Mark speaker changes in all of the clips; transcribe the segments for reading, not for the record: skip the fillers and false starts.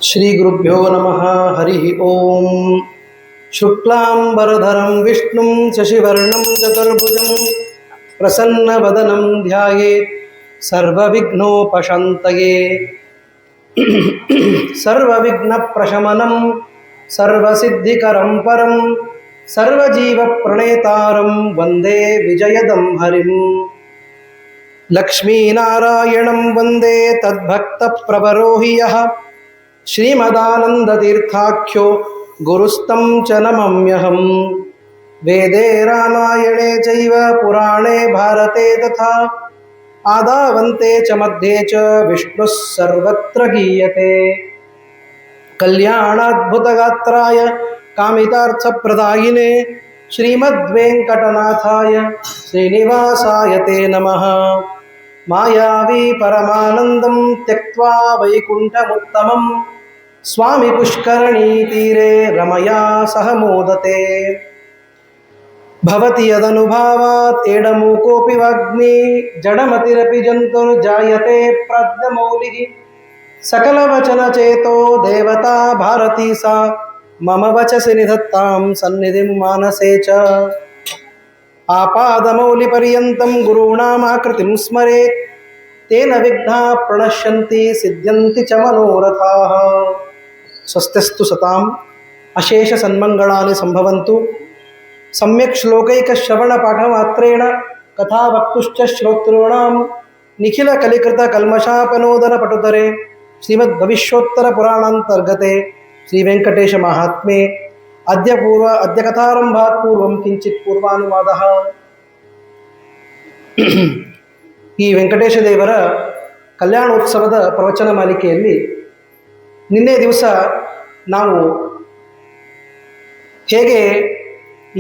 Speaker 1: ಶ್ರೀ ಗುರುಭ್ಯೋ ನಮಃ. ಹರಿ ಓಂ. ಶುಕ್ಲಾಂಬರಧರಂ ವಿಷ್ಣುಂ ಶಶಿವರ್ಣಂ ಚತುರ್ಭುಜಂ ಪ್ರಸನ್ನವದನಂ ಧ್ಯಾಯೇತ್ ಸರ್ವವಿಘ್ನೋಪಶಾಂತಯೇ. ಸರ್ವವಿಘ್ನಪ್ರಶಮನಂ ಸರ್ವಸಿದ್ಧಿಕರಂ ಪರಂ ಸರ್ವಜೀವಪ್ರಣೇತಾರಂ ವಂದೇ ವಿಜಯದಂ ಹರಿಂ. ಲಕ್ಷ್ಮೀನಾರಾಯಣಂ ವಂದೇ ತದ್ಭಕ್ತಪ್ರವರೋ ಹಿ ಯಃ ಶ್ರೀಮದಾನಂದತೀರ್ಥಾಖ್ಯೋ ಗುರುಸ್ತಂ ಚ ನಮಮ್ಯಹಂ. ವೇದೇ ರಾಮಾಯಣೇ ಚೈವ ಪುರಾಣೇ ಭಾರತೆ ತಥಾ ಆದಾವಂತೆ ಚ ಮಧ್ಯೆ ಚ ವಿಷ್ಣುಃ ಸರ್ವತ್ರ ಗೀಯತೆ. ಕಲ್ಯಾಣಾದ್ಭುತಗಾತ್ರಾಯ ಕಾಮಿತಾರ್ಥಪ್ರದಾಯಿನೇ ಶ್ರೀಮದ್ವೆಂಕಟನಾಥಾಯ ಶ್ರೀನಿವಾಸಾಯ ತೇ ನಮಃ. ಮಾಯಾವಿ ಪರಮಾನಂದಂ ತ್ಯಕ್ತ್ವಾ ವೈಕುಂಠಮುತ್ತಮಂ ಸ್ವಾಮಿ ಪುಷ್ಕರಣೀ ತೀರೆ ರಮಯಾ ಸಹ ಮೋದತೆ. ಭವತಿ ಯದನುಭಾವಾತ್ ಏಡಮೂಕೋಪಿ ವಾಗ್ಮಿ ಜಡಮತಿರಪಿ ಜಂತುರ್ಜಾಯತೆ ಪ್ರಾಜ್ಞಮೌಲಿಃ. ಸಕಲವಚನಚೇತೋ ದೇವತಾ ಭಾರತೀ ಸಾ ಮಮ ವಚಸಿ ನಿಧತ್ತಾಂ ಸನ್ನಿಧಿಂ ಮಾನಸೇ ಚ. ಆಪಾದಮೌಲಿಪರ್ಯಂತಂ ಗುರುಣಾಮಾಕೃತಿಂ ಸ್ಮರೇತ್ ತೇನ ವಿಘ್ನಾಃ ಪ್ರಣಶ್ಯಂತಿ ಸಿದ್ಧ್ಯಂತಿ ಚ ಮನೋರಥಾಃ. ಸ್ವಸ್ತಿಸ್ತು ಸತಾಂ ಅಶೇಷ ಸನ್ಮಂಗಳಾನಿ ಸಂಭವಂತು. ಸಮ್ಯಕ್ ಶ್ಲೋಕೈಕಶ್ರವಣಪಾಠಮಾತ್ರೇಣ ಕಥಾವಕ್ತುಶ್ಚ ಶ್ರೋತॄಣಾಂ ನಿಖಿಲ ಕಲಿಕೃತ ಕಲ್ಮಷಾಪನೋದನ ಪಟುತರೆ ಶ್ರೀಮದ್ ಭವಿಷ್ಯೋತ್ತರ ಪುರಾಣಾಂತರ್ಗತೆ ಶ್ರೀ ವೆಂಕಟೇಶ ಮಹಾತ್ಮೆ. ಅದ್ಯ ಕಥಾರಂಭಾತ್ ಪೂರ್ವಂ ಕಿಂಚಿತ್ ಪೂರ್ವಾನುವಾದಃ. ಈ ವೆಂಕಟೇಶ ದೇವರ ಕಲ್ಯಾಣೋತ್ಸವದ ಪ್ರವಚನ ಮಾಲಿಕೆಯಲ್ಲಿ ನಿನ್ನೆ ದಿವಸ ನಾವು ಹೇಗೆ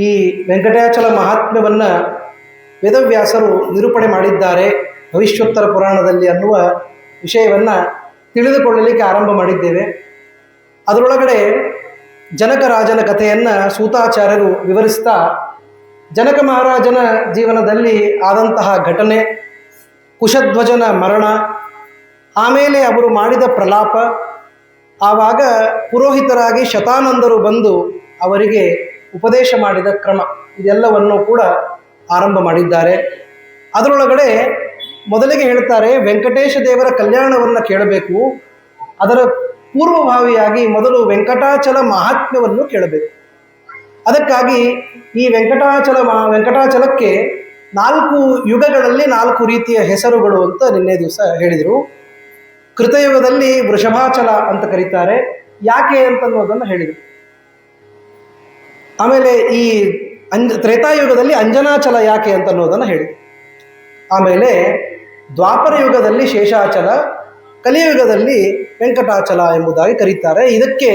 Speaker 1: ಈ ವೆಂಕಟಾಚಲ ಮಹಾತ್ಮ್ಯವನ್ನು ವೇದವ್ಯಾಸರು ನಿರೂಪಣೆ ಮಾಡಿದ್ದಾರೆ ಭವಿಷ್ಯೋತ್ತರ ಪುರಾಣದಲ್ಲಿ ಅನ್ನುವ ವಿಷಯವನ್ನು ತಿಳಿದುಕೊಳ್ಳಲಿಕ್ಕೆ ಆರಂಭ ಮಾಡಿದ್ದೇವೆ. ಅದರೊಳಗಡೆ ಜನಕರಾಜನ ಕಥೆಯನ್ನು ಸೂತಾಚಾರ್ಯರು ವಿವರಿಸ್ತಾ ಜನಕ ಮಹಾರಾಜನ ಜೀವನದಲ್ಲಿ ಆದಂತಹ ಘಟನೆ, ಕುಶಧ್ವಜನ ಮರಣ, ಆಮೇಲೆ ಅವರು ಮಾಡಿದ ಪ್ರಲಾಪ, ಆವಾಗ ಪುರೋಹಿತರಾಗಿ ಶತಾನಂದರು ಬಂದು ಅವರಿಗೆ ಉಪದೇಶ ಮಾಡಿದ ಕ್ರಮ, ಇದೆಲ್ಲವನ್ನು ಕೂಡ ಆರಂಭ ಮಾಡಿದ್ದಾರೆ. ಅದರೊಳಗಡೆ ಮೊದಲಿಗೆ ಹೇಳ್ತಾರೆ, ವೆಂಕಟೇಶ ದೇವರ ಕಲ್ಯಾಣವನ್ನು ಕೇಳಬೇಕು, ಅದರ ಪೂರ್ವಭಾವಿಯಾಗಿ ಮೊದಲು ವೆಂಕಟಾಚಲ ಮಹಾತ್ಮ್ಯವನ್ನು ಕೇಳಬೇಕು. ಅದಕ್ಕಾಗಿ ಈ ವೆಂಕಟಾಚಲಕ್ಕೆ 4 ಯುಗಗಳಲ್ಲಿ 4 ರೀತಿಯ ಹೆಸರುಗಳು ಅಂತ ನಿನ್ನೆ ದಿವಸ ಹೇಳಿದರು. ಕೃತಯುಗದಲ್ಲಿ ವೃಷಭಾಚಲ ಅಂತ ಕರೀತಾರೆ, ಯಾಕೆ ಅಂತನ್ನೋದನ್ನು ಹೇಳಿದರು. ಆಮೇಲೆ ಈ ತ್ರೇತಾಯುಗದಲ್ಲಿ ಅಂಜನಾಚಲ ಯಾಕೆ ಅಂತನ್ನೋದನ್ನು ಹೇಳಿದರು. ಆಮೇಲೆ ದ್ವಾಪರ ಯುಗದಲ್ಲಿ ಶೇಷಾಚಲ, ಕಲಿಯುಗದಲ್ಲಿ ವೆಂಕಟಾಚಲ ಎಂಬುದಾಗಿ ಕರೀತಾರೆ. ಇದಕ್ಕೆ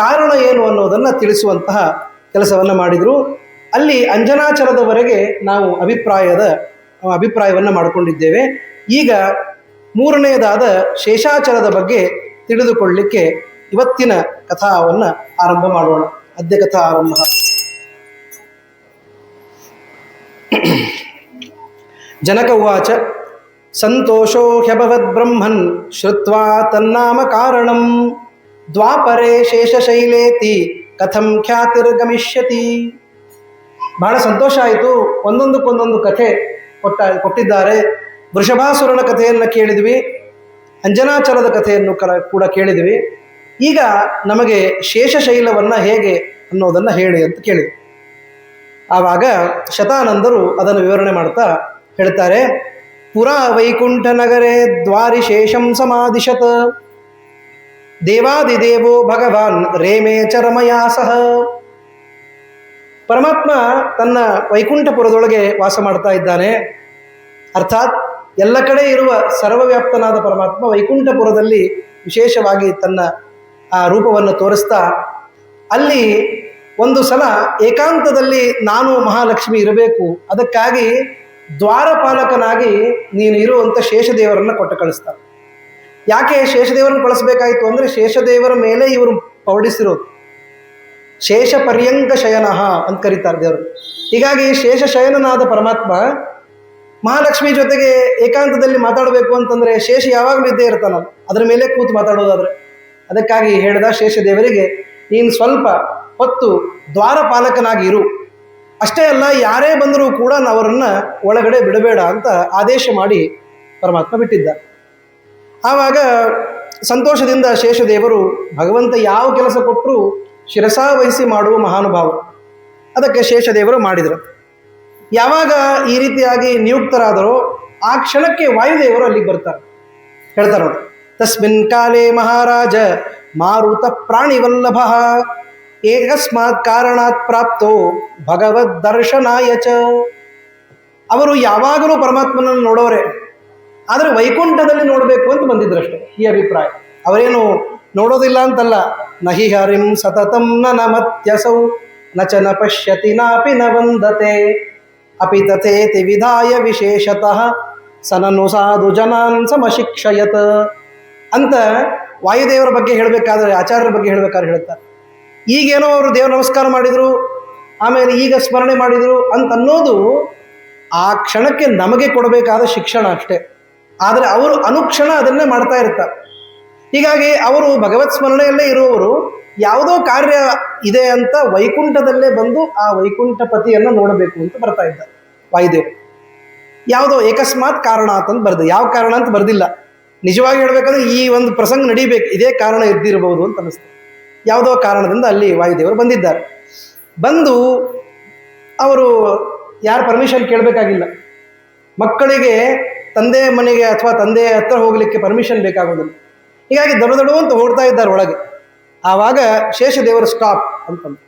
Speaker 1: ಕಾರಣ ಏನು ಅನ್ನೋದನ್ನು ತಿಳಿಸುವಂತಹ ಕೆಲಸವನ್ನು ಮಾಡಿದರು. ಅಲ್ಲಿ ಅಂಜನಾಚಲದವರೆಗೆ ನಾವು ಅಭಿಪ್ರಾಯವನ್ನು ಮಾಡಿಕೊಂಡಿದ್ದೇವೆ. ಈಗ ಮೂರನೆಯದಾದ ಶೇಷಾಚಲದ ಬಗ್ಗೆ ತಿಳಿದುಕೊಳ್ಳಲಿಕ್ಕೆ ಇವತ್ತಿನ ಕಥಾವನ್ನು ಆರಂಭ ಮಾಡೋಣ. ಅದ್ಯ ಕಥಾ ಆರಂಭ. ಜನಕ ಉವಾಚ. ಸಂತೋಷೋ ಹ್ಯಭವದ್ ಬ್ರಹ್ಮನ್ ಶ್ರುತ್ವಾ ತನ್ನಾಮ ಕಾರಣಂ ದ್ವಾಪರೇ ಶೇಷಶೈಲೇತಿ ಕಥಂ ಖ್ಯಾತಿರ್ಗಮಿಷ್ಯತಿ. ಬಹಳ ಸಂತೋಷ ಆಯಿತು. ಒಂದೊಂದಕ್ಕೊಂದೊಂದು ಕಥೆ ಕೊಟ್ಟಿದ್ದಾರೆ. ವೃಷಭಾಸುರನ ಕಥೆಯನ್ನು ಕೇಳಿದ್ವಿ, ಅಂಜನಾಚಲದ ಕಥೆಯನ್ನು ಕೂಡ ಕೇಳಿದ್ವಿ. ಈಗ ನಮಗೆ ಶೇಷಶೈಲವನ್ನು ಹೇಗೆ ಅನ್ನೋದನ್ನು ಹೇಳಿ ಅಂತ ಕೇಳಿದ್ವಿ. ಆವಾಗ ಶತಾನಂದರು ಅದನ್ನು ವಿವರಣೆ ಮಾಡ್ತಾ ಹೇಳ್ತಾರೆ, ಪುರಾ ವೈಕುಂಠ ನಗರೇ ದ್ವಾರಿ ಶೇಷಂ ಸಮಾದಿಶತ್ ದೇವಾದಿದೇವೋ ಭಗವಾನ್ ರೇಮೇ ಚರಮಯಾ ಸಹ. ಪರಮಾತ್ಮ ತನ್ನ ವೈಕುಂಠಪುರದೊಳಗೆ ವಾಸ ಮಾಡ್ತಾ ಇದ್ದಾನೆ. ಅರ್ಥಾತ್ ಎಲ್ಲ ಕಡೆ ಇರುವ ಸರ್ವವ್ಯಾಪ್ತನಾದ ಪರಮಾತ್ಮ ವೈಕುಂಠಪುರದಲ್ಲಿ ವಿಶೇಷವಾಗಿ ತನ್ನ ಆ ರೂಪವನ್ನು ತೋರಿಸ್ತಾ, ಅಲ್ಲಿ ಒಂದು ಸಲ ಏಕಾಂತದಲ್ಲಿ ನಾನು ಮಹಾಲಕ್ಷ್ಮಿ ಇರಬೇಕು, ಅದಕ್ಕಾಗಿ ದ್ವಾರಪಾಲಕನಾಗಿ ನೀನು ಇರುವಂಥ ಶೇಷದೇವರನ್ನು ಕೊಟ್ಟು ಕಳಿಸ್ತಾರೆ. ಯಾಕೆ ಶೇಷದೇವರನ್ನು ಕಳಿಸ್ಬೇಕಾಯಿತು ಅಂದರೆ, ಶೇಷದೇವರ ಮೇಲೆ ಇವರು ಪೌಡಿಸಿರೋದು. ಶೇಷ ಪರ್ಯಂಕ ಶಯನಃ ಅಂತ ಕರೀತಾರೆ ದೇವರು. ಹೀಗಾಗಿ ಶೇಷ ಶಯನನಾದ ಪರಮಾತ್ಮ ಮಹಾಲಕ್ಷ್ಮಿ ಜೊತೆಗೆ ಏಕಾಂತದಲ್ಲಿ ಮಾತಾಡಬೇಕು ಅಂತಂದರೆ ಶೇಷ ಯಾವಾಗಲೂ ಇದ್ದೇ ಇರ್ತಾನಲ್ಲ, ಅದರ ಮೇಲೆ ಕೂತು ಮಾತಾಡೋದಾದರೆ ಅದಕ್ಕಾಗಿ ಹೇಳಿದ ಶೇಷದೇವರಿಗೆ, ನೀನು ಸ್ವಲ್ಪ ಹೊತ್ತು ದ್ವಾರಪಾಲಕನಾಗಿ ಇರು, ಅಷ್ಟೇ ಅಲ್ಲ ಯಾರೇ ಬಂದರೂ ಕೂಡ ಅವರನ್ನು ಒಳಗಡೆ ಬಿಡಬೇಡ ಅಂತ ಆದೇಶ ಮಾಡಿ ಪರಮಾತ್ಮ ಬಿಟ್ಟಿದ್ದ. ಆವಾಗ ಸಂತೋಷದಿಂದ ಶೇಷದೇವರು ಭಗವಂತ ಯಾವ ಕೆಲಸ ಕೊಟ್ಟರೂ ಶಿರಸಾವಹಿಸಿ ಮಾಡುವ ಮಹಾನುಭಾವ. ಅದಕ್ಕೆ ಶೇಷದೇವರು ಮಾಡಿದರು. ಯಾವಾಗ ಈ ರೀತಿಯಾಗಿ ನಿಯುಕ್ತರಾದರೋ ಆ ಕ್ಷಣಕ್ಕೆ ವಾಯುದೇವರು ಅಲ್ಲಿಗೆ ಬರ್ತಾರೆ. ಹೇಳ್ತಾರೆ ನೋಡಿ, ತಸ್ಮಿನ್ ಕಾಲೇ ಮಹಾರಾಜ ಮಾರುತ ಪ್ರಾಣಿವಲ್ಲಭ ಏಕಸ್ಮಾತ್ ಕಾರಣಾತ್ ಪ್ರಾಪ್ತೋ ಭಗವದ್ ದರ್ಶನಾಯ ಚ. ಅವರು ಯಾವಾಗಲೂ ಪರಮಾತ್ಮನನ್ನು ನೋಡೋರೆ, ಆದರೆ ವೈಕುಂಠದಲ್ಲಿ ನೋಡಬೇಕು ಅಂತ ಬಂದಿದ್ರಷ್ಟೇ, ಈ ಅಭಿಪ್ರಾಯ. ಅವರೇನು ನೋಡೋದಿಲ್ಲ ಅಂತಲ್ಲ. ನಹಿ ಹರಿಂ ಸತತಂ ನ ನಮತ್ಯಸೌ ನ ಚ ನ ಪಶ್ಯತಿ ನಾಪಿ ನ ವಂದತೆ ಅಪಿ ತಥೇತಿ ವಿಧಾಯ ವಿಶೇಷತಃ ಸನನು ಸಾಧು ಜನಾನ್ ಸಮಶಿಕ್ಷಯತ್ ಅಂತ ವಾಯುದೇವರ ಬಗ್ಗೆ ಹೇಳಬೇಕಾದ್ರೆ, ಆಚಾರ್ಯರ ಬಗ್ಗೆ ಹೇಳಬೇಕಾದ್ರೆ ಹೇಳ್ತಾರೆ. ಈಗೇನೋ ಅವರು ದೇವ್ರ ನಮಸ್ಕಾರ ಮಾಡಿದರು, ಆಮೇಲೆ ಈಗ ಸ್ಮರಣೆ ಮಾಡಿದರು ಅಂತ ಅನ್ನೋದು ಆ ಕ್ಷಣಕ್ಕೆ ನಮಗೆ ಕೊಡಬೇಕಾದ ಶಿಕ್ಷಣ ಅಷ್ಟೇ. ಆದರೆ ಅವರು ಅನುಕ್ಷಣ ಅದನ್ನೇ ಮಾಡ್ತಾ ಇರ್ತಾರೆ. ಹೀಗಾಗಿ ಅವರು ಭಗವತ್ ಸ್ಮರಣೆಯಲ್ಲೇ ಇರುವವರು ಯಾವುದೋ ಕಾರ್ಯ ಇದೆ ಅಂತ ವೈಕುಂಠದಲ್ಲೇ ಬಂದು ಆ ವೈಕುಂಠ ಪತಿಯನ್ನು ನೋಡಬೇಕು ಅಂತ ಬರ್ತಾ ಇದ್ದಾರೆ ವಾಯುದೇವರು. ಯಾವುದೋ ಏಕಸ್ಮಾತ್ ಕಾರಣ ಅಂತಂದು ಬರ್ದು, ಯಾವ ಕಾರಣ ಅಂತ ಬರ್ದಿಲ್ಲ. ನಿಜವಾಗಿ ಹೇಳ್ಬೇಕಂದ್ರೆ ಈ ಒಂದು ಪ್ರಸಂಗ ನಡೀಬೇಕು, ಇದೇ ಕಾರಣ ಇದ್ದಿರಬಹುದು ಅಂತ ಅನ್ನಿಸ್ತದೆ. ಯಾವುದೋ ಕಾರಣದಿಂದ ಅಲ್ಲಿ ವಾಯುದೇವರು ಬಂದಿದ್ದಾರೆ. ಬಂದು ಅವರು ಯಾರು ಪರ್ಮಿಷನ್ ಕೇಳಬೇಕಾಗಿಲ್ಲ. ಮಕ್ಕಳಿಗೆ ತಂದೆಯ ಮನೆಗೆ ಅಥವಾ ತಂದೆಯ ಹತ್ರ ಹೋಗಲಿಕ್ಕೆ ಪರ್ಮಿಷನ್ ಬೇಕಾಗೋದಿಲ್ಲ. ಹೀಗಾಗಿ ದೊಡ್ಡ ಅಂತ ಓಡ್ತಾ ಇದ್ದಾರೆ ಒಳಗೆ. ಆವಾಗ ಶೇಷದೇವರು ಸ್ಟಾಪ್ ಅಂತಂದು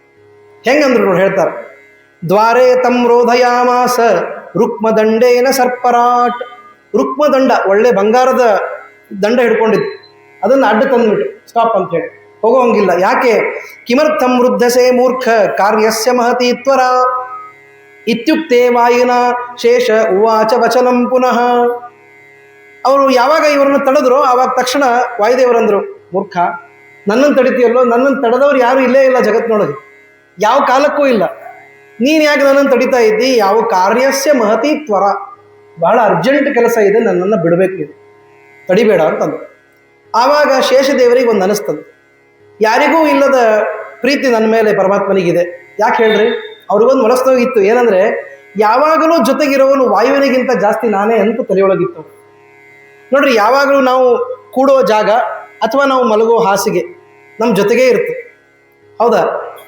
Speaker 1: ಹೆಂಗಂದ್ರು ನೋಡಿ ಹೇಳ್ತಾರೆ, ದ್ವಾರೇ ತಂ ರೋಧಯಾಮಾಸ ರುಕ್ಮದಂಡೇನ ಸರ್ಪರಾಟ್. ರುಕ್ಮದಂಡ, ಒಳ್ಳೆ ಬಂಗಾರದ ದಂಡ ಹಿಡ್ಕೊಂಡಿದ್ದು, ಅದನ್ನು ಅಡ್ಡ ತಂದುಬಿಟ್ಟು ಸ್ಟಾಪ್ ಅಂತ ಹೇಳಿ ಹೋಗೋಂಗಿಲ್ಲ. ಯಾಕೆ? ಕಿಮರ್ಥಂ ವೃದ್ಧಸೇ ಮೂರ್ಖ ಕಾರ್ಯಸ್ಯ ಮಹತಿ ತ್ವರ ಇತ್ಯುಕ್ತೆ ವಾಯುನ ಶೇಷ ಉವಾಚ ವಚನಂ ಪುನಃ. ಅವರು ಯಾವಾಗ ಇವರನ್ನು ತಡೆದ್ರು ಆವಾಗ ತಕ್ಷಣ ವಾಯುದೇವರಂದರು, ಮೂರ್ಖ, ನನ್ನನ್ನು ತಡಿತೀಯಲ್ಲೋ, ನನ್ನನ್ನು ತಡೆದವ್ರು ಯಾರೂ ಇಲ್ಲೇ ಇಲ್ಲ ಜಗತ್ತಿನೊಳಗೆ, ಯಾವ ಕಾಲಕ್ಕೂ ಇಲ್ಲ. ನೀನು ಯಾಕೆ ನನ್ನನ್ನು ತಡಿತಾ ಇದ್ದಿ? ಯಾವ ಕಾರ್ಯಸ್ಯ ಮಹತಿ ತ್ವರ, ಬಹಳ ಅರ್ಜೆಂಟ್ ಕೆಲಸ ಇದೆ, ನನ್ನನ್ನು ಬಿಡಬೇಕು, ನೀನು ತಡಿಬೇಡ ಅಂತಂದು. ಆವಾಗ ಶೇಷದೇವರಿಗೆ ಒಂದು ಅನಿಸ್ತದೆ, ಯಾರಿಗೂ ಇಲ್ಲದ ಪ್ರೀತಿ ನನ್ನ ಮೇಲೆ ಪರಮಾತ್ಮನಿಗಿದೆ. ಯಾಕೆ ಹೇಳ್ರಿ? ಅವ್ರಿಗೊಂದು ಮನಸ್ಸೋಗಿತ್ತು, ಏನಂದರೆ ಯಾವಾಗಲೂ ಜೊತೆಗಿರೋವನು ವಾಯುವಿನಿಗಿಂತ ಜಾಸ್ತಿ ನಾನೇ ಅಂತ ತಲೆಯೊಳಗಿತ್ತು. ನೋಡ್ರಿ, ಯಾವಾಗಲೂ ನಾವು ಕೂಡೋ ಜಾಗ ಅಥವಾ ನಾವು ಮಲಗೋ ಹಾಸಿಗೆ ನಮ್ಮ ಜೊತೆಗೇ ಇರುತ್ತೆ, ಹೌದಾ?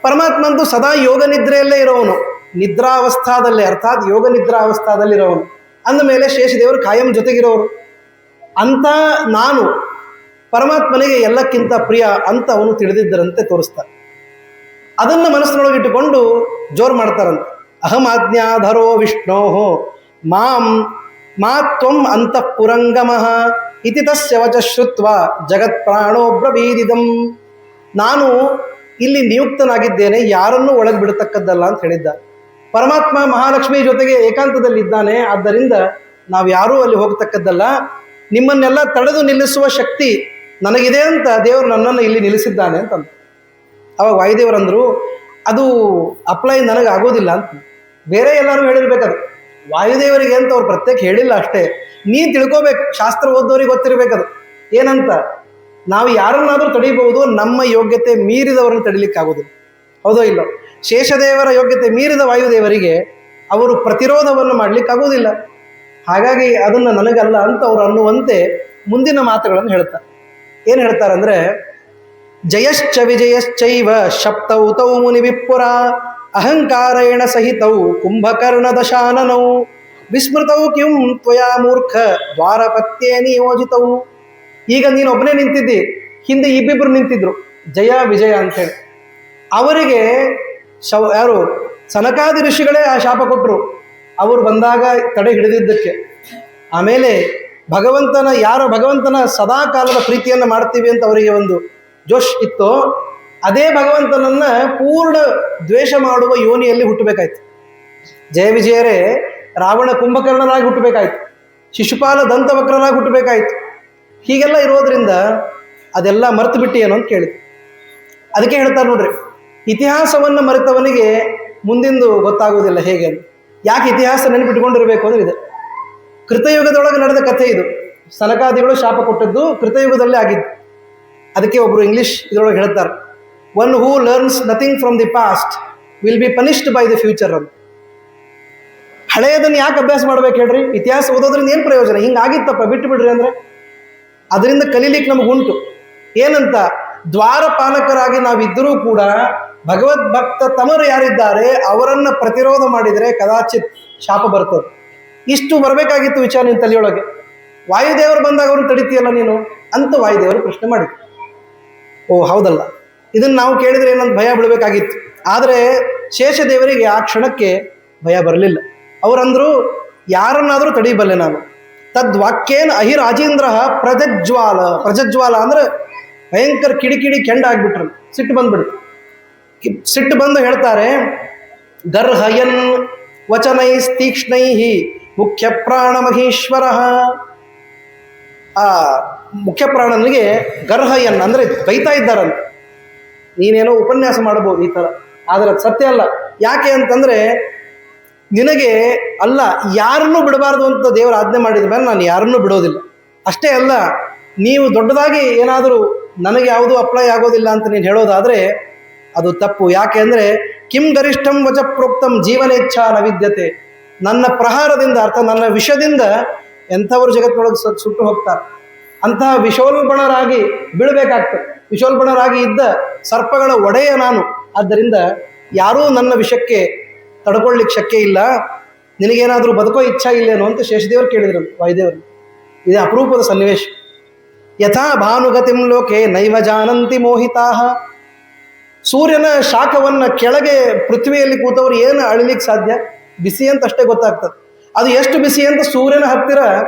Speaker 1: ಪರಮಾತ್ಮಂದು ಸದಾ ಯೋಗ ನಿದ್ರೆಯಲ್ಲೇ ಇರೋವನು, ನಿದ್ರಾವಸ್ಥಾದಲ್ಲೇ, ಅರ್ಥಾತ್ ಯೋಗ ನಿದ್ರಾವಸ್ಥಾದಲ್ಲಿರೋವನು. ಅಂದಮೇಲೆ ಶೇಷದೇವರು ಕಾಯಂ ಜೊತೆಗಿರೋರು. ಅಂತ ನಾನು ಪರಮಾತ್ಮನಿಗೆ ಎಲ್ಲಕ್ಕಿಂತ ಪ್ರಿಯ ಅಂತ ಅವನು ತಿಳಿದಿದ್ದರಂತೆ ತೋರಿಸ್ತಾರೆ. ಅದನ್ನು ಮನಸ್ಸಿನೊಳಗಿಟ್ಟುಕೊಂಡು ಜೋರು ಮಾಡ್ತಾರಂತೆ, ಅಹಂ ಆಜ್ಞಾಧರೋ ವಿಷ್ಣೋ ಮಾಂ ಮಾತ್ವಂ ಅಂತಃಪುರಂಗಮಃ ಇತಿ ತಸ್ಯ ವಚ ಶ್ರುತ್ವ ಜಗತ್ ಪ್ರಾಣೋ ಬ್ರವೀದಿದಂ. ನಾನು ಇಲ್ಲಿ ನಿಯುಕ್ತನಾಗಿದ್ದೇನೆ, ಯಾರನ್ನೂ ಒಳಗೆ ಬಿಡತಕ್ಕದ್ದಲ್ಲ ಅಂತ ಹೇಳಿದ್ದ. ಪರಮಾತ್ಮ ಮಹಾಲಕ್ಷ್ಮಿ ಜೊತೆಗೆ ಏಕಾಂತದಲ್ಲಿದ್ದಾನೆ, ಆದ್ದರಿಂದ ನಾವು ಯಾರೂ ಅಲ್ಲಿ ಹೋಗತಕ್ಕದ್ದಲ್ಲ, ನಿಮ್ಮನ್ನೆಲ್ಲ ತಡೆದು ನಿಲ್ಲಿಸುವ ಶಕ್ತಿ ನನಗಿದೆ ಅಂತ ದೇವರು ನನ್ನನ್ನು ಇಲ್ಲಿ ನಿಲ್ಲಿಸಿದ್ದಾನೆ ಅಂತಂದು. ಅವಾಗ ವಾಯುದೇವರಂದರು, ಅದು ಅಪ್ಲೈ ನನಗೆ ಆಗೋದಿಲ್ಲ ಅಂತ. ಬೇರೆ ಎಲ್ಲರೂ ಹೇಳಿರ್ಬೇಕದು, ವಾಯುದೇವರಿಗೆ ಅಂತ ಅವ್ರು ಪ್ರತ್ಯೇಕ ಹೇಳಿಲ್ಲ ಅಷ್ಟೇ. ನೀ ತಿಳ್ಕೋಬೇಕು, ಶಾಸ್ತ್ರ ಓದೋರಿಗೆ ಗೊತ್ತಿರಬೇಕದು ಏನಂತ. ನಾವು ಯಾರನ್ನಾದರೂ ತಡೀಬಹುದು, ನಮ್ಮ ಯೋಗ್ಯತೆ ಮೀರಿದವರನ್ನು ತಡಿಲಿಕ್ಕಾಗೋದಿಲ್ಲ, ಹೌದೋ ಇಲ್ಲೋ? ಶೇಷದೇವರ ಯೋಗ್ಯತೆ ಮೀರಿದ ವಾಯುದೇವರಿಗೆ ಅವರು ಪ್ರತಿರೋಧವನ್ನು ಮಾಡಲಿಕ್ಕಾಗೋದಿಲ್ಲ. ಹಾಗಾಗಿ ಅದನ್ನು ನನಗಲ್ಲ ಅಂತ ಅವರು ಅನ್ನುವಂತೆ ಮುಂದಿನ ಮಾತುಗಳನ್ನು ಹೇಳ್ತಾರೆ. ಏನು ಹೇಳ್ತಾರಂದರೆ, ಜಯಶ್ಚ ವಿಜಯಶ್ಚೈವ ಶಪ್ತೌ ತೌ ಮುನಿ ವಿಪ್ಪುರ ಅಹಂಕಾರೇಣ ಸಹಿತೌ ಕುಂಭಕರ್ಣ ದಶಾನನೌ ವಿಸ್ಮೃತೌ ಕಿಂ ತ್ವಯಾ ಮೂರ್ಖ ದ್ವಾರಪತ್ಯೇ ನಿಯೋಜಿತವು. ಈಗ ನೀನು ಒಬ್ಬನೇ ನಿಂತಿದ್ದಿ, ಹಿಂದೆ ಇಬ್ಬಿಬ್ಬರು ನಿಂತಿದ್ರು, ಜಯ ವಿಜಯ ಅಂಥೇಳಿ. ಅವರಿಗೆ ಯಾರು ಸನಕಾದಿ ಋಷಿಗಳೇ ಆ ಶಾಪ ಕೊಟ್ಟರು, ಅವರು ಬಂದಾಗ ತಡೆ ಹಿಡಿದಿದ್ದಕ್ಕೆ. ಆಮೇಲೆ ಭಗವಂತನ ಸದಾ ಕಾಲದ ಪ್ರೀತಿಯನ್ನು ಮಾಡ್ತೀವಿ ಅಂತ ಅವರಿಗೆ ಒಂದು ಜೋಶ್ ಇತ್ತು, ಅದೇ ಭಗವಂತನನ್ನು ಪೂರ್ಣ ದ್ವೇಷ ಮಾಡುವ ಯೋನಿಯಲ್ಲಿ ಹುಟ್ಟಬೇಕಾಯ್ತು. ಜಯ ವಿಜಯರೇ ರಾವಣ ಕುಂಭಕರ್ಣನಾಗಿ ಹುಟ್ಟಬೇಕಾಯ್ತು, ಶಿಶುಪಾಲ ದಂತವಕ್ರನಾಗಿ ಹುಟ್ಟಬೇಕಾಯ್ತು. ಹೀಗೆಲ್ಲ ಇರೋದ್ರಿಂದ ಅದೆಲ್ಲ ಮರೆತು ಬಿಟ್ಟು ಏನು ಅಂತ ಕೇಳಿದ್ರು. ಅದಕ್ಕೆ ಹೇಳ್ತಾರೆ ನೋಡ್ರಿ, ಇತಿಹಾಸವನ್ನು ಮರೆತವನಿಗೆ ಮುಂದಿಂದು ಗೊತ್ತಾಗೋದಿಲ್ಲ ಹೇಗೆ ಅಂತ. ಯಾಕೆ ಇತಿಹಾಸ ನೆನಪಿಟ್ಕೊಂಡಿರಬೇಕು ಅಂದ್ರೆ ಇದೆ. ಕೃತಯುಗದೊಳಗೆ ನಡೆದ ಕಥೆ ಇದು. ಸನಕಾದಿಗಳು ಶಾಪ ಕೊಟ್ಟದ್ದು ಕೃತಯುಗದಲ್ಲೇ ಆಗಿದ್ದು. ಅದಕ್ಕೆ ಒಬ್ಬರು ಇಂಗ್ಲಿಷ್ ಇದರೊಳಗೆ ಹೇಳ್ತಾರೆ, one who learns nothing from the past will be punished by the future ಅಂತ. ಹಳೆಯದನ್ನು ಯಾಕೆ ಅಭ್ಯಾಸ ಮಾಡ್ಬೇಕು ಹೇಳ್ರಿ? ಇತಿಹಾಸ ಓದೋದ್ರಿಂದ ಏನು ಪ್ರಯೋಜನ? ಹಿಂಗಾಗಿತ್ತಪ್ಪ ಬಿಟ್ಟು ಬಿಡ್ರಿ ಅಂದರೆ ಅದರಿಂದ ಕಲೀಲಿಕ್ಕೆ ನಮಗುಂಟು. ಏನಂತ? ದ್ವಾರಪಾಲಕರಾಗಿ ನಾವಿದ್ದರೂ ಕೂಡ ಭಗವದ್ಭಕ್ತ ತಮರು ಯಾರಿದ್ದಾರೆ ಅವರನ್ನ ಪ್ರತಿರೋಧ ಮಾಡಿದರೆ ಕದಾಚಿತ್ ಶಾಪ ಬರ್ತದೆ. ಇಷ್ಟು ಬರಬೇಕಾಗಿತ್ತು ವಿಚಾರ ನಿನ್ನ ತಲೆಯೊಳಗೆ. ವಾಯುದೇವರು ಬಂದಾಗ ಅವ್ರನ್ನ ತಡಿತೀಯಲ್ಲ ನೀನು ಅಂತ ವಾಯುದೇವರು ಪ್ರಶ್ನೆ ಮಾಡಿದ್ರು. ಓ ಹೌದಲ್ಲ, ಇದನ್ನು ನಾವು ಕೇಳಿದ್ರೆ ಏನಂತ ಭಯ ಬೀಳಬೇಕಾಗಿತ್ತು. ಆದರೆ ಶೇಷದೇವರಿಗೆ ಆ ಕ್ಷಣಕ್ಕೆ ಭಯ ಬರಲಿಲ್ಲ. ಅವರಂದ್ರು, ಯಾರನ್ನಾದರೂ ತಡೀಬಲ್ಲೆ ನಾನು. ತದ್ವಾಕ್ಯೇನ ಅಹಿರಾಜೇಂದ್ರ ಪ್ರಜ್ಜ್ವಾಲ ಅಂದ್ರೆ ಭಯಂಕರ ಕಿಡಿಕಿಡಿ ಕೆಂಡ ಆಗ್ಬಿಟ್ರು, ಸಿಟ್ಟು ಬಂದ್ಬಿಡ್ತು. ಸಿಟ್ಟು ಬಂದು ಹೇಳ್ತಾರೆ, ಗರ್ಹಯನ್ ವಚನೈಸ್ತೀಕ್ಷ್ಣೈ ಮುಖ್ಯ ಪ್ರಾಣ ಮಹೇಶ್ವರ. ಆ ಮುಖ್ಯ ಪ್ರಾಣನಿಗೆ ಗರ್ಹಯನ್ ಅಂದರೆ ಬೈತಾ ಇದ್ದಾರಂತ. ನೀನೇನೋ ಉಪನ್ಯಾಸ ಮಾಡಬಹುದು ಈ ಥರ, ಆದರೆ ಅದು ಸತ್ಯ ಅಲ್ಲ. ಯಾಕೆ ಅಂತಂದರೆ ನಿನಗೆ ಅಲ್ಲ, ಯಾರನ್ನೂ ಬಿಡಬಾರ್ದು ಅಂತ ದೇವರು ಆಜ್ಞೆ ಮಾಡಿದ ಮೇಲೆ ನಾನು ಯಾರನ್ನೂ ಬಿಡೋದಿಲ್ಲ. ಅಷ್ಟೇ ಅಲ್ಲ, ನೀವು ದೊಡ್ಡದಾಗಿ ಏನಾದರೂ ನನಗೆ ಯಾವುದೂ ಅಪ್ಲೈ ಆಗೋದಿಲ್ಲ ಅಂತ ನೀನು ಹೇಳೋದಾದರೆ ಅದು ತಪ್ಪು. ಯಾಕೆ ಅಂದರೆ ಕಿಂ ಗರಿಷ್ಠಂ ವಚ ಪ್ರೋಕ್ತಂ ಜೀವನೇಚ್ಛಾ ನ ವಿದ್ಯತೆ. ನನ್ನ ಪ್ರಹಾರದಿಂದ, ಅರ್ಥ ನನ್ನ ವಿಷದಿಂದ ಎಂಥವರು ಜಗತ್ತಿನೊಳಗೆ ಸುಟ್ಟು ಹೋಗ್ತಾರೆ. ಅಂತಹ ವಿಷೋಲ್ಬಣರಾಗಿ ಬೀಳಬೇಕಾಗ್ತದೆ. ವಿಷೋಲ್ಬಣರಾಗಿ ಇದ್ದ ಸರ್ಪಗಳ ಒಡೆಯ ನಾನು. ಆದ್ದರಿಂದ ಯಾರೂ ನನ್ನ ವಿಷಕ್ಕೆ ತಡ್ಕೊಳ್ಳಿಕ್ಕೆ ಶಕ್ಯ ಇಲ್ಲ. ನಿನಗೇನಾದರೂ ಬದುಕೋ ಇಚ್ಛಾ ಇಲ್ಲೇನೋ ಅಂತ ಶೇಷದೇವರು ಕೇಳಿದ್ರು ವಾಯುದೇವರು. ಇದು ಅಪರೂಪದ ಸನ್ನಿವೇಶ. ಯಥಾ ಭಾನುಗತಿಂ ಲೋಕೆ ನೈವ ಜಾನಂತಿ ಮೋಹಿತಾಹ. ಸೂರ್ಯನ ಶಾಖವನ್ನು ಕೆಳಗೆ ಪೃಥ್ವಿಯಲ್ಲಿ ಕೂತವರು ಏನು ಅಳಿಲಿಕ್ಕೆ ಸಾಧ್ಯ? ಬಿಸಿ ಅಂತ ಅಷ್ಟೇ ಗೊತ್ತಾಗ್ತದೆ. ಅದು ಎಷ್ಟು ಬಿಸಿ ಅಂತ ಸೂರ್ಯನ ಹತ್ತಿರ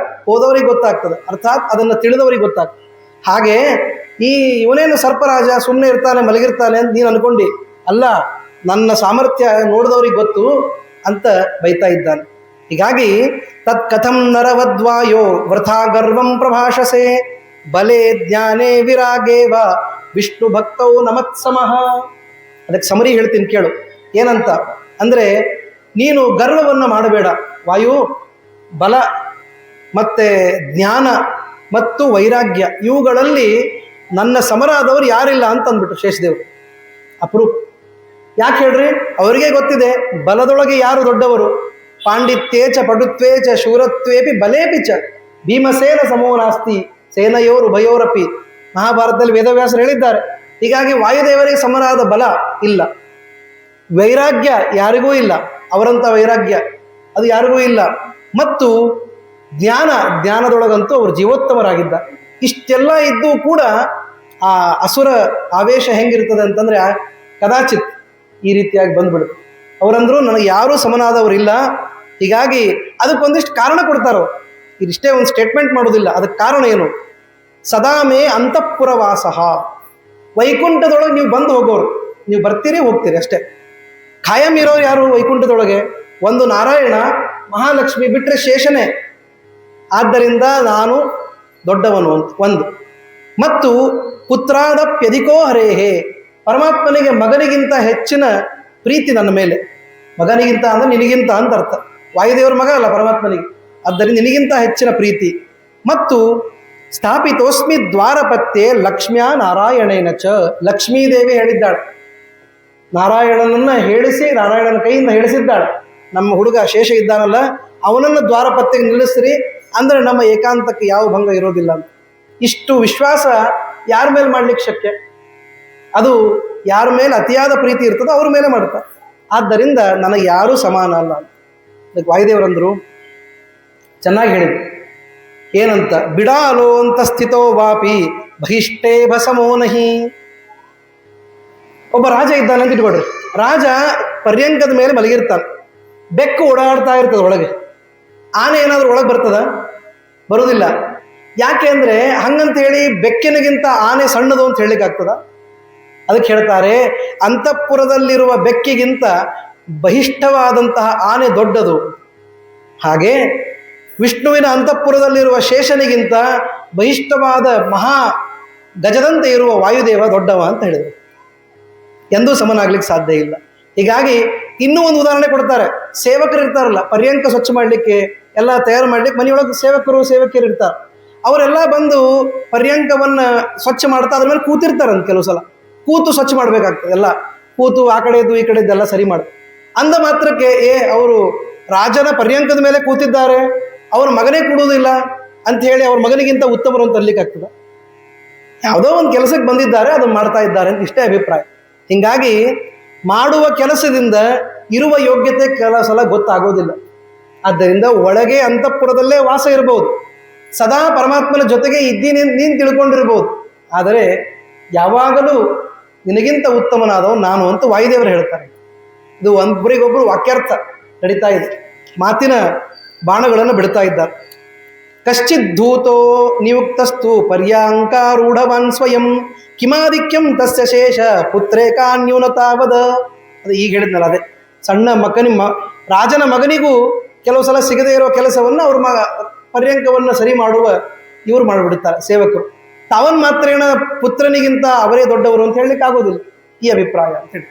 Speaker 1: ಹೋದವರಿಗೆ ಗೊತ್ತಾಗ್ತದೆ, ಅರ್ಥಾತ್ ಅದನ್ನು ತಿಳಿದವರಿಗೆ ಗೊತ್ತಾಗ್ತದೆ. ಹಾಗೆ ಈ ಇವನೇನು ಸರ್ಪರಾಜ ಸುಮ್ಮನೆ ಇರ್ತಾನೆ ಮಲಗಿರ್ತಾನೆ ಅಂತ ನೀನು ಅನ್ಕೊಂಡು, ಅಲ್ಲ, ನನ್ನ ಸಾಮರ್ಥ್ಯ ನೋಡಿದವ್ರಿಗೆ ಗೊತ್ತು ಅಂತ ಬೈತಾ ಇದ್ದಾನೆ. ಹೀಗಾಗಿ ತತ್ ಕಥಂ ನರವದ್ವಾಯೋ ವೃಥಾ ಗರ್ವಂ ಪ್ರಭಾಷಸೆ ಬಲೆ ಜ್ಞಾನೇ ವಿರಾಗೇವ ವಿಷ್ಣು ಭಕ್ತೌ ನಮತ್ಸಮಃ. ಅದಕ್ಕೆ ಸಮರಿ ಹೇಳ್ತೀನಿ ಕೇಳು. ಏನಂತ ಅಂದರೆ, ನೀನು ಗರ್ವವನ್ನು ಮಾಡಬೇಡ. ವಾಯು, ಬಲ ಮತ್ತು ಜ್ಞಾನ ಮತ್ತು ವೈರಾಗ್ಯ ಇವುಗಳಲ್ಲಿ ನನ್ನ ಸಮರಾದವರು ಯಾರಿಲ್ಲ ಅಂತ ಅಂದ್ಬಿಟ್ರು ಶೇಷದೇವರು. ಅಪರೂಪ. ಯಾಕೆ ಹೇಳ್ರಿ? ಅವರಿಗೆ ಗೊತ್ತಿದೆ ಬಲದೊಳಗೆ ಯಾರು ದೊಡ್ಡವರು. ಪಾಂಡಿತ್ಯೇಚ ಪಟುತ್ವೇಚ ಶೂರತ್ವೇಪಿ ಬಲೇಪಿ ಚ ಭೀಮಸೇನ ಸಮೋ ನಾಸ್ತಿ ಸೇನಯೋರು ಉಭಯೋರಪಿ. ಮಹಾಭಾರತದಲ್ಲಿ ವೇದವ್ಯಾಸರು ಹೇಳಿದ್ದಾರೆ. ಹೀಗಾಗಿ ವಾಯುದೇವರಿಗೆ ಸಮರಾದ ಬಲ ಇಲ್ಲ, ವೈರಾಗ್ಯ ಯಾರಿಗೂ ಇಲ್ಲ, ಅವರಂಥ ವೈರಾಗ್ಯ ಅದು ಯಾರಿಗೂ ಇಲ್ಲ, ಮತ್ತು ಜ್ಞಾನದೊಳಗಂತೂ ಅವರು ಜೀವೋತ್ತಮರಾಗಿದ್ದ. ಇಷ್ಟೆಲ್ಲ ಇದ್ದು ಕೂಡ ಆ ಅಸುರ ಆವೇಶ ಹೆಂಗಿರ್ತದೆ ಅಂತಂದರೆ ಕದಾಚಿತ್ ಈ ರೀತಿಯಾಗಿ ಬಂದ್ಬಿಡುತ್ತೆ. ಅವರಂದ್ರು ನನಗೆ ಯಾರೂ ಸಮನಾದವರಿಲ್ಲ. ಹೀಗಾಗಿ ಅದಕ್ಕೊಂದಿಷ್ಟು ಕಾರಣ ಕೊಡ್ತಾರೋ, ಇದಿಷ್ಟೇ ಒಂದು ಸ್ಟೇಟ್ಮೆಂಟ್ ಮಾಡೋದಿಲ್ಲ. ಅದಕ್ಕೆ ಕಾರಣ ಏನು? ಸದಾ ಮೇ ಅಂತಃಪುರವಾಸ. ವೈಕುಂಠದೊಳಗೆ ನೀವು ಬಂದು ಹೋಗೋರು, ನೀವು ಬರ್ತೀರಿ ಹೋಗ್ತೀರಿ ಅಷ್ಟೇ. ಖಾಯಂ ಇರೋರು ಯಾರು ವೈಕುಂಠದೊಳಗೆ? ಒಂದು ನಾರಾಯಣ, ಮಹಾಲಕ್ಷ್ಮಿ, ಬಿಟ್ಟರೆ ಶೇಷನೇ. ಆದ್ದರಿಂದ ನಾನು ದೊಡ್ಡವನು ಅಂತ ಒಂದು. ಮತ್ತು ಪುತ್ರಾದಪ್ಯಧಿಕೋ ಹರೇಹೇ, ಪರಮಾತ್ಮನಿಗೆ ಮಗನಿಗಿಂತ ಹೆಚ್ಚಿನ ಪ್ರೀತಿ ನನ್ನ ಮೇಲೆ. ಮಗನಿಗಿಂತ ಅಂದರೆ ನಿನಗಿಂತ ಅಂತ ಅರ್ಥ. ವಾಯುದೇವರ ಮಗ ಅಲ್ಲ ಪರಮಾತ್ಮನಿಗೆ, ಆದ್ದರಿಂದ ನಿನಗಿಂತ ಹೆಚ್ಚಿನ ಪ್ರೀತಿ. ಮತ್ತು ಸ್ಥಾಪಿತೋಸ್ಮಿ ದ್ವಾರಪತ್ಯೆ ಲಕ್ಷ್ಮ್ಯಾ ನಾರಾಯಣೇನ ಚ. ಲಕ್ಷ್ಮೀದೇವಿ ಹೇಳಿದ್ದಾಳೆ, ನಾರಾಯಣನನ್ನು ಹೇಳಿಸಿ, ನಾರಾಯಣನ ಕೈಯಿಂದ ಹೇಳಿಸಿದ್ದಾಳೆ, ನಮ್ಮ ಹುಡುಗ ಶೇಷ ಇದ್ದಾನಲ್ಲ ಅವನನ್ನು ದ್ವಾರಪತ್ಯೆಗೆ ನಿಲ್ಲಿಸ್ರಿ, ಅಂದರೆ ನಮ್ಮ ಏಕಾಂತಕ್ಕೆ ಯಾವ ಭಂಗ ಇರೋದಿಲ್ಲ ಅಂತ. ಇಷ್ಟು ವಿಶ್ವಾಸ ಯಾರ ಮೇಲೆ ಮಾಡ್ಲಿಕ್ಕೆ ಶಕ್ಯ? ಅದು ಯಾರ ಮೇಲೆ ಅತಿಯಾದ ಪ್ರೀತಿ ಇರ್ತದೋ ಅವ್ರ ಮೇಲೆ ಮಾಡ್ತಾರೆ. ಆದ್ದರಿಂದ ನನಗೆ ಯಾರೂ ಸಮಾನ ಅಲ್ಲ ಅಂತ. ಅದಕ್ಕೆ ವಾಯುದೇವರಂದರು ಚೆನ್ನಾಗಿ ಹೇಳಿದ್ರು. ಏನಂತ? ಬಿಡಾಲೋ ಅಂತ ಸ್ಥಿತೋ ವಾಪಿ ಬಹಿಷ್ಟೇ ಭಸಮೋ ನಹಿ. ಒಬ್ಬ ರಾಜ ಇದ್ದಾನೆ ಅಂತ ಇಟ್ಕೊಡ್ರಿ. ರಾಜ ಪರ್ಯಂಕದ ಮೇಲೆ ಮಲಗಿರ್ತಾನೆ, ಬೆಕ್ಕು ಓಡಾಡ್ತಾ ಇರ್ತದೆ ಒಳಗೆ. ಆನೆ ಏನಾದರೂ ಒಳಗೆ ಬರ್ತದ? ಬರುವುದಿಲ್ಲ. ಯಾಕೆ ಅಂದರೆ ಹಂಗಂತೇಳಿ ಬೆಕ್ಕಿನಗಿಂತ ಆನೆ ಸಣ್ಣದು ಅಂತ ಹೇಳಲಿಕ್ಕಾಗ್ತದ? ಅದಕ್ಕೆ ಹೇಳ್ತಾರೆ, ಅಂತಃಪುರದಲ್ಲಿರುವ ಬೆಕ್ಕಿಗಿಂತ ಬಹಿಷ್ಠವಾದಂತಹ ಆನೆ ದೊಡ್ಡದು. ಹಾಗೆ ವಿಷ್ಣುವಿನ ಅಂತಃಪುರದಲ್ಲಿರುವ ಶೇಷನಿಗಿಂತ ಬಹಿಷ್ಠವಾದ ಮಹಾ ಗಜದಂತೆ ಇರುವ ವಾಯುದೇವ ದೊಡ್ಡವ ಅಂತ ಹೇಳಿದರು. ಎಂದೂ ಸಮನಾಗ್ಲಿಕ್ಕೆ ಸಾಧ್ಯ ಇಲ್ಲ. ಹೀಗಾಗಿ ಇನ್ನೂ ಒಂದು ಉದಾಹರಣೆ ಕೊಡ್ತಾರೆ. ಸೇವಕರು ಇರ್ತಾರಲ್ಲ, ಪರ್ಯಂಕ ಸ್ವಚ್ಛ ಮಾಡಲಿಕ್ಕೆ ಎಲ್ಲ ತಯಾರು ಮಾಡಲಿಕ್ಕೆ ಮನೆಯೊಳಗೆ ಸೇವಕಿಯರು ಇರ್ತಾರೆ. ಅವರೆಲ್ಲ ಬಂದು ಪರ್ಯಂಕವನ್ನ ಸ್ವಚ್ಛ ಮಾಡ್ತಾ ಅದ್ರ ಮೇಲೆ ಕೂತಿರ್ತಾರಂತ. ಕೆಲವು ಸಲ ಕೂತು ಸ್ವಚ್ಛ ಮಾಡ್ಬೇಕಾಗ್ತದೆ, ಎಲ್ಲ ಕೂತು ಆ ಕಡೆದು ಈ ಕಡೆದೆಲ್ಲ ಸರಿ ಮಾಡಿ ಅಂದ ಮಾತ್ರಕ್ಕೆ ಅವರು ರಾಜನ ಪರ್ಯಂಕದ ಮೇಲೆ ಕೂತಿದ್ದಾರೆ, ಅವ್ರ ಮಗನೇ ಕೊಡುವುದಿಲ್ಲ ಅಂತ ಹೇಳಿ ಅವ್ರ ಮಗನಿಗಿಂತ ಉತ್ತಮರು ಅಂತ ಅನ್ಲಿಕ್ಕಾಗ್ತದೆ. ಯಾವುದೋ ಒಂದು ಕೆಲಸಕ್ಕೆ ಬಂದಿದ್ದಾರೆ, ಅದನ್ನು ಮಾಡ್ತಾ ಇದ್ದಾರೆ ಅಂತ ಇಷ್ಟೇ ಅಭಿಪ್ರಾಯ. ಹಿಂಗಾಗಿ ಮಾಡುವ ಕೆಲಸದಿಂದ ಇರುವ ಯೋಗ್ಯತೆ ಕೆಲ ಸಲ ಗೊತ್ತಾಗೋದಿಲ್ಲ. ಆದ್ದರಿಂದ ಒಳಗೆ ಅಂತಃಪುರದಲ್ಲೇ ವಾಸ ಇರಬಹುದು, ಸದಾ ಪರಮಾತ್ಮನ ಜೊತೆಗೆ ಇದ್ದೀನಿ ನೀನು ತಿಳ್ಕೊಂಡಿರ್ಬೋದು, ಆದರೆ ಯಾವಾಗಲೂ ನಿನಗಿಂತ ಉತ್ತಮನಾದವ ನಾನು ಅಂತ ವಾಯುದೇವರು ಹೇಳ್ತಾರೆ. ಇದು ಒಬ್ಬರಿಗೊಬ್ಬರು ವಾಕ್ಯಾರ್ಥ ನಡೀತಾ ಇದೆ, ಮಾತಿನ ಬಾಣಗಳನ್ನು ಬಿಡ್ತಾ ಇದ್ದಾರೆ. ಕಶ್ಚಿತ್ ಧೂತೋ ನಿಯುಕ್ತಸ್ತು ಪರ್ಯಾಂಕಾರೂಢವಾನ್ ಸ್ವಯಂ ಕಿಮಾಧಿಕ್ಯಂ ತಸ್ಯ ಶೇಷ ಪುತ್ರೇಕಾನ್ಯೂನತಾವದ. ಅದು ಈಗ ಹೇಳಿದ್ನಲ್ಲ, ಅದೇ ಸಣ್ಣ ರಾಜನ ಮಗನಿಗೂ ಕೆಲವು ಸಲ ಸಿಗದೇ ಇರೋ ಕೆಲಸವನ್ನು ಅವ್ರ ಪರ್ಯಂಕವನ್ನು ಸರಿ ಮಾಡುವ ಇವರು ಮಾಡಿಬಿಡ್ತಾರೆ ಸೇವಕರು. ತಾವನ್ ಮಾತ್ರೇಣ ಪುತ್ರನಿಗಿಂತ ಅವರೇ ದೊಡ್ಡವರು ಅಂತ ಹೇಳಲಿಕ್ಕೆ ಆಗೋದಿಲ್ಲ, ಈ ಅಭಿಪ್ರಾಯ ಅಂತ ಹೇಳಿ.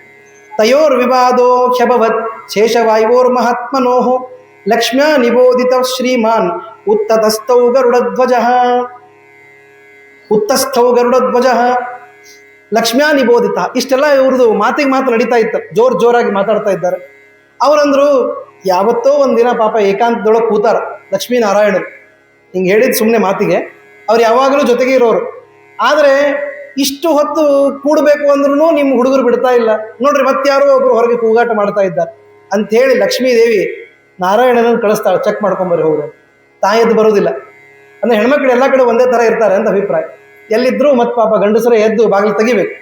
Speaker 1: ತಯೋರ್ ವಿವಾದೋ ಕ್ಷಭವತ್ ಶೇಷವಾಯುವೋರ್ ಮಹಾತ್ಮನೋಃ ಲಕ್ಷ್ಮ್ಯಾ ನಿಬೋಧಿತ ಶ್ರೀಮಾನ್ ಉತ್ತತಸ್ಥೌ ಗರುಡಧ್ವಜ ಲಕ್ಷ್ಮ್ಯಾ ನಿಬೋಧಿತ. ಇಷ್ಟೆಲ್ಲ ಇವ್ರದ್ದು ಮಾತಿಗೆ ಮಾತು ನಡೀತಾ ಇತ್ತು, ಜೋರಾಗಿ ಮಾತಾಡ್ತಾ ಇದ್ದಾರೆ. ಅವರಂದ್ರು ಯಾವತ್ತೋ ಒಂದಿನ ಪಾಪ ಏಕಾಂತದೊಳಗೆ ಕೂತಾರ ಲಕ್ಷ್ಮೀನಾರಾಯಣರು. ಹಿಂಗೆ ಹೇಳಿದ ಸುಮ್ಮನೆ ಮಾತಿಗೆ, ಅವ್ರು ಯಾವಾಗಲೂ ಜೊತೆಗೆ ಇರೋರು. ಆದರೆ ಇಷ್ಟು ಹೊತ್ತು ಕೂಡಬೇಕು ಅಂದ್ರೂ ನಿಮ್ಮ ಹುಡುಗರು ಬಿಡ್ತಾ ಇಲ್ಲ ನೋಡ್ರಿ, ಮತ್ತಾರೋ ಒಬ್ರು ಹೊರಗೆ ಕೂಗಾಟ ಮಾಡ್ತಾ ಇದ್ದಾರೆ ಅಂಥೇಳಿ ಲಕ್ಷ್ಮೀದೇವಿ ನಾರಾಯಣನನ್ನು ಕಳಿಸ್ತಾಳೆ, ಚೆಕ್ ಮಾಡ್ಕೊಂಬರಿ ಹೋಗ್ರಿ. ತಾಯದ್ದು ಬರೋದಿಲ್ಲ ಅಂದರೆ ಹೆಣ್ಮಕ್ಳು ಎಲ್ಲ ಕಡೆ ಒಂದೇ ಥರ ಇರ್ತಾರೆ ಅಂತ ಅಭಿಪ್ರಾಯ. ಎಲ್ಲಿದ್ದರೂ ಮತ್ತೆ ಪಾಪ ಗಂಡಸರೇ ಎದ್ದು ಬಾಗಿಲು ತೆಗಿಬೇಕು.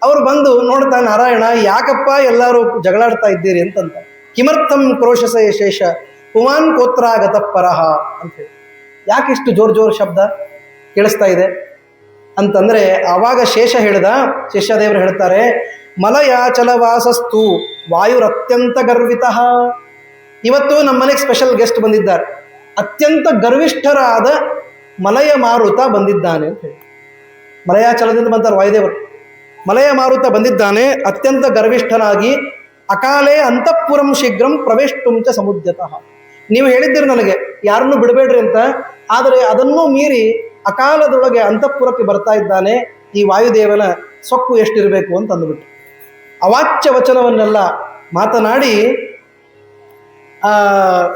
Speaker 1: ಅವರು ಬಂದು ನೋಡ್ತಾ, ನಾರಾಯಣ ಯಾಕಪ್ಪ ಎಲ್ಲರೂ ಜಗಳಾಡ್ತಾ ಇದ್ದೀರಿ ಅಂತಂತ. ಕಿಮರ್ಥಂ ಕ್ರೋಶಸೇ ಶೇಷ ಪುಮಾನ್ ಕೋತ್ರಾಗತ ಪರಹ ಅಂತೇಳಿ. ಯಾಕಿಷ್ಟು ಜೋರು ಶಬ್ದ ಕೇಳಿಸ್ತಾ ಇದೆ ಅಂತಂದರೆ, ಆವಾಗ ಶೇಷ ಶೇಷದೇವರು ಹೇಳ್ತಾರೆ, ಮಲಯಾಚಲವಾಸಸ್ತು ವಾಯುರತ್ಯಂತ ಗರ್ವಿತ. ಇವತ್ತು ನಮ್ಮ ಮನೆಗೆ ಸ್ಪೆಷಲ್ ಗೆಸ್ಟ್ ಬಂದಿದ್ದಾರೆ, ಅತ್ಯಂತ ಗರ್ವಿಷ್ಠರಾದ ಮಲಯ ಮಾರುತ ಬಂದಿದ್ದಾನೆ ಅಂತ ಹೇಳಿ. ಮಲಯಾಚಲದಿಂದ ಬಂತಾರೆ ವಾಯುದೇವರು. ಮಲಯ ಮಾರುತ ಬಂದಿದ್ದಾನೆ, ಅತ್ಯಂತ ಗರ್ವಿಷ್ಠನಾಗಿ ಅಕಾಲೇ ಅಂತಃಪುರಂ ಶೀಘ್ರಂ ಪ್ರವೇಷ್ಟುಂಚ ಸಮುದ್ಯತಃ. ನೀವು ಹೇಳಿದ್ದೀರಿ ನನಗೆ ಯಾರನ್ನೂ ಬಿಡಬೇಡ್ರಿ ಅಂತ, ಆದರೆ ಅದನ್ನೂ ಮೀರಿ ಅಕಾಲದೊಳಗೆ ಅಂತಃಪುರಕ್ಕೆ ಬರ್ತಾ ಇದ್ದಾನೆ. ಈ ವಾಯುದೇವನ ಸೊಕ್ಕು ಎಷ್ಟಿರಬೇಕು ಅಂತ ಅಂದ್ಬಿಟ್ಟು ಅವಾಚ್ಯ ವಚನವನ್ನೆಲ್ಲ ಮಾತನಾಡಿ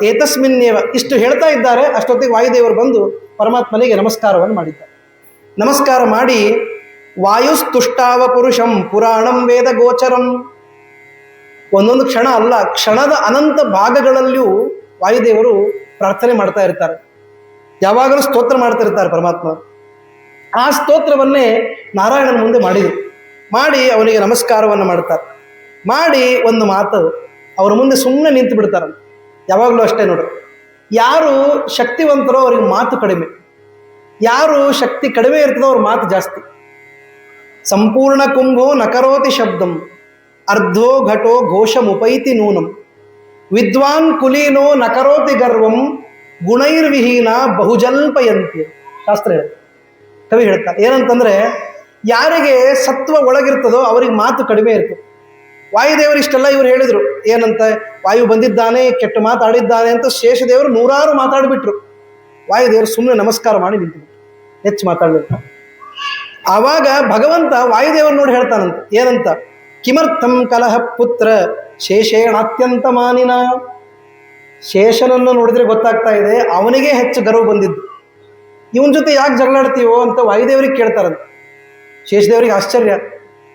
Speaker 1: ಏತಸ್ಮಿನ್ನೇವ ಇಷ್ಟು ಹೇಳ್ತಾ ಇದ್ದಾರೆ. ಅಷ್ಟೊತ್ತಿಗೆ ವಾಯುದೇವರು ಬಂದು ಪರಮಾತ್ಮನಿಗೆ ನಮಸ್ಕಾರವನ್ನು ಮಾಡಿದ್ದಾರೆ. ನಮಸ್ಕಾರ ಮಾಡಿ ವಾಯುಸ್ತುಷ್ಟಾವ ಪುರುಷಂ ಪುರಾಣಂ ವೇದ ಗೋಚರಂ. ಒಂದೊಂದು ಕ್ಷಣ ಅಲ್ಲ, ಕ್ಷಣದ ಅನಂತ ಭಾಗಗಳಲ್ಲಿಯೂ ವಾಯುದೇವರು ಪ್ರಾರ್ಥನೆ ಮಾಡ್ತಾ ಇರ್ತಾರೆ, ಯಾವಾಗಲೂ ಸ್ತೋತ್ರ ಮಾಡ್ತಾ ಇರ್ತಾರೆ ಪರಮಾತ್ಮ. ಆ ಸ್ತೋತ್ರವನ್ನೇ ನಾರಾಯಣನ ಮುಂದೆ ಮಾಡಿ ಅವನಿಗೆ ನಮಸ್ಕಾರವನ್ನು ಮಾಡ್ತಾರೆ. ಮಾಡಿ ಒಂದು ಮಾತು ಅವ್ರ ಮುಂದೆ ಸುಮ್ಮನೆ ನಿಂತು ಬಿಡ್ತಾರೆ. ಯಾವಾಗಲೂ ಅಷ್ಟೇ ನೋಡ್ರಿ, ಯಾರು ಶಕ್ತಿವಂತರೋ ಅವ್ರಿಗೆ ಮಾತು ಕಡಿಮೆ, ಯಾರು ಶಕ್ತಿ ಕಡಿಮೆ ಇರ್ತದೋ ಅವ್ರ ಮಾತು ಜಾಸ್ತಿ. ಸಂಪೂರ್ಣ ಕುಂಭೋ ನಕರೋತಿ ಶಬ್ದಂ ಅರ್ಧೋ ಘಟೋ ಘೋಷಮುಪೈತಿ ನೂನಂ ವಿದ್ವಾನ್ ಕುಲೀನೋ ನಕರೋತಿ ಗರ್ವಂ ಗುಣೈರ್ವಿಹೀನ ಬಹುಜಲ್ಪಯಂತಿ. ಶಾಸ್ತ್ರ ಹೇಳುತ್ತೆ, ಕವಿ ಹೇಳ್ತಾರೆ ಏನಂತಂದ್ರೆ, ಯಾರಿಗೆ ಸತ್ವ ಒಳಗಿರ್ತದೋ ಅವ್ರಿಗೆ ಮಾತು ಕಡಿಮೆ ಇರ್ತದೆ. ವಾಯುದೇವರು ಇಷ್ಟೆಲ್ಲ ಇವ್ರು ಹೇಳಿದ್ರು ಏನಂತ, ವಾಯು ಬಂದಿದ್ದಾನೆ, ಕೆಟ್ಟ ಮಾತಾಡಿದ್ದಾನೆ ಅಂತ ಶೇಷದೇವರು ನೂರಾರು ಮಾತಾಡಿಬಿಟ್ರು. ವಾಯುದೇವರು ಸುಮ್ಮನೆ ನಮಸ್ಕಾರ ಮಾಡಿ ನಿಂತುಬಿಟ್ರು, ಹೆಚ್ಚು ಮಾತಾಡಲಿಲ್ಲ. ಆವಾಗ ಭಗವಂತ ವಾಯುದೇವರು ನೋಡಿ ಹೇಳ್ತಾನಂತ, ಏನಂತ, ಕಿಮರ್ಥಂ ಕಲಹ ಪುತ್ರ ಶೇಷೇಣ ಅತ್ಯಂತ ಮಾನಿನ. ಶೇಷನನ್ನು ನೋಡಿದ್ರೆ ಗೊತ್ತಾಗ್ತಾ ಇದೆ ಅವನಿಗೆ ಹೆಚ್ಚು ಗರ್ವ ಬಂದಿದ್ದು, ಇವನ ಜೊತೆ ಯಾಕೆ ಜಗಳಾಡ್ತೀವೋ ಅಂತ ವಾಯುದೇವರಿಗೆ ಕೇಳ್ತಾರಂತ. ಶೇಷದೇವರಿಗೆ ಆಶ್ಚರ್ಯ,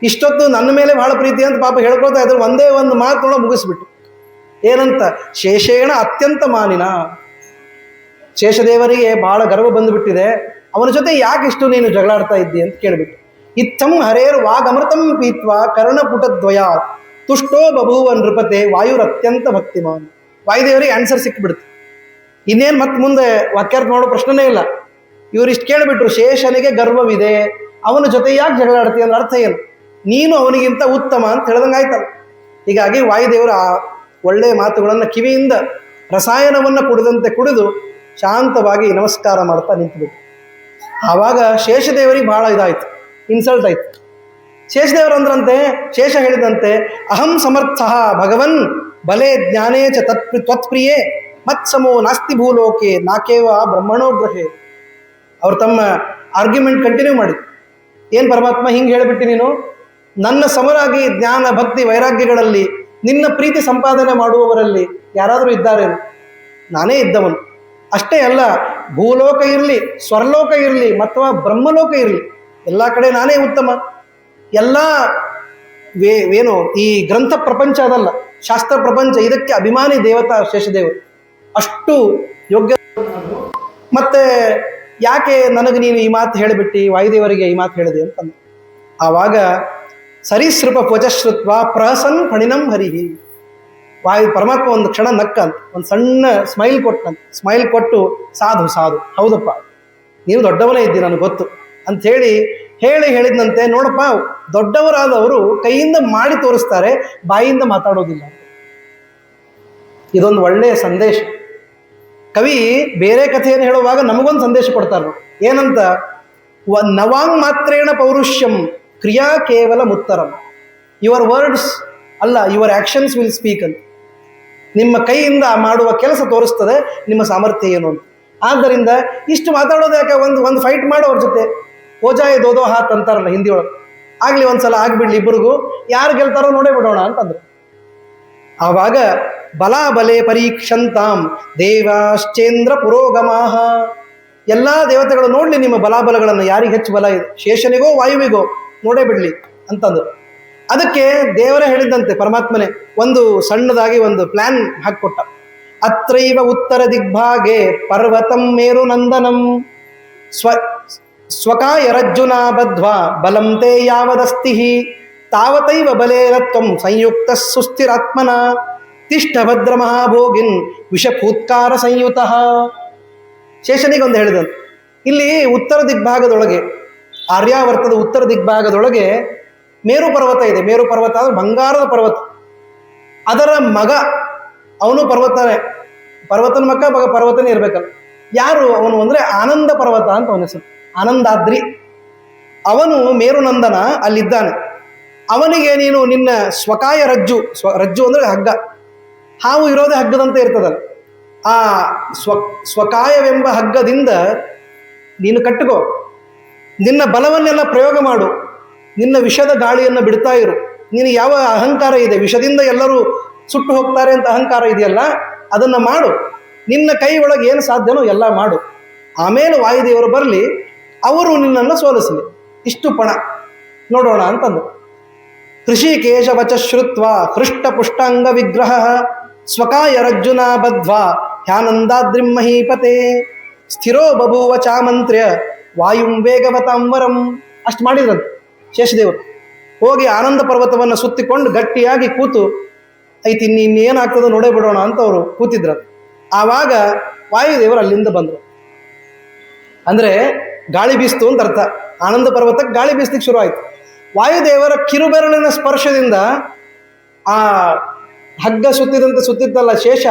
Speaker 1: ಇಷ್ಟೊತ್ತು ನನ್ನ ಮೇಲೆ ಬಹಳ ಪ್ರೀತಿ ಅಂತ ಪಾಪ ಹೇಳ್ಕೊಳ್ತಾ ಇದ್ರು, ಒಂದೇ ಒಂದು ಮಾತೊಳ ಮುಗಿಸ್ಬಿಟ್ಟು ಏನಂತ, ಶೇಷೇಣ ಅತ್ಯಂತ ಮಾನಿನ. ಶೇಷದೇವರಿಗೆ ಬಹಳ ಗರ್ವ ಬಂದುಬಿಟ್ಟಿದೆ, ಅವನ ಜೊತೆ ಯಾಕಿಷ್ಟು ನೀನು ಜಗಳಾಡ್ತಾ ಇದ್ದಿ ಅಂತ ಕೇಳಿಬಿಟ್ಟು. ಇತ್ತಂ ಹರೇರ್ ವಾಗಮೃತಂ ಪೀತ್ವ ಕರ್ಣಪುಟದ್ವಯ ತುಷ್ಟೋ ಬಭೂವ ನೃಪತೆ ವಾಯುರತ್ಯಂತ ಭಕ್ತಿಮಾನ್. ವಾಯುದೇವರಿಗೆ ಆನ್ಸರ್ ಸಿಕ್ಬಿಡುತ್ತೆ, ಇನ್ನೇನು ಮತ್ತೆ ಮುಂದೆ ವಾಕ್ಯಾರ್ಥ ಮಾಡೋ ಪ್ರಶ್ನೆನೇ ಇಲ್ಲ. ಇವರು ಇಷ್ಟು ಕೇಳಿಬಿಟ್ರು, ಶೇಷನಿಗೆ ಗರ್ವವಿದೆ, ಅವನ ಜೊತೆ ಯಾಕೆ ಜಗಳಾಡ್ತೀಯ ಅಂದ್ರೆ ಅರ್ಥ ಏನು, ನೀನು ಅವನಿಗಿಂತ ಉತ್ತಮ ಅಂತ ಹೇಳ್ದಂಗೆ ಆಯ್ತಲ್ಲ. ಹೀಗಾಗಿ ವಾಯುದೇವರು ಆ ಒಳ್ಳೆಯ ಮಾತುಗಳನ್ನು ಕಿವಿಯಿಂದ ರಸಾಯನವನ್ನು ಕುಡಿದಂತೆ ಕುಡಿದು ಶಾಂತವಾಗಿ ನಮಸ್ಕಾರ ಮಾಡ್ತಾ ನಿಂತುಬಿಟ್ಟು. ಆವಾಗ ಶೇಷದೇವರಿಗೆ ಬಹಳ ಇದಾಯಿತು, ಇನ್ಸಲ್ಟ್ ಆಯಿತು. ಶೇಷದೇವರು ಅಂದ್ರಂತೆ, ಶೇಷ ಹೇಳಿದಂತೆ, ಅಹಂ ಸಮರ್ಥ ಭಗವನ್ ಬಲೆ ಜ್ಞಾನೇ ಚ ತ್ವತ್ಪ್ರಿಯೇ ಮತ್ಸಮೋ ನಾಸ್ತಿ ಭೂಲೋಕೆ ನಾಕೇವ ಬ್ರಹ್ಮಣೋಗ್ರಹೇ. ಅವ್ರು ತಮ್ಮ ಆರ್ಗ್ಯುಮೆಂಟ್ ಕಂಟಿನ್ಯೂ ಮಾಡಿದ್ರು. ಏನು ಪರಮಾತ್ಮ ಹಿಂಗೆ ಹೇಳಿಬಿಟ್ಟು ನೀನು ನನ್ನ ಸಮರಾಗಿ ಜ್ಞಾನ ಭಕ್ತಿ ವೈರಾಗ್ಯಗಳಲ್ಲಿ ನಿನ್ನ ಪ್ರೀತಿ ಸಂಪಾದನೆ ಮಾಡುವವರಲ್ಲಿ ಯಾರಾದರೂ ಇದ್ದಾರೇನು? ನಾನೇ ಇದ್ದವನು. ಅಷ್ಟೇ ಅಲ್ಲ, ಭೂಲೋಕ ಇರಲಿ, ಸ್ವರ್ಲೋಕ ಇರಲಿ, ಅಥವಾ ಬ್ರಹ್ಮಲೋಕ ಇರಲಿ, ಎಲ್ಲ ಕಡೆ ನಾನೇ ಉತ್ತಮ. ಎಲ್ಲ ಏನು ಈ ಗ್ರಂಥ ಪ್ರಪಂಚ ಅದಲ್ಲ, ಶಾಸ್ತ್ರ ಪ್ರಪಂಚ, ಇದಕ್ಕೆ ಅಭಿಮಾನಿ ದೇವತಾ ಶೇಷದೇವರು. ಅಷ್ಟು ಯೋಗ್ಯ. ಮತ್ತೆ ಯಾಕೆ ನನಗೆ ನೀನು ಈ ಮಾತು ಹೇಳಿಬಿಟ್ಟು ವಾಯುದೇವರಿಗೆ ಈ ಮಾತು ಹೇಳಿದೆ ಅಂತಂದು. ಆವಾಗ ಸರೀಸೃಪ ಧ್ವಜಶ್ರುತ್ವ ಪ್ರಹಸನ್ ಫಣಿನಂ ಹರಿಹಿ. ಪರಮಾತ್ಮ ಒಂದು ಕ್ಷಣ ನಕ್ಕಂತ, ಒಂದು ಸಣ್ಣ ಸ್ಮೈಲ್ ಕೊಟ್ಟಂತ. ಸ್ಮೈಲ್ ಕೊಟ್ಟು ಸಾಧು ಸಾಧು, ಹೌದಪ್ಪ ನೀನು ದೊಡ್ಡವನೇ ಇದ್ದಿ ನನಗೆ ಗೊತ್ತು ಅಂಥೇಳಿ ಹೇಳಿದಂತೆ, ನೋಡಪ್ಪ ದೊಡ್ಡವರಾದವರು ಕೈಯಿಂದ ಮಾಡಿ ತೋರಿಸ್ತಾರೆ, ಬಾಯಿಯಿಂದ ಮಾತಾಡೋದಿಲ್ಲ. ಇದೊಂದು ಒಳ್ಳೆಯ ಸಂದೇಶ. ಕವಿ ಬೇರೆ ಕಥೆಯನ್ನು ಹೇಳುವಾಗ ನಮಗೊಂದು ಸಂದೇಶ ಕೊಡ್ತಾರೆ. ಏನಂತ? ನವಾಂಗ್ ಮಾತ್ರೇಣ ಪೌರುಷ್ಯಂ ಕ್ರಿಯಾ ಕೇವಲ ಮುತ್ತರಂ. ಯುವರ್ ವರ್ಡ್ಸ್ ಅಲ್ಲ, ಯುವರ್ ಆಕ್ಷನ್ಸ್ ವಿಲ್ ಸ್ಪೀಕ್ ಅಂತ. ನಿಮ್ಮ ಕೈಯಿಂದ ಮಾಡುವ ಕೆಲಸ ತೋರಿಸ್ತದೆ ನಿಮ್ಮ ಸಾಮರ್ಥ್ಯ ಏನು ಅಂತ. ಆದ್ದರಿಂದ ಇಷ್ಟು ಮಾತಾಡೋದು ಯಾಕೆ? ಒಂದು ಫೈಟ್ ಮಾಡೋ ಅವ್ರ ಜೊತೆ. ಓಜಾಯ ದೋದೋ ಹಾತ್ ಅಂತಾರಲ್ಲ ಹಿಂದಿ ಒಳಗೆ, ಆಗಲಿ ಒಂದ್ಸಲ ಆಗ್ಬಿಡ್ಲಿ, ಇಬ್ಬರಿಗೂ ಯಾರು ಗೆಲ್ತಾರೋ ನೋಡೇ ಬಿಡೋಣ ಅಂತಂದ್ರು. ಆವಾಗ ಬಲಾಬಲೆ ಪರೀಕ್ಷಂತಾಂ ದೇವಾಶ್ಚೇಂದ್ರ ಪುರೋಗಮಾಹ. ಎಲ್ಲ ದೇವತೆಗಳು ನೋಡ್ಲಿ ನಿಮ್ಮ ಬಲಾಬಲಗಳನ್ನು, ಯಾರಿಗೆ ಹೆಚ್ಚು ಬಲ ಇದೆ, ಶೇಷನಿಗೋ ವಾಯುವಿಗೋ ನೋಡೇ ಬಿಡ್ಲಿ ಅಂತಂದ್ರು. ಅದಕ್ಕೆ ದೇವರೇ ಹೇಳಿದ್ದಂತೆ, ಪರಮಾತ್ಮನೇ ಒಂದು ಸಣ್ಣದಾಗಿ ಒಂದು ಪ್ಲಾನ್ ಹಾಕಿಕೊಟ್ಟ. ಅತ್ರೈವ ಉತ್ತರ ದಿಗ್ಭಾಗೆ ಪರ್ವತಂ ಮೇರು ನಂದನಂ ಸ್ವಕಾಯರಜ್ಜುನಾ ಬದ್ಧ್ವಾ ಬಲಂ ತೇ ಯಾವದಸ್ತಿ ತಾವತೈವ ಬಲೇರತ್ವಂ ಸಂಯುಕ್ತ ಸುಸ್ಥಿರಾತ್ಮನ ತಿಷ್ಠ ಭದ್ರ ಮಹಾಭೋಗಿನ್ ವಿಷಫೂತ್ಕಾರ ಸಂಯುತಃ. ಶೇಷನಿಗೆ ಒಂದು ಹೇಳಿದಂತೆ, ಇಲ್ಲಿ ಉತ್ತರ ದಿಗ್ಭಾಗದೊಳಗೆ, ಆರ್ಯಾವರ್ತದ ಉತ್ತರ ದಿಗ್ಭಾಗದೊಳಗೆ ಮೇರು ಪರ್ವತ ಇದೆ. ಮೇರು ಪರ್ವತ ಅಂದ್ರೆ ಬಂಗಾರದ ಪರ್ವತ. ಅದರ ಮಗ ಅವನು ಪರ್ವತನೇ, ಪರ್ವತನ ಮಗ ಪರ್ವತನೇ ಇರ್ಬೇಕಲ್ಲ. ಯಾರು ಅವನು ಅಂದ್ರೆ ಆನಂದ ಪರ್ವತ ಅಂತ ಅವನ ಹೆಸರು, ಆನಂದಾದ್ರಿ. ಅವನು ಮೇರುನಂದನ ಅಲ್ಲಿದ್ದಾನೆ. ಅವನಿಗೆ ನೀನು ನಿನ್ನ ಸ್ವಕಾಯ ರಜ್ಜು, ರಜ್ಜು ಅಂದ್ರೆ ಹಗ್ಗ, ಹಾವು ಇರೋದೇ ಹಗ್ಗದಂತೆ ಇರ್ತದಲ್ಲ, ಆ ಸ್ವಕಾಯವೆಂಬ ಹಗ್ಗದಿಂದ ನೀನು ಕಟ್ಟಿಕೋ, ನಿನ್ನ ಬಲವನ್ನೆಲ್ಲ ಪ್ರಯೋಗ ಮಾಡು, ನಿನ್ನ ವಿಷದ ಗಾಳಿಯನ್ನು ಬಿಡ್ತಾ ಇರು. ನೀನು ಯಾವ ಅಹಂಕಾರ ಇದೆ, ವಿಷದಿಂದ ಎಲ್ಲರೂ ಸುಟ್ಟು ಹೋಗ್ತಾರೆ ಅಂತ ಅಹಂಕಾರ ಇದೆಯಲ್ಲ, ಅದನ್ನು ಮಾಡು. ನಿನ್ನ ಕೈ ಒಳಗೆ ಏನು ಸಾಧ್ಯನೋ ಎಲ್ಲ ಮಾಡು. ಆಮೇಲೆ ವಾಯುದೇವರು ಬರಲಿ, ಅವರು ನಿನ್ನನ್ನು ಸೋಲಿಸಲಿ. ಇಷ್ಟು ಪಣ ನೋಡೋಣ ಅಂತಂದು. ಋಷಿಕೇಶ ವಚ ಶ್ರುತ್ವ ಹೃಷ್ಟ ಪುಷ್ಟಾಂಗ ವಿಗ್ರಹ ಸ್ವಕಾಯ ರಜ್ಜುನಾ ಬದ್ಧ್ವಾ ಹ್ಯಾನಂದಾದ್ರಿಂ ಮಹೀಪತೆ ಸ್ಥಿರೋ ಬಭೂವ ಚಾಮಂತ್ರ್ಯ ವಾಯುಂ ವೇಗವತಾಂಬರಂ. ಅಷ್ಟು ಮಾಡಿದ್ರಂತೆ ಶೇಷದೇವರು. ಹೋಗಿ ಆನಂದ ಪರ್ವತವನ್ನು ಸುತ್ತಿಕೊಂಡು ಗಟ್ಟಿಯಾಗಿ ಕೂತು, ಐತಿ ಇನ್ನೇನಾಗ್ತದೋ ನೋಡೇ ಬಿಡೋಣ ಅಂತ ಅವರು ಕೂತಿದ್ರು. ಆವಾಗ ವಾಯುದೇವರು ಅಲ್ಲಿಂದ ಬಂದರು. ಅಂದರೆ ಗಾಳಿ ಬೀಸ್ತು ಅಂತ ಅರ್ಥ. ಆನಂದ ಪರ್ವತಕ್ಕೆ ಗಾಳಿ ಬೀಸ್ಲಿಕ್ಕೆ ಶುರು ಆಯಿತು. ವಾಯುದೇವರ ಕಿರುಬೆರಳಿನ ಸ್ಪರ್ಶದಿಂದ ಆ ಹಗ್ಗ ಸುತ್ತಿದ್ದಲ್ಲ ಶೇಷ,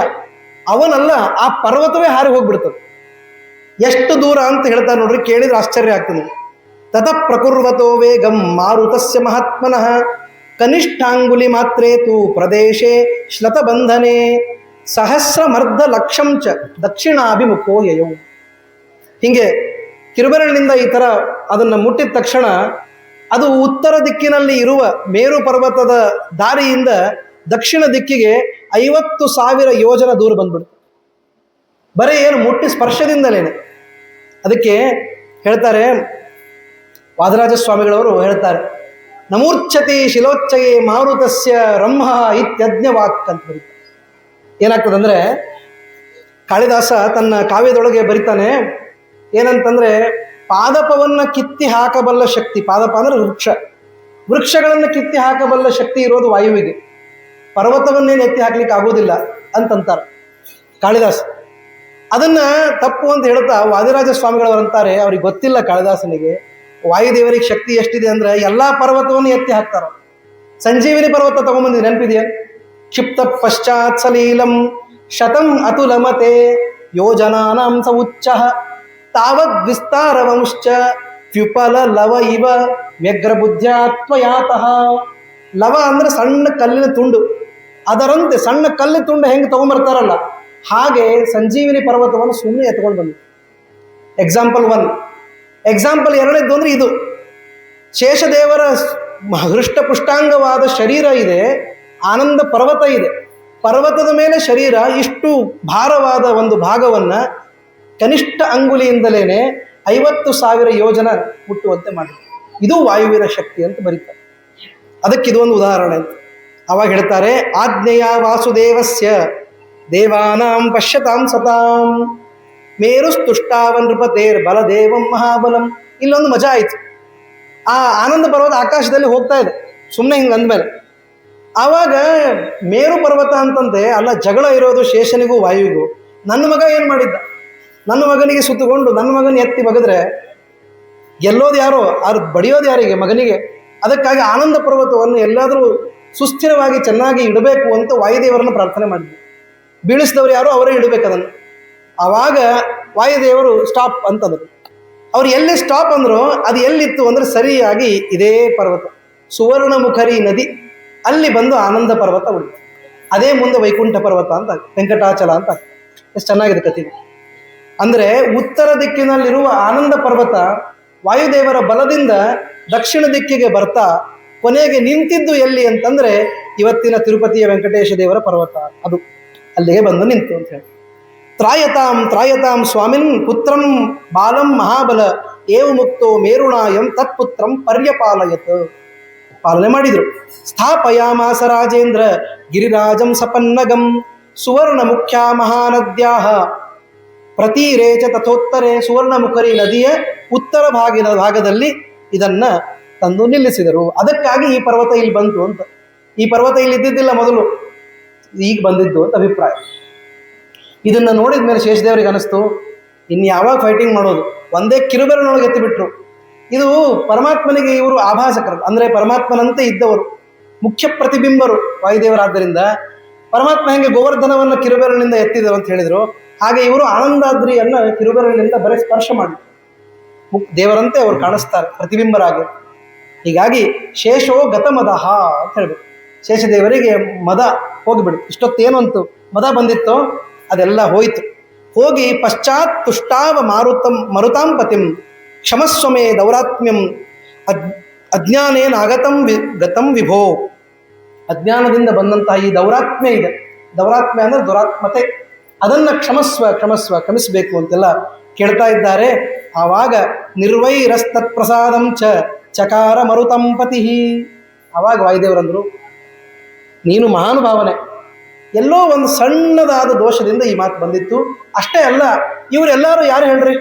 Speaker 1: ಅವನಲ್ಲ, ಆ ಪರ್ವತವೇ ಹಾರಿ ಹೋಗ್ಬಿಡ್ತದೆ. ಎಷ್ಟು ದೂರ ಅಂತ ಹೇಳ್ತಾರೆ ನೋಡ್ರಿ, ಕೇಳಿದ್ರೆ ಆಶ್ಚರ್ಯ ಆಗ್ತದೆ. ತತ ಪ್ರಕುರ್ವತೋ ವೇಗಂ ಮಾರುತಸ್ಯ ಮಹಾತ್ಮನಃ ಕನಿಷ್ಠಾಂಗುಲಿ ಮಾತ್ರೇತು ಪ್ರದೇಶೇ ಶ್ಲತಬಂಧನೆ ಸಹಸ್ರಮರ್ಧ ಲಕ್ಷಂ ಚ ದಕ್ಷಿಣಾಭಿಮುಖೋ ಯಯೌ. ಹೀಗೆ ಕಿರುಬೆರಳಿನಿಂದ ಈ ಥರ ಅದನ್ನು ಮುಟ್ಟಿದ ತಕ್ಷಣ ಅದು ಉತ್ತರ ದಿಕ್ಕಿನಲ್ಲಿ ಇರುವ ಮೇರು ಪರ್ವತದ ದಾರಿಯಿಂದ ದಕ್ಷಿಣ ದಿಕ್ಕಿಗೆ 50,000 ಯೋಜನ ದೂರ ಬಂದ್ಬಿಡ್ತು. ಬರೀ ಏನು ಮುಟ್ಟಿ ಸ್ಪರ್ಶದಿಂದಲೇನೆ. ಅದಕ್ಕೆ ಹೇಳ್ತಾರೆ ವಾದರಾಜ ಸ್ವಾಮಿಗಳವರು ಹೇಳ್ತಾರೆ, ನಮೂರ್ಛತಿ ಶಿಲೋಚ್ಚಯೇ ಮಾರುತಸ್ಯ ರಂಹ ಇತ್ಯಜ್ಞವಾಕ್ ಅಂತ ಬರೀತಾರೆ. ಏನಾಗ್ತದಂದ್ರೆ, ಕಾಳಿದಾಸ ತನ್ನ ಕಾವ್ಯದೊಳಗೆ ಬರಿತಾನೆ ಏನಂತಂದ್ರೆ, ಪಾದಪವನ್ನು ಕಿತ್ತಿ ಹಾಕಬಲ್ಲ ಶಕ್ತಿ, ಪಾದಪ ಅಂದ್ರೆ ವೃಕ್ಷಗಳನ್ನು ಕಿತ್ತಿ ಹಾಕಬಲ್ಲ ಶಕ್ತಿ ಇರೋದು ವಾಯುವಿಗೆ, ಪರ್ವತವನ್ನೇನು ಎತ್ತಿ ಹಾಕ್ಲಿಕ್ಕೆ ಆಗೋದಿಲ್ಲ ಅಂತಂತಾರೆ ಕಾಳಿದಾಸ. ಅದನ್ನ ತಪ್ಪು ಅಂತ ಹೇಳ್ತಾ ವಾದಿರಾಜ ಸ್ವಾಮಿಗಳವರು ಅಂತಾರೆ, ಅವ್ರಿಗೆ ಗೊತ್ತಿಲ್ಲ ಕಾಳಿದಾಸನಿಗೆ ವಾಯುದೇವರಿಗೆ ಶಕ್ತಿ ಎಷ್ಟಿದೆ ಅಂದ್ರೆ ಎಲ್ಲಾ ಪರ್ವತವನ್ನು ಎತ್ತಿ ಹಾಕ್ತಾರ. ಸಂಜೀವಿನಿ ಪರ್ವತ ತಗೊಂಬಂದಿದೆ, ನೆನಪಿದೆಯಾ? ಕ್ಷಿಪ್ತ ಪಶ್ಚಾತ್ ಸಲೀಲಂ ಶತಂ ಅತುಲಮತೆ ಯೋಜನಾನಾಂ ಸ ಉಚ್ಚ ತಾವದ್ ವಿಸ್ತಾರವಂಶ್ಚ ವ್ಯುಪಲ ಲವ ಇವ ವ್ಯಗ್ರ ಬುದ್ಧ್ಯಾತ್ವಯಾತಃ. ಲವ ಅಂದ್ರೆ ಸಣ್ಣ ಕಲ್ಲಿನ ತುಂಡು, ಅದರಂತೆ ಸಣ್ಣ ಕಲ್ಲಿನ ತುಂಡು ಹೆಂಗೆ ತಗೊಂಡ್ಬರ್ತಾರಲ್ಲ ಹಾಗೆ ಸಂಜೀವಿನಿ ಪರ್ವತವನ್ನು ಸುಮ್ಮನೆ ಎತ್ಕೊಂಡು ಬಂದಿದೆ. ಎಕ್ಸಾಂಪಲ್ 1, ಎಕ್ಸಾಂಪಲ್ ಎರಡನೇದ್ದು ಅಂದರೆ ಇದು ಶೇಷದೇವರ ಹೃಷ್ಟಪುಷ್ಟಾಂಗವಾದ ಶರೀರ ಇದೆ, ಆನಂದ ಪರ್ವತ ಇದೆ. ಪರ್ವತದ ಮೇಲೆ ಶರೀರ ಇಷ್ಟು ಭಾರವಾದ ಒಂದು ಭಾಗವನ್ನು ಕನಿಷ್ಠ ಅಂಗುಲಿಯಿಂದಲೇ 50,000 ಯೋಜನ ಮುಟ್ಟುವಂತೆ ಮಾಡಿದೆ. ಇದು ವಾಯುವಿನ ಶಕ್ತಿ ಅಂತ ಬರೀತಾರೆ. ಅದಕ್ಕಿದು ಒಂದು ಉದಾಹರಣೆ ಅಂತ ಅವಾಗ ಹೇಳ್ತಾರೆ. ಆಜ್ಞೆಯ ವಾಸುದೇವಸ್ಯ ದೇವಾನಾಂ ಪಶ್ಯತಾಂ ಸತಾಂ ಮೇರುಸ್ತುಷ್ಟಾವ ನೃಪತೇರ್ ಬಲದೇವಂ ಮಹಾಬಲಂ. ಇಲ್ಲೊಂದು ಮಜಾ ಆಯಿತು. ಆ ಆನಂದ ಪರ್ವತ ಆಕಾಶದಲ್ಲಿ ಹೋಗ್ತಾ ಇದೆ ಸುಮ್ಮನೆ ಹಿಂಗೆ ಅಂದಮೇಲೆ. ಆವಾಗ ಮೇರು ಪರ್ವತ ಅಂತಂತೆ ಅಲ್ಲ, ಜಗಳ ಇರೋದು ಶೇಷನಿಗೂ ವಾಯುವಿಗೂ. ನನ್ನ ಮಗ ಏನು ಮಾಡಿದ್ದ, ನನ್ನ ಮಗನಿಗೆ ಸುತ್ತಕೊಂಡು ನನ್ನ ಮಗನ ಎತ್ತಿ ಬಗೆದ್ರೆ ಗೆಲ್ಲೋದು ಯಾರೋ, ಅವ್ರು ಬಡಿಯೋದು ಯಾರಿಗೆ, ಮಗನಿಗೆ. ಅದಕ್ಕಾಗಿ ಆನಂದ ಪರ್ವತವನ್ನು ಎಲ್ಲಾದರೂ ಸುಸ್ಥಿರವಾಗಿ ಚೆನ್ನಾಗಿ ಇಡಬೇಕು ಅಂತ ವಾಯುದೇವರನ್ನು ಪ್ರಾರ್ಥನೆ ಮಾಡಿದ್ವಿ. ಬೀಳಿಸಿದವರು ಯಾರೋ ಅವರೇ ಇಡಬೇಕು ಅದನ್ನು. ಆವಾಗ ವಾಯುದೇವರು ಸ್ಟಾಪ್ ಅಂತಂದರು. ಅವ್ರು ಎಲ್ಲಿ ಸ್ಟಾಪ್ ಅಂದರು, ಅದು ಎಲ್ಲಿತ್ತು ಅಂದರೆ ಸರಿಯಾಗಿ ಇದೇ ಪರ್ವತ ಸುವರ್ಣಮುಖರಿ ನದಿ ಅಲ್ಲಿ ಬಂದು ಆನಂದ ಪರ್ವತ ಉಳಿತು. ಅದೇ ಮುಂದೆ ವೈಕುಂಠ ಪರ್ವತ ಅಂತ, ವೆಂಕಟಾಚಲ ಅಂತ. ಎಷ್ಟು ಚೆನ್ನಾಗಿದೆ ಕಥೆ. ಅಂದರೆ ಉತ್ತರ ದಿಕ್ಕಿನಲ್ಲಿರುವ ಆನಂದ ಪರ್ವತ ವಾಯುದೇವರ ಬಲದಿಂದ ದಕ್ಷಿಣ ದಿಕ್ಕಿಗೆ ಬರ್ತಾ ಕೊನೆಗೆ ನಿಂತಿದ್ದು ಎಲ್ಲಿ ಅಂತಂದರೆ ಇವತ್ತಿನ ತಿರುಪತಿಯ ವೆಂಕಟೇಶ ದೇವರ ಪರ್ವತ, ಅದು ಅಲ್ಲಿಗೆ ಬಂದು ನಿಂತು ಅಂತ ಹೇಳಿ. ತ್ರಾಯತಾಂ ಸ್ವಾಮಿನ್ ಪುತ್ರಂ ಬಾಲಂ ಮಹಾಬಲ ಏವು ಮುಕ್ತೋ ಮೇರುಣಾಯಂ ತತ್ಪುತ್ರಂ ಪರ್ಯಪಾಲಯತ್. ಪಾಲನೆ ಮಾಡಿದರು. ಸ್ಥಾಪಯಾಮಾಸ ರಾಜೇಂದ್ರ ಗಿರಿರಾಜಂ ಸಪನ್ನಗಂ ಸುವರ್ಣ ಮುಖ್ಯ ಮಹಾನದ್ಯಾಹ ಪ್ರತೀರೇ ಚ ತಥೋತ್ತರೆ. ಸುವರ್ಣಮುಖರಿ ನದಿಯ ಉತ್ತರ ಭಾಗದಲ್ಲಿ ಇದನ್ನ ತಂದು ನಿಲ್ಲಿಸಿದರು. ಅದಕ್ಕಾಗಿ ಈ ಪರ್ವತ ಇಲ್ಲಿ ಬಂತು ಅಂತ. ಈ ಪರ್ವತ ಇಲ್ಲಿ ಇದ್ದಿದ್ದಿಲ್ಲ ಮೊದಲು, ಈಗ ಬಂದಿದ್ದು ಅಂತ ಅಭಿಪ್ರಾಯ. ಇದನ್ನು ನೋಡಿದ ಮೇಲೆ ಶೇಷದೇವರಿಗೆ ಅನಿಸ್ತು, ಇನ್ನು ಯಾವಾಗ ಫೈಟಿಂಗ್ ಮಾಡೋದು, ಒಂದೇ ಕಿರುಬೆರಳೊಳಗೆ ಎತ್ತಿಬಿಟ್ರು. ಇದು ಪರಮಾತ್ಮನಿಗೆ ಇವರು ಆಭಾಸಕರು, ಅಂದರೆ ಪರಮಾತ್ಮನಂತೆ ಇದ್ದವರು, ಮುಖ್ಯ ಪ್ರತಿಬಿಂಬರು ವಾಯುದೇವರಾದ್ದರಿಂದ. ಪರಮಾತ್ಮ ಹೆಂಗೆ ಗೋವರ್ಧನವನ್ನು ಕಿರುಬೆರಳಿನಿಂದ ಎತ್ತಿದರು ಅಂತ ಹೇಳಿದರು, ಹಾಗೆ ಇವರು ಆನಂದಾದ್ರಿಯನ್ನು ಕಿರುಬೆರಳಿನಿಂದ ಬರೀ ಸ್ಪರ್ಶ ಮಾಡಿದರು. ದೇವರಂತೆ ಅವರು ಕಾಣಿಸ್ತಾರೆ ಪ್ರತಿಬಿಂಬರಾಗಿ. ಹೀಗಾಗಿ ಶೇಷೋ ಗತಮದಹ ಅಂತ ಹೇಳ್ಬೇಕು. ಶೇಷದೇವರಿಗೆ ಮದ ಹೋಗಿಬಿಡ್ತು. ಇಷ್ಟೊತ್ತೇನು ಅಂತು ಮದ ಬಂದಿತ್ತೋ ಅದೆಲ್ಲ ಹೋಯಿತು. ಹೋಗಿ ಪಶ್ಚಾತ್ ತುಷ್ಟಾವ ಮರುತಾಂ ಪತಿಂ ಕ್ಷಮಸ್ವಮೇ ದೌರಾತ್ಮ್ಯಂ ಅಜ್ಞಾನೇನ ಗತಂ ವಿಭೋ. ಅಜ್ಞಾನದಿಂದ ಬಂದಂತಹ ಈ ದೌರಾತ್ಮ್ಯ ಇದೆ, ದೌರಾತ್ಮ್ಯ ಅಂದರೆ ದುರಾತ್ಮತೆ, ಅದನ್ನು ಕ್ಷಮಿಸಬೇಕು ಅಂತೆಲ್ಲ ಕೇಳ್ತಾ ಇದ್ದಾರೆ. ಆವಾಗ ನಿರ್ವೈರಸ್ತತ್ ಪ್ರಸಾದಂ ಚಕಾರ ಮರುತಂ ಪತಿ. ಆವಾಗ ವಾಯುದೇವರಂದರು, ನೀನು ಮಹಾನುಭಾವನೆ, ಎಲ್ಲೋ ಒಂದು ಸಣ್ಣದಾದ ದೋಷದಿಂದ ಈ ಮಾತು ಬಂದಿತ್ತು ಅಷ್ಟೇ ಅಲ್ಲ. ಇವರೆಲ್ಲರೂ ಯಾರು ಹೇಳ್ರಿ?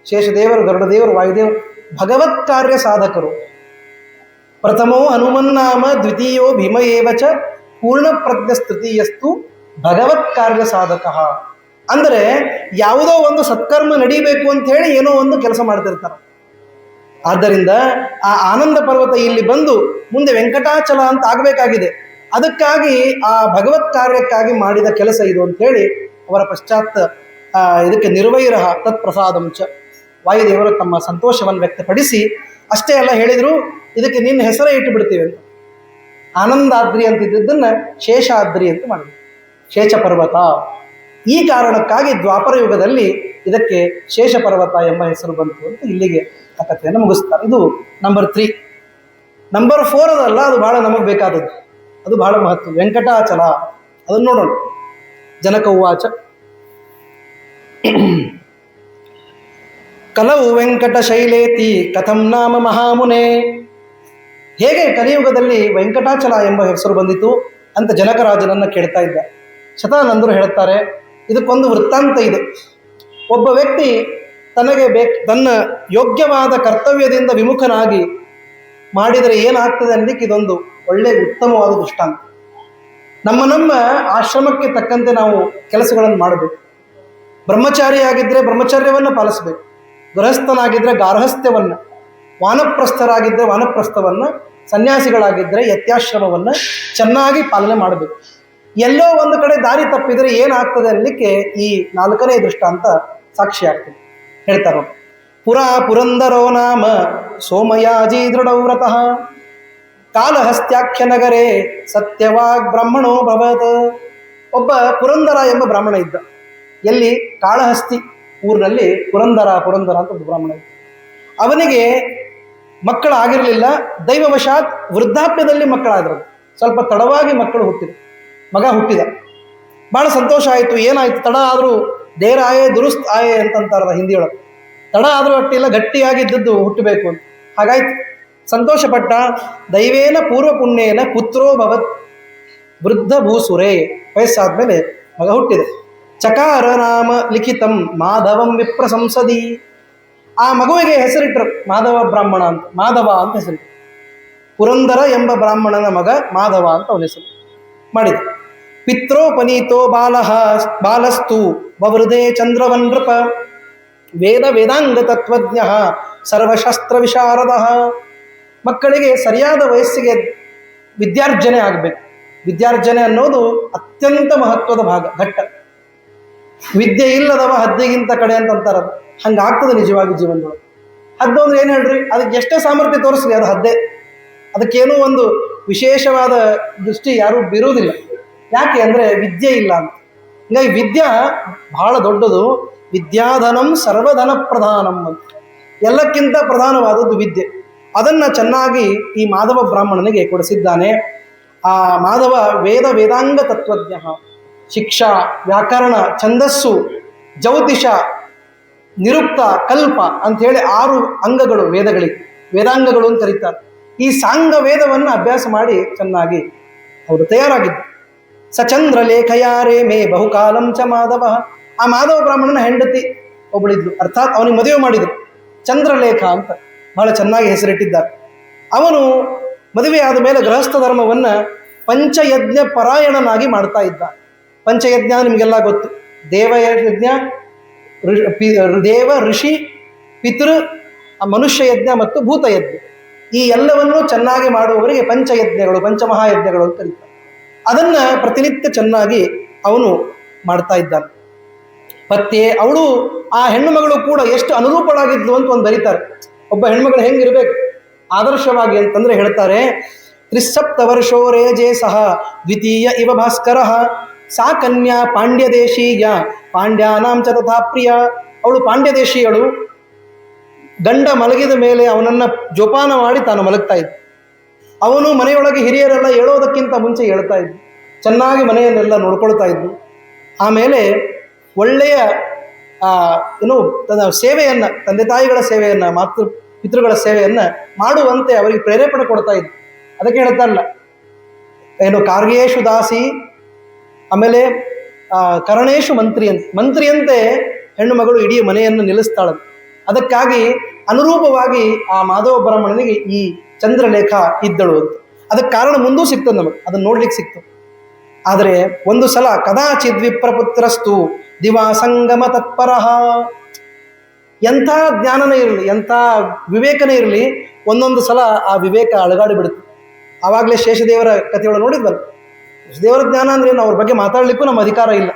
Speaker 1: ಶೇಷದೇವರು, ಗರುಡದೇವರು, ವಾಯುದೇವರು ಭಗವತ್ ಕಾರ್ಯ ಸಾಧಕರು. ಪ್ರಥಮೋ ಹನುಮನ್ನಾಮ ದ್ವಿತೀಯೋ ಭೀಮ ಏವಚ ಪೂರ್ಣ ಪ್ರಜ್ಞಸ್ತೃತೀಯಸ್ತು ಭಗವತ್ ಕಾರ್ಯ ಸಾಧಕ. ಅಂದರೆ ಯಾವುದೋ ಒಂದು ಸತ್ಕರ್ಮ ನಡೀಬೇಕು ಅಂತ ಹೇಳಿ ಏನೋ ಒಂದು ಕೆಲಸ ಮಾಡ್ತಿರ್ತಾರೆ. ಆದ್ದರಿಂದ ಆ ಆನಂದ ಪರ್ವತ ಇಲ್ಲಿ ಬಂದು ಮುಂದೆ ವೆಂಕಟಾಚಲ ಅಂತ ಆಗಬೇಕಾಗಿದೆ. ಅದಕ್ಕಾಗಿ ಆ ಭಗವತ್ ಕಾರ್ಯಕ್ಕಾಗಿ ಮಾಡಿದ ಕೆಲಸ ಇದು ಅಂತ ಹೇಳಿ ಅವರ ಪಶ್ಚಾತ್ ಇದಕ್ಕೆ ನಿರ್ವೈರ ತತ್ಪ್ರಸಾದಂಚ ವಾಯುದೇವರು ತಮ್ಮ ಸಂತೋಷವನ್ನು ವ್ಯಕ್ತಪಡಿಸಿ ಅಷ್ಟೇ ಎಲ್ಲ ಹೇಳಿದರು, ಇದಕ್ಕೆ ನಿನ್ನ ಹೆಸರೇ ಇಟ್ಟು ಬಿಡ್ತೀವಿ ಅಂತ. ಆನಂದಾದ್ರಿ ಅಂತಿದ್ದನ್ನು ಶೇಷಾದ್ರಿ ಅಂತ ಮಾಡಿದ್ರು, ಶೇಷ ಪರ್ವತ. ಈ ಕಾರಣಕ್ಕಾಗಿ ದ್ವಾಪರ ಯುಗದಲ್ಲಿ ಇದಕ್ಕೆ ಶೇಷ ಪರ್ವತ ಎಂಬ ಹೆಸರು ಬಂತು ಅಂತ ಇಲ್ಲಿಗೆ ಆ ಕಥೆಯನ್ನು ಮುಗಿಸ್ತಾರೆ. ಇದು ನಂಬರ್ 3. ನಂಬರ್ 4 ಅದಲ್ಲ, ಅದು ಬಹಳ ನಮಗೆ ಬೇಕಾದದ್ದು, ಅದು ಬಹಳ ಮಹತ್ವ. ವೆಂಕಟಾಚಲ, ಅದನ್ನು ನೋಡೋಣ. ಜನಕ ಉವಾಚ ಕಲವು ವೆಂಕಟ ಶೈಲೇತಿ ಕಥಂ ನಾಮ ಮಹಾಮುನೆ. ಹೇಗೆ ಕಲಿಯುಗದಲ್ಲಿ ವೆಂಕಟಾಚಲ ಎಂಬ ಹೆಸರು ಬಂದಿತು ಅಂತ ಜನಕರಾಜನನ್ನು ಕೇಳ್ತಾ ಇದ್ದ. ಶತಾನಂದರು ಹೇಳ್ತಾರೆ, ಇದಕ್ಕೊಂದು ವೃತ್ತಾಂತ ಇದೆ. ಒಬ್ಬ ವ್ಯಕ್ತಿ ತನ್ನ ಯೋಗ್ಯವಾದ ಕರ್ತವ್ಯದಿಂದ ವಿಮುಖನಾಗಿ ಮಾಡಿದರೆ ಏನಾಗ್ತದೆ ಅನ್ನಲಿಕ್ಕೆ ಇದೊಂದು ಒಳ್ಳೆಯ ಉತ್ತಮವಾದ ದೃಷ್ಟಾಂತ. ನಮ್ಮ ಆಶ್ರಮಕ್ಕೆ ತಕ್ಕಂತೆ ನಾವು ಕೆಲಸಗಳನ್ನು ಮಾಡಬೇಕು. ಬ್ರಹ್ಮಚಾರಿಯಾಗಿದ್ದರೆ ಬ್ರಹ್ಮಚರ್ಯವನ್ನು ಪಾಲಿಸಬೇಕು, ಗೃಹಸ್ಥನಾಗಿದ್ದರೆ ಗಾರ್ಹಸ್ಥ್ಯವನ್ನು, ವಾನಪ್ರಸ್ಥರಾಗಿದ್ದರೆ ವಾನಪ್ರಸ್ಥವನ್ನು, ಸನ್ಯಾಸಿಗಳಾಗಿದ್ದರೆ ಯತ್ಯಾಶ್ರಮವನ್ನು ಚೆನ್ನಾಗಿ ಪಾಲನೆ ಮಾಡಬೇಕು. ಎಲ್ಲೋ ಒಂದು ಕಡೆ ದಾರಿ ತಪ್ಪಿದರೆ ಏನಾಗ್ತದೆ ಅನ್ನಲಿಕ್ಕೆ ಈ 4ನೇ ದೃಷ್ಟಾಂತ ಸಾಕ್ಷಿ ಆಗ್ತದೆ. ಹೇಳ್ತಾರೆ, ಪುರಾ ಪುರಂದರೋ ನಾಮ ಸೋಮಯಾಜಿ ದೃಢವ್ರತಃ ಕಾಲಹಸ್ತ್ಯಾಖ್ಯ ನಗರೇ ಸತ್ಯವಾಗ್ ಬ್ರಾಹ್ಮಣೋ ಭವತ್. ಒಬ್ಬ ಪುರಂದರ ಎಂಬ ಬ್ರಾಹ್ಮಣ ಇದ್ದ. ಎಲ್ಲಿ? ಕಾಳಹಸ್ತಿ ಊರಿನಲ್ಲಿ ಪುರಂದರ ಅಂತ ಒಬ್ಬ ಬ್ರಾಹ್ಮಣ ಇದ್ದ. ಅವನಿಗೆ ಮಕ್ಕಳಾಗಿರಲಿಲ್ಲ. ದೈವವಶಾತ್ ವೃದ್ಧಾಪ್ಯದಲ್ಲಿ ಮಕ್ಕಳಾದರು. ಸ್ವಲ್ಪ ತಡವಾಗಿ ಮಗ ಹುಟ್ಟಿದ. ಭಾಳ ಸಂತೋಷ ಆಯಿತು. ಏನಾಯ್ತು, ತಡ ಆದರೂ ದೇರ್ ಆಯೆ ದುರುಸ್ತ್ ಆಯೆ ಅಂತಂತಾರಲ್ಲ ಹಿಂದಿಯೊಳಗೆ. ತಡ ಆದರೂ ಅಟ್ಟಿಲ್ಲ, ಗಟ್ಟಿಯಾಗಿದ್ದದ್ದು ಹುಟ್ಟಬೇಕು ಅಂತ. ಹಾಗಾಯ್ತು, ಸಂತೋಷಪಟ್ಟ. ದೈವೇನ ಪೂರ್ವ ಪುಣ್ಯೇನ ಪುತ್ರೋ ಭವತ್ ವೃದ್ಧ ಭೂಸುರೇ. ವಯಸ್ಸಾದ್ಮೇಲೆ ಮಗ ಹುಟ್ಟಿದೆ. ಚಕಾರ ನಾಮ ಲಿಖಿತಂ ಮಾಧವಂ ವಿಪ್ರ ಸಂಸದಿ. ಆ ಮಗುವಿಗೆ ಹೆಸರಿಟ್ಟರು ಮಾಧವ ಬ್ರಾಹ್ಮಣ ಅಂತ, ಮಾಧವ ಅಂತ ಹೆಸರಿಟ್ಟರು. ಪುರಂದರ ಎಂಬ ಬ್ರಾಹ್ಮಣನ ಮಗ ಮಾಧವ ಅಂತ ಅವನ ಹೆಸರು ಮಾಡಿದ. ಪಿತ್ರೋಪನೀತೋ ಬಾಲಸ್ತು ವವೃಧೆ ಚಂದ್ರವನ್ ನೃಪ ವೇದ ವೇದಾಂಗ ತತ್ವಜ್ಞ ಸರ್ವಶಾಸ್ತ್ರ ವಿಶಾರದ. ಮಕ್ಕಳಿಗೆ ಸರಿಯಾದ ವಯಸ್ಸಿಗೆ ವಿದ್ಯಾರ್ಜನೆ ಆಗಬೇಕು. ವಿದ್ಯಾರ್ಜನೆ ಅನ್ನೋದು ಅತ್ಯಂತ ಮಹತ್ವದ ಘಟ್ಟ. ವಿದ್ಯೆ ಇಲ್ಲದವ ಹದ್ದಿಗಿಂತ ಕಡೆ ಅಂತ ಅಂತಾರದು. ಹಂಗಾಗ್ತದೆ ನಿಜವಾಗಿ ಜೀವನದೊಳಗೆ. ಹದ್ದು ಅಂದ್ರೆ ಏನು ಹೇಳ್ರಿ, ಅದಕ್ಕೆ ಎಷ್ಟೇ ಸಾಮರ್ಥ್ಯ ತೋರಿಸ್ಲಿ ಅದು ಹದ್ದೆ. ಅದಕ್ಕೇನೂ ಒಂದು ವಿಶೇಷವಾದ ದೃಷ್ಟಿ ಯಾರೂ ಬೀರುವುದಿಲ್ಲ. ಯಾಕೆ ಅಂದರೆ ವಿದ್ಯೆ ಇಲ್ಲ ಅಂತ. ಹೀಗಾಗಿ ವಿದ್ಯಾ ಬಹಳ ದೊಡ್ಡದು. ವಿದ್ಯಾಧನಂ ಸರ್ವಧನ ಪ್ರಧಾನಂ ಅಂತ. ಎಲ್ಲಕ್ಕಿಂತ ಪ್ರಧಾನವಾದದ್ದು ವಿದ್ಯೆ. ಅದನ್ನು ಚೆನ್ನಾಗಿ ಈ ಮಾಧವ ಬ್ರಾಹ್ಮಣನಿಗೆ ಕೊಡಿಸಿದ್ದಾನೆ. ಆ ಮಾಧವ ವೇದಾಂಗ ತತ್ವಜ್ಞ. ಶಿಕ್ಷಾ, ವ್ಯಾಕರಣ, ಛಂದಸ್ಸು, ಜ್ಯೋತಿಷ, ನಿರುಕ್ತ, ಕಲ್ಪ ಅಂಥೇಳಿ 6 ಅಂಗಗಳು ವೇದಗಳಿಗೆ, ವೇದಾಂಗಗಳು ಅಂತ ಕರೀತಾರೆ. ಈ ಸಾಂಗ ವೇದವನ್ನು ಅಭ್ಯಾಸ ಮಾಡಿ ಚೆನ್ನಾಗಿ ಅವರು ತಯಾರಾಗಿದ್ದರು. ಸಚಂದ್ರ ಲೇಖಯಾರೇ ಮೇ ಬಹುಕಾಲಂ ಚ ಮಾಧವ. ಆ ಮಾಧವ ಬ್ರಾಹ್ಮಣನ ಹೆಂಡತಿ ಒಬ್ಬಳಿದ್ಲು, ಅರ್ಥಾತ್ ಅವನಿಗೆ ಮದುವೆ ಮಾಡಿದರು. ಚಂದ್ರಲೇಖ ಅಂತ ಬಹಳ ಚೆನ್ನಾಗಿ ಹೆಸರಿಟ್ಟಿದ್ದಾರೆ. ಅವನು ಮದುವೆ ಆದ ಮೇಲೆ ಗೃಹಸ್ಥ ಧರ್ಮವನ್ನು ಪಂಚಯಜ್ಞ ಪರಾಯಣನಾಗಿ ಮಾಡ್ತಾ ಇದ್ದ. ಪಂಚಯಜ್ಞ ನಿಮಗೆಲ್ಲ ಗೊತ್ತು. ದೇವಯಜ್ಞ, ದೇವ, ಋಷಿ, ಪಿತೃ, ಮನುಷ್ಯ ಯಜ್ಞ ಮತ್ತು ಭೂತಯಜ್ಞ. ಈ ಎಲ್ಲವನ್ನೂ ಚೆನ್ನಾಗಿ ಮಾಡುವವರಿಗೆ ಪಂಚಯಜ್ಞಗಳು, ಪಂಚಮಹಾಯಜ್ಞಗಳು ಅಂತ ಕರೀತಾರೆ. ಅದನ್ನು ಪ್ರತಿನಿತ್ಯ ಚೆನ್ನಾಗಿ ಅವನು ಮಾಡ್ತಾ ಇದ್ದಾನೆ. ಮತ್ತೆ ಅವಳು, ಆ ಹೆಣ್ಣು ಮಗಳು ಕೂಡ ಎಷ್ಟು ಅನುರೂಪಳಾಗಿದ್ಲು ಅಂತ ಒಂದು ಬರೀತಾರೆ. ಒಬ್ಬ ಹೆಣ್ಮಗಳು ಹೆಂಗಿರ್ಬೇಕು ಆದರ್ಶವಾಗಿ ಅಂತಂದ್ರೆ ಹೇಳ್ತಾರೆ, 37 ವರ್ಷೋ ರೇಜೆ ಸಹ ದ್ವಿತೀಯ ಇವ ಭಾಸ್ಕರ ಸಾ ಕನ್ಯಾ ಪಾಂಡ್ಯದೇಶೀಯ ಪಾಂಡ್ಯಾನಾಂ ಚ ತಥಾ ಪ್ರಿಯ. ಅವಳು ಪಾಂಡ್ಯದೇಶೀಯಳು. ಗಂಡ ಮಲಗಿದ ಮೇಲೆ ಅವನನ್ನು ಜೋಪಾನ ಮಾಡಿ ತಾನು ಮಲಗ್ತಾ ಇದ್ದ. ಅವನು ಮನೆಯೊಳಗೆ ಹಿರಿಯರೆಲ್ಲ ಹೇಳೋದಕ್ಕಿಂತ ಮುಂಚೆ ಹೇಳ್ತಾ ಇದ್ದ. ಚೆನ್ನಾಗಿ ಮನೆಯನ್ನೆಲ್ಲ ನೋಡ್ಕೊಳ್ತಾ ಇದ್ನು. ಆಮೇಲೆ ಒಳ್ಳೆಯ ತನ್ನ ಸೇವೆಯನ್ನು, ತಂದೆ ತಾಯಿಗಳ ಸೇವೆಯನ್ನು, ಪಿತೃಗಳ ಸೇವೆಯನ್ನು ಮಾಡುವಂತೆ ಅವರಿಗೆ ಪ್ರೇರೇಪಣೆ ಕೊಡ್ತಾ ಇದ್ದ. ಅದಕ್ಕೆ ಹೇಳ್ತಾರಲ್ಲ, ಕಾರ್ಯೇಶು ದಾಸಿ, ಆಮೇಲೆ ಕರಣೇಶು ಮಂತ್ರಿಯಂತೆ ಹೆಣ್ಣು ಮಗಳು ಇಡೀ ಮನೆಯನ್ನು ನಿಲ್ಲಿಸ್ತಾಳೆ. ಅದಕ್ಕಾಗಿ ಅನುರೂಪವಾಗಿ ಆ ಮಾಧವ ಬ್ರಾಹ್ಮಣನಿಗೆ ಈ ಚಂದ್ರಲೇಖ ಇದ್ದಳು ಅಂತ. ಅದಕ್ಕೆ ಕಾರಣ ಮುಂದೂ ಸಿಗ್ತದೆ ನಮಗೆ, ಅದನ್ನು ನೋಡ್ಲಿಕ್ಕೆ ಸಿಗ್ತದೆ. ಆದರೆ ಒಂದು ಸಲ ಕದಾಚಿದ್ ವಿಪ್ರಪುತ್ರಸ್ತು ದಿವಾ ಸಂಗಮ ತತ್ಪರಃ. ಎಂಥ ಜ್ಞಾನನೇ ಇರಲಿ, ಎಂಥ ವಿವೇಕನೇ ಇರಲಿ, ಒಂದೊಂದು ಸಲ ಆ ವಿವೇಕ ಅಳಗಾಡಿ ಬಿಡುತ್ತೆ. ಆವಾಗಲೇ ಶೇಷದೇವರ ಕಥೆಯೊಳಗೆ ನೋಡಿದ್ವಲ್ಲ, ಶೇಷದೇವರ ಜ್ಞಾನ ಅಂದ್ರೆ ಏನು, ಅವ್ರ ಬಗ್ಗೆ ಮಾತಾಡಲಿಕ್ಕೂ ನಮ್ಮ ಅಧಿಕಾರ ಇಲ್ಲ.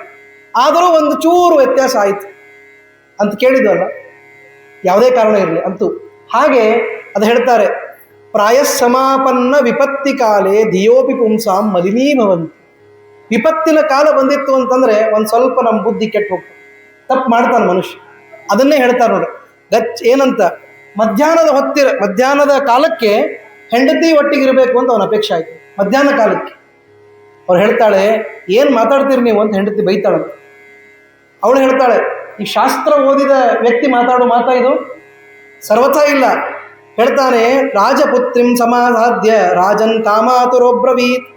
Speaker 1: ಆದರೂ ಒಂದು ಚೂರು ವ್ಯತ್ಯಾಸ ಆಯಿತು ಅಂತ ಕೇಳಿದ್ವಲ್ಲ, ಯಾವುದೇ ಕಾರಣ ಇರಲಿ ಅಂತೂ. ಹಾಗೆ ಅದು ಹೇಳ್ತಾರೆ, ಪ್ರಾಯಸ್ಸಮಾಪನ್ನ ವಿಪತ್ತಿ ಕಾಲೇ ಧಿಯೋಪಿ ಪುಂಸಾಂ ಮಲಿನೀಭವಂತಿ. ವಿಪತ್ತಿನ ಕಾಲ ಬಂದಿತ್ತು ಅಂತಂದ್ರೆ ಒಂದು ಸ್ವಲ್ಪ ನಮ್ಮ ಬುದ್ಧಿ ಕೆಟ್ಟು ಹೋಗ್ತದೆ, ತಪ್ಪು ಮಾಡ್ತಾನೆ ಮನುಷ್ಯ. ಅದನ್ನೇ ಹೇಳ್ತಾರೆ ನೋಡಿ, ಏನಂತ, ಮಧ್ಯಾಹ್ನದ ಕಾಲಕ್ಕೆ ಹೆಂಡತಿ ಒಟ್ಟಿಗಿರಬೇಕು ಅಂತ ಅವನ ಅಪೇಕ್ಷೆ ಆಯಿತು. ಮಧ್ಯಾಹ್ನ ಕಾಲಕ್ಕೆ ಅವ್ರು ಹೇಳ್ತಾಳೆ, ಏನು ಮಾತಾಡ್ತೀರಿ ನೀವು ಅಂತ ಹೆಂಡತಿ ಬೈತಾಳಂತ. ಅವಳು ಹೇಳ್ತಾಳೆ, ಈ ಶಾಸ್ತ್ರ ಓದಿದ ವ್ಯಕ್ತಿ ಮಾತಾಡೋ ಮಾತಾ ಇದು ಸರ್ವಥಾ ಇಲ್ಲ. ಹೇಳ್ತಾನೆ, ರಾಜಪುತ್ರಿಂ ಸಮಾಸಾಧ್ಯ ರಾಜನ್ ಕಾಮಾತುರೋಬ್ರವೀತ್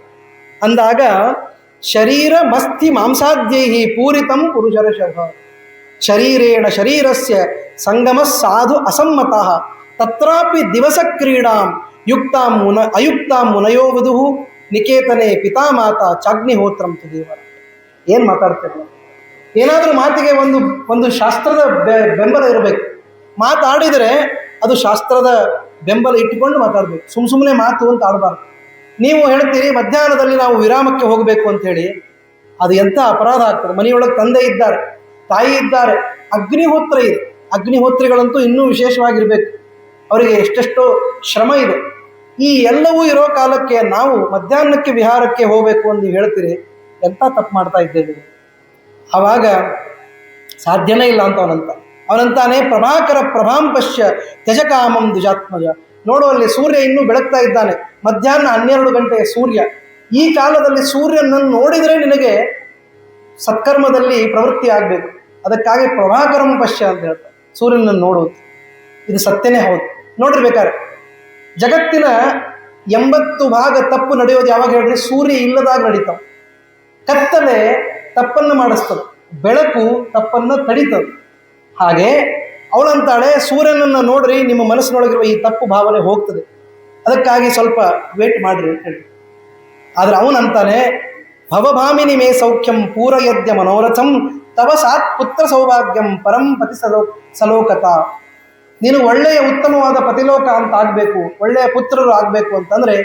Speaker 1: ಅಂದಾಗ, ಶರೀರ ಮಸ್ತಿ ಮಾಂಸಾದ್ಯೈ ಪೂರಿತಂ ಪುರುಷರಷಭ ಶರೀರೇಣ ಶರೀರಸ್ಯ ಸಂಗಮ ಸಾಧು ಅಸಮ್ಮತಃ ತತ್ರಾಪಿ ದಿವಸ ಕ್ರೀಡಾಂ ಅಯುಕ್ತಾಂ ಮುನಯೋ ವಧು ನಿಕೇತನೆ ಪಿತಾಮಾತ ಚಾಗ್ನಿಹೋತ್ರಂ ತು ದೇವರ. ಏನು ಮಾತಾಡ್ತೇವೆ, ಏನಾದರೂ ಮಾತಿಗೆ ಒಂದು ಶಾಸ್ತ್ರದ ಬೆಂಬಲ ಇರಬೇಕು. ಮಾತಾಡಿದರೆ ಅದು ಶಾಸ್ತ್ರದ ಬೆಂಬಲ ಇಟ್ಟುಕೊಂಡು ಮಾತಾಡಬೇಕು. ಸುಮ್ಮನೆ ಮಾತು ಅಂತ ಆಡಬಾರ್ದು. ನೀವು ಹೇಳ್ತೀರಿ ಮಧ್ಯಾಹ್ನದಲ್ಲಿ ನಾವು ವಿರಾಮಕ್ಕೆ ಹೋಗಬೇಕು ಅಂಥೇಳಿ, ಅದು ಎಂಥ ಅಪರಾಧ ಆಗ್ತದೆ. ಮನೆಯೊಳಗೆ ತಂದೆ ಇದ್ದಾರೆ, ತಾಯಿ ಇದ್ದಾರೆ, ಅಗ್ನಿಹೋತ್ರ ಇದೆ. ಅಗ್ನಿಹೋತ್ರಿಗಳಂತೂ ಇನ್ನೂ ವಿಶೇಷವಾಗಿರಬೇಕು, ಅವರಿಗೆ ಎಷ್ಟೆಷ್ಟೋ ಶ್ರಮ ಇದೆ. ಈ ಎಲ್ಲವೂ ಇರೋ ಕಾಲಕ್ಕೆ ನಾವು ಮಧ್ಯಾಹ್ನಕ್ಕೆ ವಿಹಾರಕ್ಕೆ ಹೋಗಬೇಕು ಅಂತ ನೀವು ಹೇಳ್ತೀರಿ, ಎಂಥ ತಪ್ಪು ಮಾಡ್ತಾ ಇದ್ದೇವೆ. ಆವಾಗ ಸಾಧ್ಯನೇ ಇಲ್ಲ ಅಂತ ಅವನಂತ. ಅವನಂತಾನೆ ಪ್ರಭಾಕರ ಪ್ರಭಾಂ ಪಶ್ಯ ತ್ಯಜಕಾಮಂ ದ್ವಿಜಾತ್ಮಜ. ನೋಡು, ಅಲ್ಲಿ ಸೂರ್ಯ ಇನ್ನೂ ಬೆಳಗ್ತಾ ಇದ್ದಾನೆ, ಮಧ್ಯಾಹ್ನ 12 ಗಂಟೆಯ ಸೂರ್ಯ. ಈ ಕಾಲದಲ್ಲಿ ಸೂರ್ಯನನ್ನು ನೋಡಿದರೆ ನಿನಗೆ ಸತ್ಕರ್ಮದಲ್ಲಿ ಪ್ರವೃತ್ತಿ ಆಗಬೇಕು. ಅದಕ್ಕಾಗಿ ಪ್ರಭಾಕರಂ ಪಶ್ಯ ಅಂತ ಹೇಳ್ತಾರೆ, ಸೂರ್ಯನನ್ನು ನೋಡುವುದು. ಇದು ಸತ್ಯನೇ ಹೌದು. ನೋಡಿರ್ಬೇಕಾದ್ರೆ ಜಗತ್ತಿನ 80% ತಪ್ಪು ನಡೆಯೋದು ಯಾವಾಗ ಹೇಳ್ರಿ? ಸೂರ್ಯ ಇಲ್ಲದಾಗ ನಡೀತಾವ. ಕತ್ತಲೆ ತಪ್ಪನ್ನು ಮಾಡಿಸ್ತದೆ, ಬೆಳಕು ತಪ್ಪನ್ನು ತಡೀತದೆ. ಹಾಗೆ ಅವಳಂತಾಳೆ, ಸೂರ್ಯನನ್ನು ನೋಡ್ರಿ, ನಿಮ್ಮ ಮನಸ್ಸಿನೊಳಗಿರುವ ಈ ತಪ್ಪು ಭಾವನೆ ಹೋಗ್ತದೆ, ಅದಕ್ಕಾಗಿ ಸ್ವಲ್ಪ ವೇಟ್ ಮಾಡ್ರಿ ಅಂತ ಹೇಳಿ. ಆದ್ರೆ ಅವನಂತಾನೆ, ಭವಭಾಮಿನಿ ಮೇ ಸೌಖ್ಯಂ ಪೂರಯದ್ಯ ಮನೋರಥಂ ತವ ಸಾತ್ ಪುತ್ರ ಸೌಭಾಗ್ಯಂ ಪರಂ ಪತಿ ಸಲೋಕತ. ನೀನು ಒಳ್ಳೆಯ ಉತ್ತಮವಾದ ಪತಿಲೋಕ ಅಂತ ಆಗಬೇಕು, ಒಳ್ಳೆಯ ಪುತ್ರರು ಆಗಬೇಕು ಅಂತಂದರೆ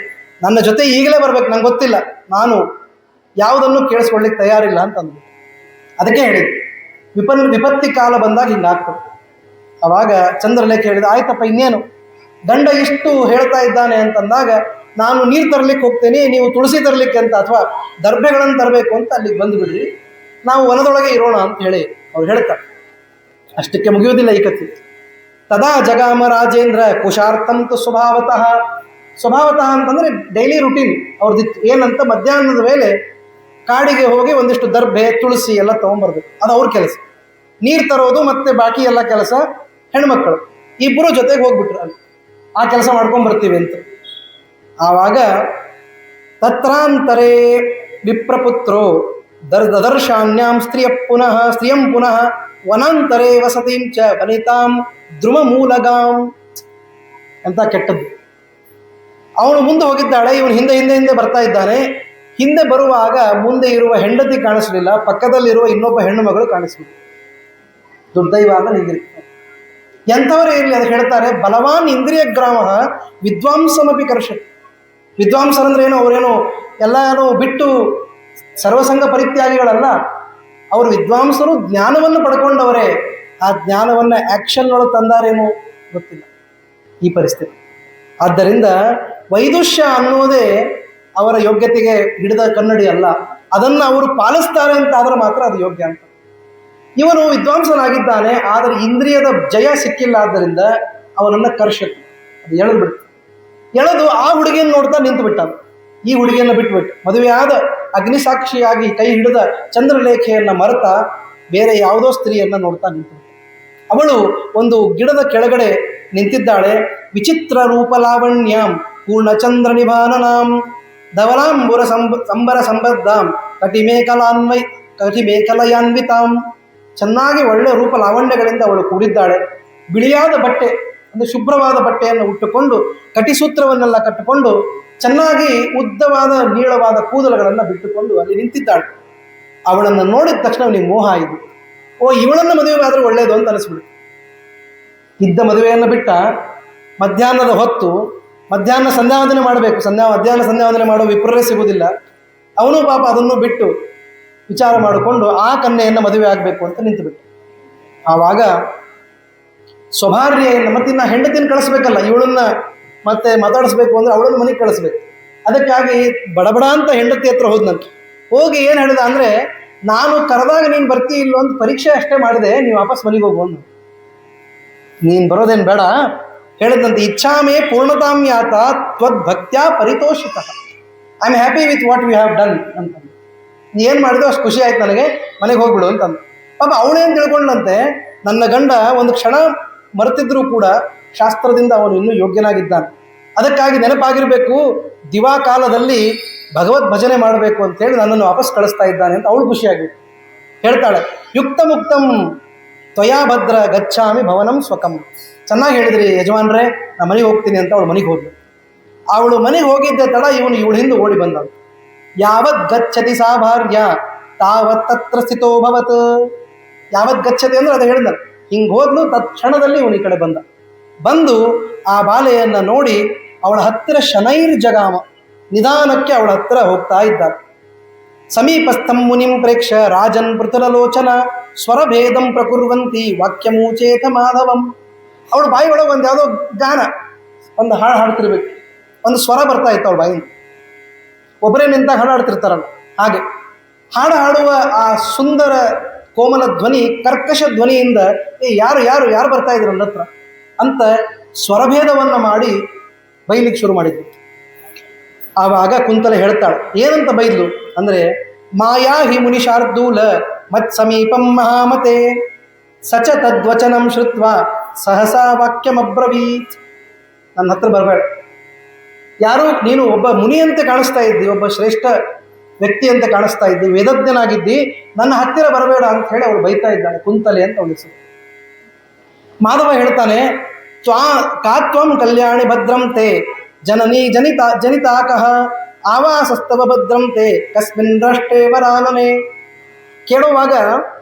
Speaker 1: ನನ್ನ ಜೊತೆ ಈಗಲೇ ಬರ್ಬೇಕು. ನಂಗೆ ಗೊತ್ತಿಲ್ಲ, ನಾನು ಯಾವುದನ್ನು ಕೇಳಿಸ್ಕೊಳ್ಳಿಕ್ಕೆ ತಯಾರಿಲ್ಲ ಅಂತಂದು. ಅದಕ್ಕೆ ಹೇಳಿದ್ದು ವಿಪತ್ತಿ ಕಾಲ ಬಂದಾಗ ಹಿಂಗಾಗ್ತದೆ. ಅವಾಗ ಚಂದ್ರಲೇಖೆ ಹೇಳಿದ, ಆಯ್ತಪ್ಪ ಇನ್ನೇನು, ಗಂಡ ಇಷ್ಟು ಹೇಳ್ತಾ ಇದ್ದಾನೆ ಅಂತಂದಾಗ ನಾನು ನೀರು ತರಲಿಕ್ಕೆ ಹೋಗ್ತೇನೆ, ನೀವು ತುಳಸಿ ತರಲಿಕ್ಕೆ ಅಂತ ಅಥವಾ ದರ್ಭೆಗಳನ್ನು ತರಬೇಕು ಅಂತ ಅಲ್ಲಿಗೆ ಬಂದುಬಿಡ್ರಿ, ನಾವು ವನದೊಳಗೆ ಇರೋಣ ಅಂತ ಹೇಳಿ ಅವ್ರು ಹೇಳ್ತಾರೆ. ಅಷ್ಟಕ್ಕೆ ಮುಗಿಯುವುದಿಲ್ಲ ಈ ಕಥೆ. ತದಾ ಜಗಾಮ ರಾಜೇಂದ್ರ ಕುಶಾರ್ಥಂತು ಸ್ವಭಾವತಃ. ಸ್ವಭಾವತಃ ಅಂತಂದರೆ ಡೈಲಿ ರುಟೀನ್ ಅವ್ರದ್ದು ಏನಂತ, ಮಧ್ಯಾಹ್ನದ ಮೇಲೆ ಕಾಡಿಗೆ ಹೋಗಿ ಒಂದಿಷ್ಟು ದರ್ಭೆ ತುಳಸಿ ಎಲ್ಲ ತೊಗೊಂಬರ್ಬೇಕು, ಅದು ಅವ್ರ ಕೆಲಸ. ನೀರು ತರೋದು ಮತ್ತು ಬಾಕಿ ಎಲ್ಲ ಕೆಲಸ ಹೆಣ್ಮಕ್ಕಳು. ಇಬ್ಬರು ಜೊತೆಗೆ ಹೋಗ್ಬಿಟ್ರು, ಅಲ್ಲಿ ಆ ಕೆಲಸ ಮಾಡ್ಕೊಂಡ್ಬರ್ತೀವಿ ಅಂತ. ಆವಾಗ ತತ್ರಾಂತರೇ ವಿಪ್ರಪುತ್ರೋ ದದರ್ಶಾನ್ಯಾಂ ಸ್ತ್ರಿಯಂ ಪುನಃ ವನಾಂತರೇ ವಸತಿಂ ಚ ವನಿತಾಂ ದ್ರುಮ ಮೂಲಗಾಂ. ಅಂತ ಕೆಟ್ಟದ್ದು. ಅವನು ಮುಂದೆ ಹೋಗಿದ್ದಾಳೆ, ಇವನು ಹಿಂದೆ ಹಿಂದೆ ಹಿಂದೆ ಬರ್ತಾ ಇದ್ದಾನೆ. ಹಿಂದೆ ಬರುವಾಗ ಮುಂದೆ ಇರುವ ಹೆಂಡತಿ ಕಾಣಿಸಲಿಲ್ಲ, ಪಕ್ಕದಲ್ಲಿರುವ ಇನ್ನೊಬ್ಬ ಹೆಣ್ಣು ಮಗಳು ಕಾಣಿಸ್ಬಿಟ್ಟು. ದುರ್ದೈವ ಅಂದ್ರೆ ಹೀಗಿರ್ತಾರೆ. ಎಂಥವರೇ ಇರಲಿ ಅದು ಹೇಳ್ತಾರೆ, ಬಲವಾನ್ ಇಂದ್ರಿಯ ಗ್ರಾಮ ವಿದ್ವಾಂಸಮಪಿ ಕರ್ಷತಿ. ವಿದ್ವಾಂಸರಂದ್ರೆ ಏನು, ಅವರೇನು ಎಲ್ಲನೂ ಬಿಟ್ಟು ಸರ್ವಸಂಗ ಪರಿತ್ಯಾಗಿಗಳಲ್ಲ. ಅವರು ವಿದ್ವಾಂಸರು, ಜ್ಞಾನವನ್ನು ಪಡ್ಕೊಂಡವರೇ. ಆ ಜ್ಞಾನವನ್ನು ಆ್ಯಕ್ಷನ್ ಒಳಗೆ ತಂದಾರೇನೋ ಗೊತ್ತಿಲ್ಲ ಈ ಪರಿಸ್ಥಿತಿ. ಆದ್ದರಿಂದ ವೈದುಷ್ಯ ಅನ್ನೋದೇ ಅವರ ಯೋಗ್ಯತೆಗೆ ಹಿಡಿದ ಕನ್ನಡಿ ಅಲ್ಲ, ಅದನ್ನು ಅವರು ಪಾಲಿಸ್ತಾರೆ ಅಂತ ಆದ್ರೆ ಮಾತ್ರ ಅದು ಯೋಗ್ಯ ಅಂತ. ಇವನು ವಿದ್ವಾಂಸನಾಗಿದ್ದಾನೆ, ಆದರೆ ಇಂದ್ರಿಯದ ಜಯ ಸಿಕ್ಕಿಲ್ಲ, ಆದ್ದರಿಂದ ಅವನನ್ನು ಕರ್ಷತಿ, ಅದು ಎಳೆದು ಬಿಡ್ತು. ಎಳೆದು ಆ ಹುಡುಗಿಯನ್ನು ನೋಡ್ತಾ ನಿಂತು ಬಿಟ್ಟ. ಈ ಹುಡುಗಿಯನ್ನು ಬಿಟ್ಬಿಟ್ಟು ಮದುವೆಯಾದ ಅಗ್ನಿಸಾಕ್ಷಿಯಾಗಿ ಕೈ ಹಿಡಿದ ಚಂದ್ರಲೇಖೆಯನ್ನು ಮರೆತ ಬೇರೆ ಯಾವುದೋ ಸ್ತ್ರೀಯನ್ನು ನೋಡ್ತಾ ನಿಂತು. ಅವಳು ಒಂದು ಗಿಡದ ಕೆಳಗಡೆ ನಿಂತಿದ್ದಾಳೆ. ವಿಚಿತ್ರ ರೂಪ ಲಾವಣ್ಯಾಂ ಪೂರ್ಣಚಂದ್ರ ನಿಭಾನನಾಂ ಧವಲಾಂಬುರ ಸಂಬರ ಸಂಬದ್ಧಾಂ ಕಟಿಮೇಖಲಯಾನ್ವಿತಾಂ. ಚೆನ್ನಾಗಿ ಒಳ್ಳೆಯ ರೂಪ ಲಾವಣ್ಯಗಳಿಂದ ಅವಳು ಕೂಡಿದ್ದಾಳೆ. ಬಿಳಿಯಾದ ಬಟ್ಟೆ, ಒಂದು ಶುಭ್ರವಾದ ಬಟ್ಟೆಯನ್ನು ಉಟ್ಟುಕೊಂಡು ಕಟಿಸೂತ್ರವನ್ನೆಲ್ಲ ಕಟ್ಟಿಕೊಂಡು ಚೆನ್ನಾಗಿ ಉದ್ದವಾದ ನೀಳವಾದ ಕೂದಲುಗಳನ್ನು ಬಿಟ್ಟುಕೊಂಡು ಅಲ್ಲಿ ನಿಂತಿದ್ದಾಳೆ. ಅವಳನ್ನು ನೋಡಿದ ತಕ್ಷಣ ಅವನಿಗೆ ಮೋಹ ಆಯಿತು. ಓ, ಇವಳನ್ನು ಮದುವೆ ಆದರೂ ಒಳ್ಳೆಯದು ಅಂತ ಅನಿಸ್ಬಿಡ್ತು. ಇದ್ದ ಮದುವೆಯನ್ನು ಬಿಟ್ಟ. ಮಧ್ಯಾಹ್ನದ ಹೊತ್ತು ಮಧ್ಯಾಹ್ನ ಸಂಧ್ಯಾವಂದನೆ ಮಾಡಬೇಕು, ಮಧ್ಯಾಹ್ನ ಸಂಧ್ಯಾವಂದನೆ ಮಾಡೋ ವಿಪ್ರರೇ ಸಿಗುವುದಿಲ್ಲ. ಅವನು ಪಾಪ ಅದನ್ನು ಬಿಟ್ಟು ವಿಚಾರ ಮಾಡಿಕೊಂಡು ಆ ಕನ್ಯೆಯನ್ನು ಮದುವೆ ಆಗಬೇಕು ಅಂತ ನಿಂತುಬಿಟ್ಟು. ಆವಾಗ ಸ್ವಭಾರ್ಯೆಯನ್ನು ಮತ್ತಿನ್ನ ಹೆಂಡತಿನ ಕಳಿಸ್ಬೇಕಲ್ಲ, ಇವಳನ್ನ ಮತ್ತೆ ಮಾತಾಡಿಸ್ಬೇಕು ಅಂದರೆ ಅವಳನ್ನು ಮನೆಗೆ ಕಳಿಸ್ಬೇಕು. ಅದಕ್ಕಾಗಿ ಬಡಬಡ ಅಂತ ಹೆಂಡತಿ ಹತ್ರ ಹೋದ್ನಂತೆ. ಹೋಗಿ ಏನು ಹೇಳಿದ ಅಂದರೆ, ನಾನು ಕರೆದಾಗ ನೀನು ಬರ್ತೀ ಇಲ್ಲೋ ಅಂತ ಪರೀಕ್ಷೆ ಅಷ್ಟೇ ಮಾಡಿದೆ, ನೀವು ವಾಪಸ್ ಮನೆಗೆ ಹೋಗುವಂದು, ನೀನು ಬರೋದೇನು ಬೇಡ ಹೇಳಿದಂತೆ. ಇಚ್ಛಾಮೇ ಪೂರ್ಣತಾಂ ಯಾತ ತ್ವದ್ಭಕ್ತ್ಯಾ ಪರಿತೋಷಿತ. I am happy with what we have done ಅಂತ. ನೀ ಏನು ಮಾಡಿದೋ ಅಷ್ಟು ಖುಷಿ ಆಯ್ತು ನನಗೆ, ಮನೆಗೆ ಹೋಗ್ಬಿಡು ಅಂತಂದು. ಪಾಪ ಅವಳೇನು ತಿಳ್ಕೊಂಡಂತೆ, ನನ್ನ ಗಂಡ ಒಂದು ಕ್ಷಣ ಮರೆತಿದ್ರೂ ಕೂಡ ಶಾಸ್ತ್ರದಿಂದ ಅವನು ಇನ್ನೂ ಯೋಗ್ಯನಾಗಿದ್ದಾನೆ, ಅದಕ್ಕಾಗಿ ನೆನಪಾಗಿರಬೇಕು, ದಿವಾಕಾಲದಲ್ಲಿ ಭಗವದ್ ಭಜನೆ ಮಾಡಬೇಕು ಅಂತೇಳಿ ನನ್ನನ್ನು ವಾಪಸ್ ಕಳಿಸ್ತಾ ಇದ್ದಾನೆ ಅಂತ ಅವಳು ಖುಷಿಯಾಗಿತ್ತು. ಹೇಳ್ತಾಳೆ, ಯುಕ್ತ ಮುಕ್ತಂ ತ್ವಯಾ ಭದ್ರ ಗಚ್ಚಾಮಿ ಭವನಂ ಸ್ವಕಂ. ಚೆನ್ನಾಗಿ ಹೇಳಿದ್ರಿ ಯಜಮಾನ್ರೆ, ನಾನು ಮನೆಗೆ ಹೋಗ್ತೀನಿ ಅಂತ ಅವಳು ಮನೆಗೆ ಹೋದ್ಲು. ಅವಳು ಮನೆಗೆ ಹೋಗಿದ್ದೆ ತಡ ಇವಳು ಹಿಂದೆ ಓಡಿ ಬಂದ. ಯಾವತ್ ಗಚ್ಚತಿ ಸಾ ಭಾರ್ಯ ತಾವತ್ ತತ್ರ ಸ್ಥಿತೋಭವತ್. ಯಾವತ್ ಗಚ್ಚತಿ ಅಂದ್ರೆ ಅದು ಹೇಳಿದ. ಹಿಂಗೆ ಹೋದ್ಲು, ತತ್ಕ್ಷಣದಲ್ಲಿ ಇವನು ಈ ಕಡೆ ಬಂದು ಆ ಬಾಲೆಯನ್ನು ನೋಡಿ ಅವಳ ಹತ್ತಿರ ಶನೈರ್ ಜಗಾಮ, ನಿಧಾನಕ್ಕೆ ಅವಳ ಹತ್ತಿರ ಹೋಗ್ತಾ ಇದ್ದಾರೆ. ಸಮೀಪಸ್ಥಂ ಮುನಿಂ ಪ್ರೇಕ್ಷ ರಾಜನ್ ಪೃಥುಲಲೋಚನ ಸ್ವರಭೇದಂ ಪ್ರಕುರ್ವಂತಿ ವಾಕ್ಯಮೂಚೇತ ಮಾಧವಂ. ಅವಳು ಬಾಯಿ ಒಳಗೆ ಒಂದು ಯಾವುದೋ ಗಾನ, ಒಂದು ಹಾಡು ಹಾಡ್ತಿರ್ಬೇಕು, ಒಂದು ಸ್ವರ ಬರ್ತಾ ಇತ್ತು ಅವಳ ಬಾಯಿಂದ. ಒಬ್ಬರೇ ನಿಂತಾಗ ಹಾಡು ಹಾಡ್ತಿರ್ತಾರಲ್ಲ ಹಾಗೆ ಹಾಡು ಹಾಡುವ ಆ ಸುಂದರ ಕೋಮಲ ಧ್ವನಿ ಕರ್ಕಶ ಧ್ವನಿಯಿಂದ ಯಾರು ಯಾರು ಯಾರು ಬರ್ತಾ ಇದ್ರು ನನ್ನ ಹತ್ರ ಅಂತ ಸ್ವರಭೇದವನ್ನು ಮಾಡಿ ಬೈಲಿಕ್ಕೆ ಶುರು ಮಾಡಿದ್ರು. ಆವಾಗ ಕುಂತಲೆ ಹೇಳ್ತಾಳೆ, ಏನಂತ ಬೈದ್ಲು ಅಂದರೆ, ಮಾಯಾ ಹಿ ಮುನಿ ಶಾರ್ದೂಲ ಮತ್ ಸಮೀಪಂ ಮಹಾಮತೆ ಸಚ ತದ್ವಚನಂ ಶ್ರುತ್ವ ಸಹಸಾ ವಾಕ್ಯಮಬ್ರವೀತ್. ನನ್ನ ಹತ್ರ ಬರಬೇಡ, ಯಾರು ನೀನು ಒಬ್ಬ ಮುನಿಯಂತೆ ಕಾಣಿಸ್ತಾ ಇದ್ದಿ, ಒಬ್ಬ ಶ್ರೇಷ್ಠ ವ್ಯಕ್ತಿಯಂತೆ ಕಾಣಿಸ್ತಾ ಇದ್ದಿ, ವೇದಜ್ಞನಾಗಿದ್ದಿ, ನನ್ನ ಹತ್ತಿರ ಬರಬೇಡ ಅಂತ ಹೇಳಿ ಅವಳು ಬೈತಾ ಇದ್ದಾಳೆ ಕುಂತಲೆ ಅಂತ ಅವಳಿಸಿ. ಮಾಧವ ಹೇಳ್ತಾನೆ, ಕಾತ್ವಂ ಕಲ್ಯಾಣಿ ಭದ್ರಂತೆ ಜನನಿ ಜನಿತಾಕಃ ಆವಾಸಸ್ತವ ಭದ್ರಂತೆ ಕಸ್ಮಿನ್ ರಾಷ್ಟ್ರೇ ವರಾನನೆ. ಕೇಳುವಾಗ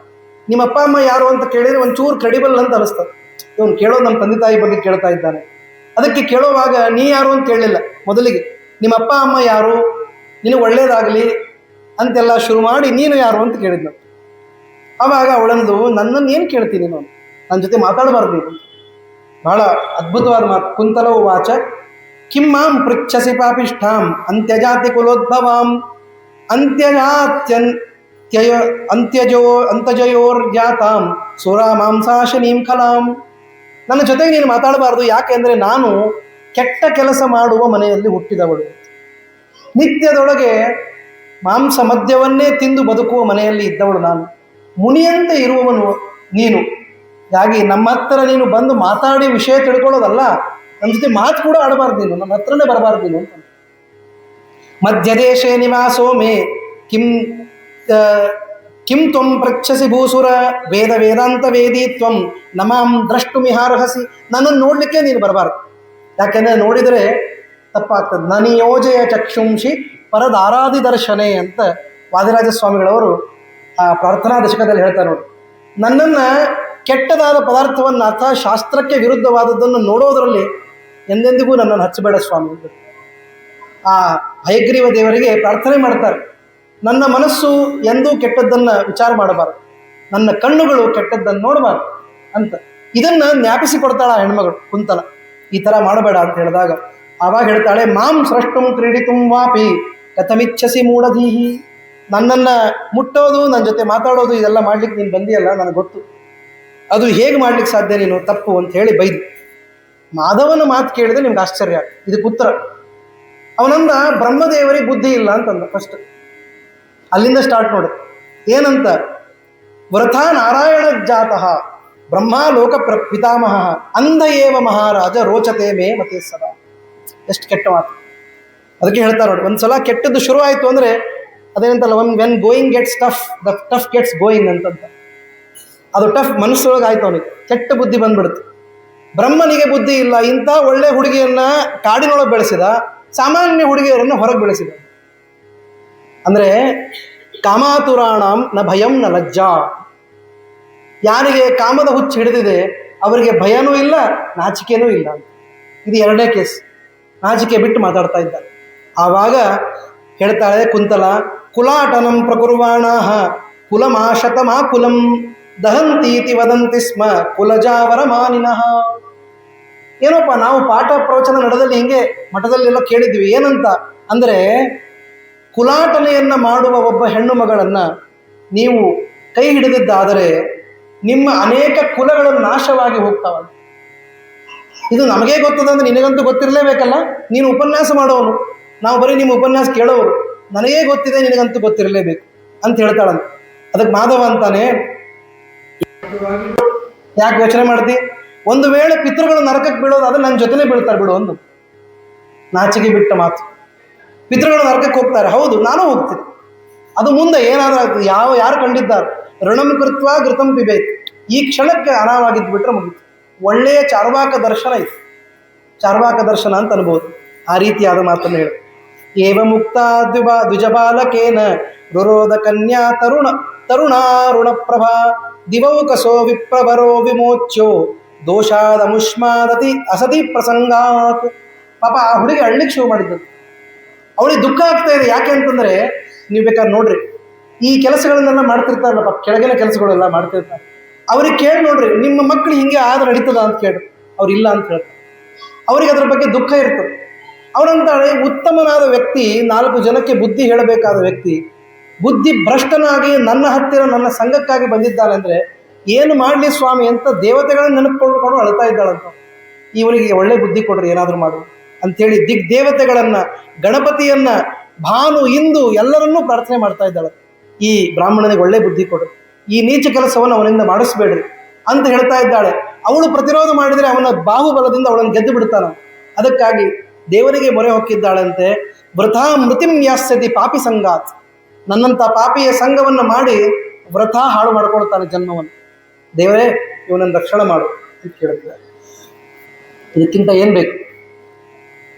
Speaker 1: ನಿಮ್ಮ ಅಪ್ಪ ಅಮ್ಮ ಯಾರು ಅಂತ ಕೇಳಿದ್ರೆ ಒಂಚೂರು ಕ್ರೆಡಿಬಲ್ ಅಂತ ಅನಿಸ್ತದೆ. ಇವನು ಕೇಳೋದು ನಮ್ಮ ತಂದೆ ತಾಯಿ ಬಗ್ಗೆ ಕೇಳ್ತಾ ಇದ್ದಾನೆ. ಅದಕ್ಕೆ ಕೇಳುವಾಗ ನೀ ಯಾರು ಅಂತ ಕೇಳಲಿಲ್ಲ, ಮೊದಲಿಗೆ ನಿಮ್ಮ ಅಪ್ಪ ಅಮ್ಮ ಯಾರು, ನಿನಗೆ ಒಳ್ಳೇದಾಗಲಿ ಅಂತೆಲ್ಲ ಶುರು ಮಾಡಿ ನೀನು ಯಾರು ಅಂತ ಕೇಳಿದ್ನು. ಆವಾಗ ಅವಳಂದು, ನನ್ನನ್ನು ಏನು ಕೇಳ್ತೀನಿ ನೀನು, ನನ್ನ ಜೊತೆ ಮಾತಾಡಬಾರ್ದು ನೀನು. ಬಹಳ ಅದ್ಭುತವಾದ ಮಾತು. ಕುಂತಲೋ ವಾಚ ಕಿಮ್ಮಾಂ ಪೃಚ್ಛಸಿ ಪಾಪಿಷ್ಠಾಂ ಅಂತ್ಯಜಾತಿ ಕುಲೋದ್ಭವಾಂ ಅಂತಜಯೋರ್ಜಾತಾಂ ಸುರಾ ಮಾಂಸಾಶನೀಂ ಖಲಾಂ. ನನ್ನ ಜೊತೆಗೆ ನೀನು ಮಾತಾಡಬಾರ್ದು, ಯಾಕೆಂದರೆ ನಾನು ಕೆಟ್ಟ ಕೆಲಸ ಮಾಡುವ ಮನೆಯಲ್ಲಿ ಹುಟ್ಟಿದವಳು, ನಿತ್ಯದೊಳಗೆ ಮಾಂಸ ಮದ್ಯವನ್ನೇ ತಿಂದು ಬದುಕುವ ಮನೆಯಲ್ಲಿ ಇದ್ದವಳು ನಾನು, ಮುನಿಯಂತೆ ಇರುವವನು ನೀನು. ಹಾಗಾಗಿ ನಮ್ಮ ಹತ್ರ ನೀನು ಬಂದು ಮಾತಾಡಿ ವಿಷಯ ತಿಳ್ಕೊಳ್ಳೋದಲ್ಲ, ನನ್ನ ಜೊತೆ ಮಾತು ಕೂಡ ಆಡಬಾರ್ದು ನೀನು, ನನ್ನ ಹತ್ರನೇ ಬರಬಾರ್ದು ನೀನು ಅಂತ. ಮಧ್ಯದೇಶೇ ನಿವಾಸೋ ಮೇ ಕಿಂ ತ್ವಂ ಪೃಚ್ಛಸಿ ಭೂಸುರ ವೇದ ವೇದಾಂತ ವೇದಿ ತ್ವಂ ನಮಾಂ ದ್ರಷ್ಟುಮಿಹಾರ್ಹಸಿ. ನನ್ನನ್ನು ನೋಡಲಿಕ್ಕೆ ನೀನು ಬರಬಾರ್ದು, ಯಾಕೆಂದರೆ ನೋಡಿದರೆ ತಪ್ಪಾಗ್ತದೆ. ನನಿಯೋಜಯ ಚಕ್ಷುಂಷಿ ಪರದಾರಾದಿ ದರ್ಶನೆ ಅಂತ ವಾದಿರಾಜ ಸ್ವಾಮಿಗಳವರು ಆ ಪ್ರಾರ್ಥನಾ ದಶಕದಲ್ಲಿ ಹೇಳ್ತಾರೆ ನೋಡಿ. ನನ್ನನ್ನು ಕೆಟ್ಟದಾದ ಪದಾರ್ಥವನ್ನು ಅಥವಾ ಶಾಸ್ತ್ರಕ್ಕೆ ವಿರುದ್ಧವಾದದ್ದನ್ನು ನೋಡೋದರಲ್ಲಿ ಎಂದೆಂದಿಗೂ ನನ್ನನ್ನು ಹಚ್ಚಬೇಡ ಸ್ವಾಮಿ. ಆ ಹಯಗ್ರೀವ ದೇವರಿಗೆ ಪ್ರಾರ್ಥನೆ ಮಾಡ್ತಾರೆ, ನನ್ನ ಮನಸ್ಸು ಎಂದೂ ಕೆಟ್ಟದ್ದನ್ನು ವಿಚಾರ ಮಾಡಬಾರ್ದು, ನನ್ನ ಕಣ್ಣುಗಳು ಕೆಟ್ಟದ್ದನ್ನು ನೋಡಬಾರ್ದು ಅಂತ. ಇದನ್ನು ಜ್ಞಾಪಿಸಿಕೊಡ್ತಾಳ ಆ ಹೆಣ್ಮಗಳು ಕುಂತಲ, ಈ ಥರ ಮಾಡಬೇಡ ಅಂತ ಹೇಳಿದಾಗ ಆವಾಗ ಹೇಳ್ತಾಳೆ, ಮಾಂ ಸೃಷ್ಟುಂ ಕ್ರೀಡಿತುಂ ವಾಪಿ ಕಥಮಿಚ್ಛಸಿ ಮೂಢಧೀಹಿ. ನನ್ನನ್ನು ಮುಟ್ಟೋದು, ನನ್ನ ಜೊತೆ ಮಾತಾಡೋದು ಇದೆಲ್ಲ ಮಾಡ್ಲಿಕ್ಕೆ ನೀನು ಬಂದಿಯಲ್ಲ, ನನಗೆ ಗೊತ್ತು, ಅದು ಹೇಗೆ ಮಾಡ್ಲಿಕ್ಕೆ ಸಾಧ್ಯ, ನೀನು ತಪ್ಪು ಅಂತ ಹೇಳಿ ಬೈದು. ಮಾಧವನ ಮಾತು ಕೇಳಿದ್ರೆ ನಿಮ್ಗೆ ಆಶ್ಚರ್ಯ, ಇದಕ್ಕೆ ಉತ್ತರ. ಅವನಂದ ಬ್ರಹ್ಮದೇವರಿಗೆ ಬುದ್ಧಿ ಇಲ್ಲ ಅಂತಂದ ಫಸ್ಟ್. ಅಲ್ಲಿಂದ ಸ್ಟಾರ್ಟ್ ನೋಡು. ಏನಂತ, ವೃಥಾ ನಾರಾಯಣ ಜಾತಃ ಬ್ರಹ್ಮ ಲೋಕ ಪಿತಾಮಹ ಅಂಧ ಏವ ಮಹಾರಾಜ ರೋಚತೆ ಮೇ ಮತೆ ಸದಾ. ಎಷ್ಟು ಕೆಟ್ಟ ಮಾತು. ಅದಕ್ಕೆ ಹೇಳ್ತಾರೆ ನೋಡಿ, ಒಂದ್ಸಲ ಕೆಟ್ಟದ್ದು ಶುರು ಆಯಿತು ಅಂದರೆ ಅದೇನಂತಲ್ಲ, when going gets tough the tough gets going ಅಂತಂತ. ಅದು ಟಫ್ ಮನಸ್ಸೊಳಗೆ ಆಯ್ತು, ಅವನಿಗೆ ಕೆಟ್ಟ ಬುದ್ಧಿ ಬಂದ್ಬಿಡುತ್ತೆ. ಬ್ರಹ್ಮನಿಗೆ ಬುದ್ಧಿ ಇಲ್ಲ, ಇಂಥ ಒಳ್ಳೆ ಹುಡುಗಿಯನ್ನು ಕಾಡಿನೊಳಗೆ ಬೆಳೆಸಿದ, ಸಾಮಾನ್ಯ ಹುಡುಗಿಯರನ್ನು ಹೊರಗೆ ಬೆಳೆಸಿದ. ಅಂದರೆ ಕಾಮಾತುರಾಣಂ ನ ಭಯಂ ನ ಲಜ್ಜಾ. ಯಾರಿಗೆ ಕಾಮದ ಹುಚ್ಚು ಹಿಡಿದಿದೆ ಅವರಿಗೆ ಭಯನೂ ಇಲ್ಲ, ನಾಚಿಕೆನೂ ಇಲ್ಲ. ಇದು ಎರಡನೇ ಕೇಸ್. ನಾಚಿಕೆ ಬಿಟ್ಟು ಮಾತಾಡ್ತಾ ಇದ್ದಾರೆ. ಆವಾಗ ಹೇಳ್ತಾಳೆ ಕುಂತಲ, ಕುಲಾಟನಂ ಪ್ರಕುರ್ವಾಣಾಹ ಕುಲಮಾಶತಮಾ ಕುಲಂ ದಹಂತೀತಿ ವದಂತಿ ಸ್ಮ ಕುಲಜಾವರ ಮಾನಿನಃ. ಏನಪ್ಪ, ನಾವು ಪಾಠ ಪ್ರವಚನ ನಡೆದಲ್ಲಿ ಹಿಂಗೆ ಮಠದಲ್ಲೆಲ್ಲ ಕೇಳಿದ್ವಿ. ಏನಂತ ಅಂದರೆ, ಕುಲಾಟನೆಯನ್ನು ಮಾಡುವ ಒಬ್ಬ ಹೆಣ್ಣು ಮಗಳನ್ನು ನೀವು ಕೈ ಹಿಡಿದಿದ್ದಾದರೆ ನಿಮ್ಮ ಅನೇಕ ಕುಲಗಳು ನಾಶವಾಗಿ ಹೋಗ್ತಾವ. ಇದು ನಮಗೇ ಗೊತ್ತದಂದ್ರೆ ನಿನಗಂತೂ ಗೊತ್ತಿರಲೇಬೇಕಲ್ಲ, ನೀನು ಉಪನ್ಯಾಸ ಮಾಡೋನು, ನಾವು ಬರೀ ನಿಮ್ಮ ಉಪನ್ಯಾಸ ಕೇಳೋರು, ನನಗೇ ಗೊತ್ತಿದೆ, ನಿನಗಂತೂ ಗೊತ್ತಿರಲೇಬೇಕು ಅಂತ ಹೇಳ್ತಾಳಂತ. ಅದಕ್ಕೆ ಮಾಧವ ಅಂತಾನೆ, ಯಾಕೆ ಯೋಚನೆ ಮಾಡ್ತಿ, ಒಂದು ವೇಳೆ ಪಿತೃಗಳು ನರಕಕ್ಕೆ ಬೀಳೋದು ಅದು ನನ್ನ ಜೊತೆನೇ ಬೀಳ್ತಾರೆ ಬಿಡು. ಒಂದು ನಾಚಿಕೆ ಬಿಟ್ಟ ಮಾತು. ಪಿತೃಗಳು ನರಕಕ್ಕೆ ಹೋಗ್ತಾರೆ, ಹೌದು ನಾನು ಹೋಗ್ತೀನಿ, ಅದು ಮುಂದೆ ಏನಾದರೂ ಆಗ್ತದೆ. ಯಾರು ಕಂಡಿದ್ದಾರೆ, ಋಣಂ ಕೃತ್ವ ಘೃತಂ ಪಿಬೇತ್. ಈ ಕ್ಷಣಕ್ಕೆ ಅನಾವಾಗಿದ್ದು ಬಿಟ್ರೆ ಮುಗಿತು. ಒಳ್ಳೆಯ ಚಾರ್ವಾಕ ದರ್ಶನ ಇತ್ತು, ಚಾರ್ವಾಕ ದರ್ಶನ ಅಂತ ಅನ್ಬೋದು. ಆ ರೀತಿಯಾದ ಮಾತನ್ನು ಹೇಳಿ, ಏವ ಮುಕ್ತ ದ್ವಿಜಬಾಲಕೇನ ರುರೋಧ ಕನ್ಯಾ ತರುಣಾರುಣ ಪ್ರಭಾ ದಿವೌಕಸೋ ವಿಪ್ರವರೋ ವಿಮೋಚ್ಯೋ ದೋಷಾದ ಮುಷ್ಮಾದತಿ ಅಸತಿ ಪ್ರಸಂಗಾತ್. ಪಾಪ ಆ ಹುಡುಗಿ ಅಳ್ಳಿಕ್ಕೆ ಶುರು ಮಾಡಿದ್ದು. ಅವಳಿಗೆ ದುಃಖ ಆಗ್ತಾ ಇದೆ. ಯಾಕೆ ಅಂತಂದರೆ, ನೀವು ಬೇಕಾದ್ರೆ ನೋಡ್ರಿ, ಈ ಕೆಲಸಗಳನ್ನೆಲ್ಲ ಮಾಡ್ತಿರ್ತಾರಲ್ಲಪ್ಪ, ಕೆಳಗಿನ ಕೆಲಸಗಳೆಲ್ಲ ಮಾಡ್ತಿರ್ತಾರೆ, ಅವ್ರಿಗೆ ಕೇಳಿ ನೋಡ್ರಿ, ನಿಮ್ಮ ಮಕ್ಕಳು ಹಿಂಗೆ ಆದ್ರೆ ನಡೀತದ ಅಂತ ಕೇಳಿ. ಅವ್ರಿಲ್ಲ ಅಂತ ಹೇಳ್ತಾರೆ. ಅವ್ರಿಗೆ ಅದ್ರ ಬಗ್ಗೆ ದುಃಖ ಇರ್ತದೆ. ಅವರಂತಾಳೆ, ಉತ್ತಮನಾದ ವ್ಯಕ್ತಿ, 4 ಜನಕ್ಕೆ ಬುದ್ಧಿ ಹೇಳಬೇಕಾದ ವ್ಯಕ್ತಿ, ಬುದ್ಧಿ ಭ್ರಷ್ಟನಾಗಿ ನನ್ನ ಹತ್ತಿರ ನನ್ನ ಸಂಘಕ್ಕಾಗಿ ಬಂದಿದ್ದಾನೆ ಅಂದರೆ ಏನು ಮಾಡಲಿ ಸ್ವಾಮಿ ಅಂತ ದೇವತೆಗಳನ್ನ ನೆನಪುಕೊಂಡು ಅಳ್ತಾ ಇದ್ದಾಳಂತ. ಇವನಿಗೆ ಒಳ್ಳೆ ಬುದ್ಧಿ ಕೊಡ್ರಿ, ಏನಾದರೂ ಮಾಡು ಅಂಥೇಳಿ ದಿಗ್ದೇವತೆಗಳನ್ನು, ಗಣಪತಿಯನ್ನ, ಭಾನು, ಇಂದು ಎಲ್ಲರನ್ನೂ ಪ್ರಾರ್ಥನೆ ಮಾಡ್ತಾ ಇದ್ದಾಳೆ. ಈ ಬ್ರಾಹ್ಮಣನಿಗೆ ಒಳ್ಳೆ ಬುದ್ಧಿ ಕೊಡ್ರಿ, ಈ ನೀಚ ಕೆಲಸವನ್ನು ಅವನಿಂದ ಮಾಡಿಸ್ಬೇಡ್ರಿ ಅಂತ ಹೇಳ್ತಾ ಇದ್ದಾಳೆ. ಅವಳು ಪ್ರತಿರೋಧ ಮಾಡಿದರೆ ಅವನ ಬಾಹುಬಲದಿಂದ ಅವಳನ್ನು ಗೆದ್ದು ಬಿಡ್ತಾನ. ಅದಕ್ಕಾಗಿ ದೇವರಿಗೆ ಮೊರೆ ಹೊಕ್ಕಿದ್ದಾಳಂತೆ. ವೃಥಾ ಮೃತಿಂ ಯಾಸ್ಯತಿ ಪಾಪಿ ಸಂಗಾತ್, ನನ್ನಂಥ ಪಾಪಿಯ ಸಂಘವನ್ನು ಮಾಡಿ ವೃಥಾ ಹಾಳು ಮಾಡ್ಕೊಳ್ತಾನೆ ಜನ್ಮವನ್ನು. ದೇವರೇ ಇವನನ್ನು ರಕ್ಷಣೆ ಮಾಡು ಅಂತ ಕೇಳ್ತಿದ್ದಾರೆ. ಇದಕ್ಕಿಂತ ಏನು ಬೇಕು?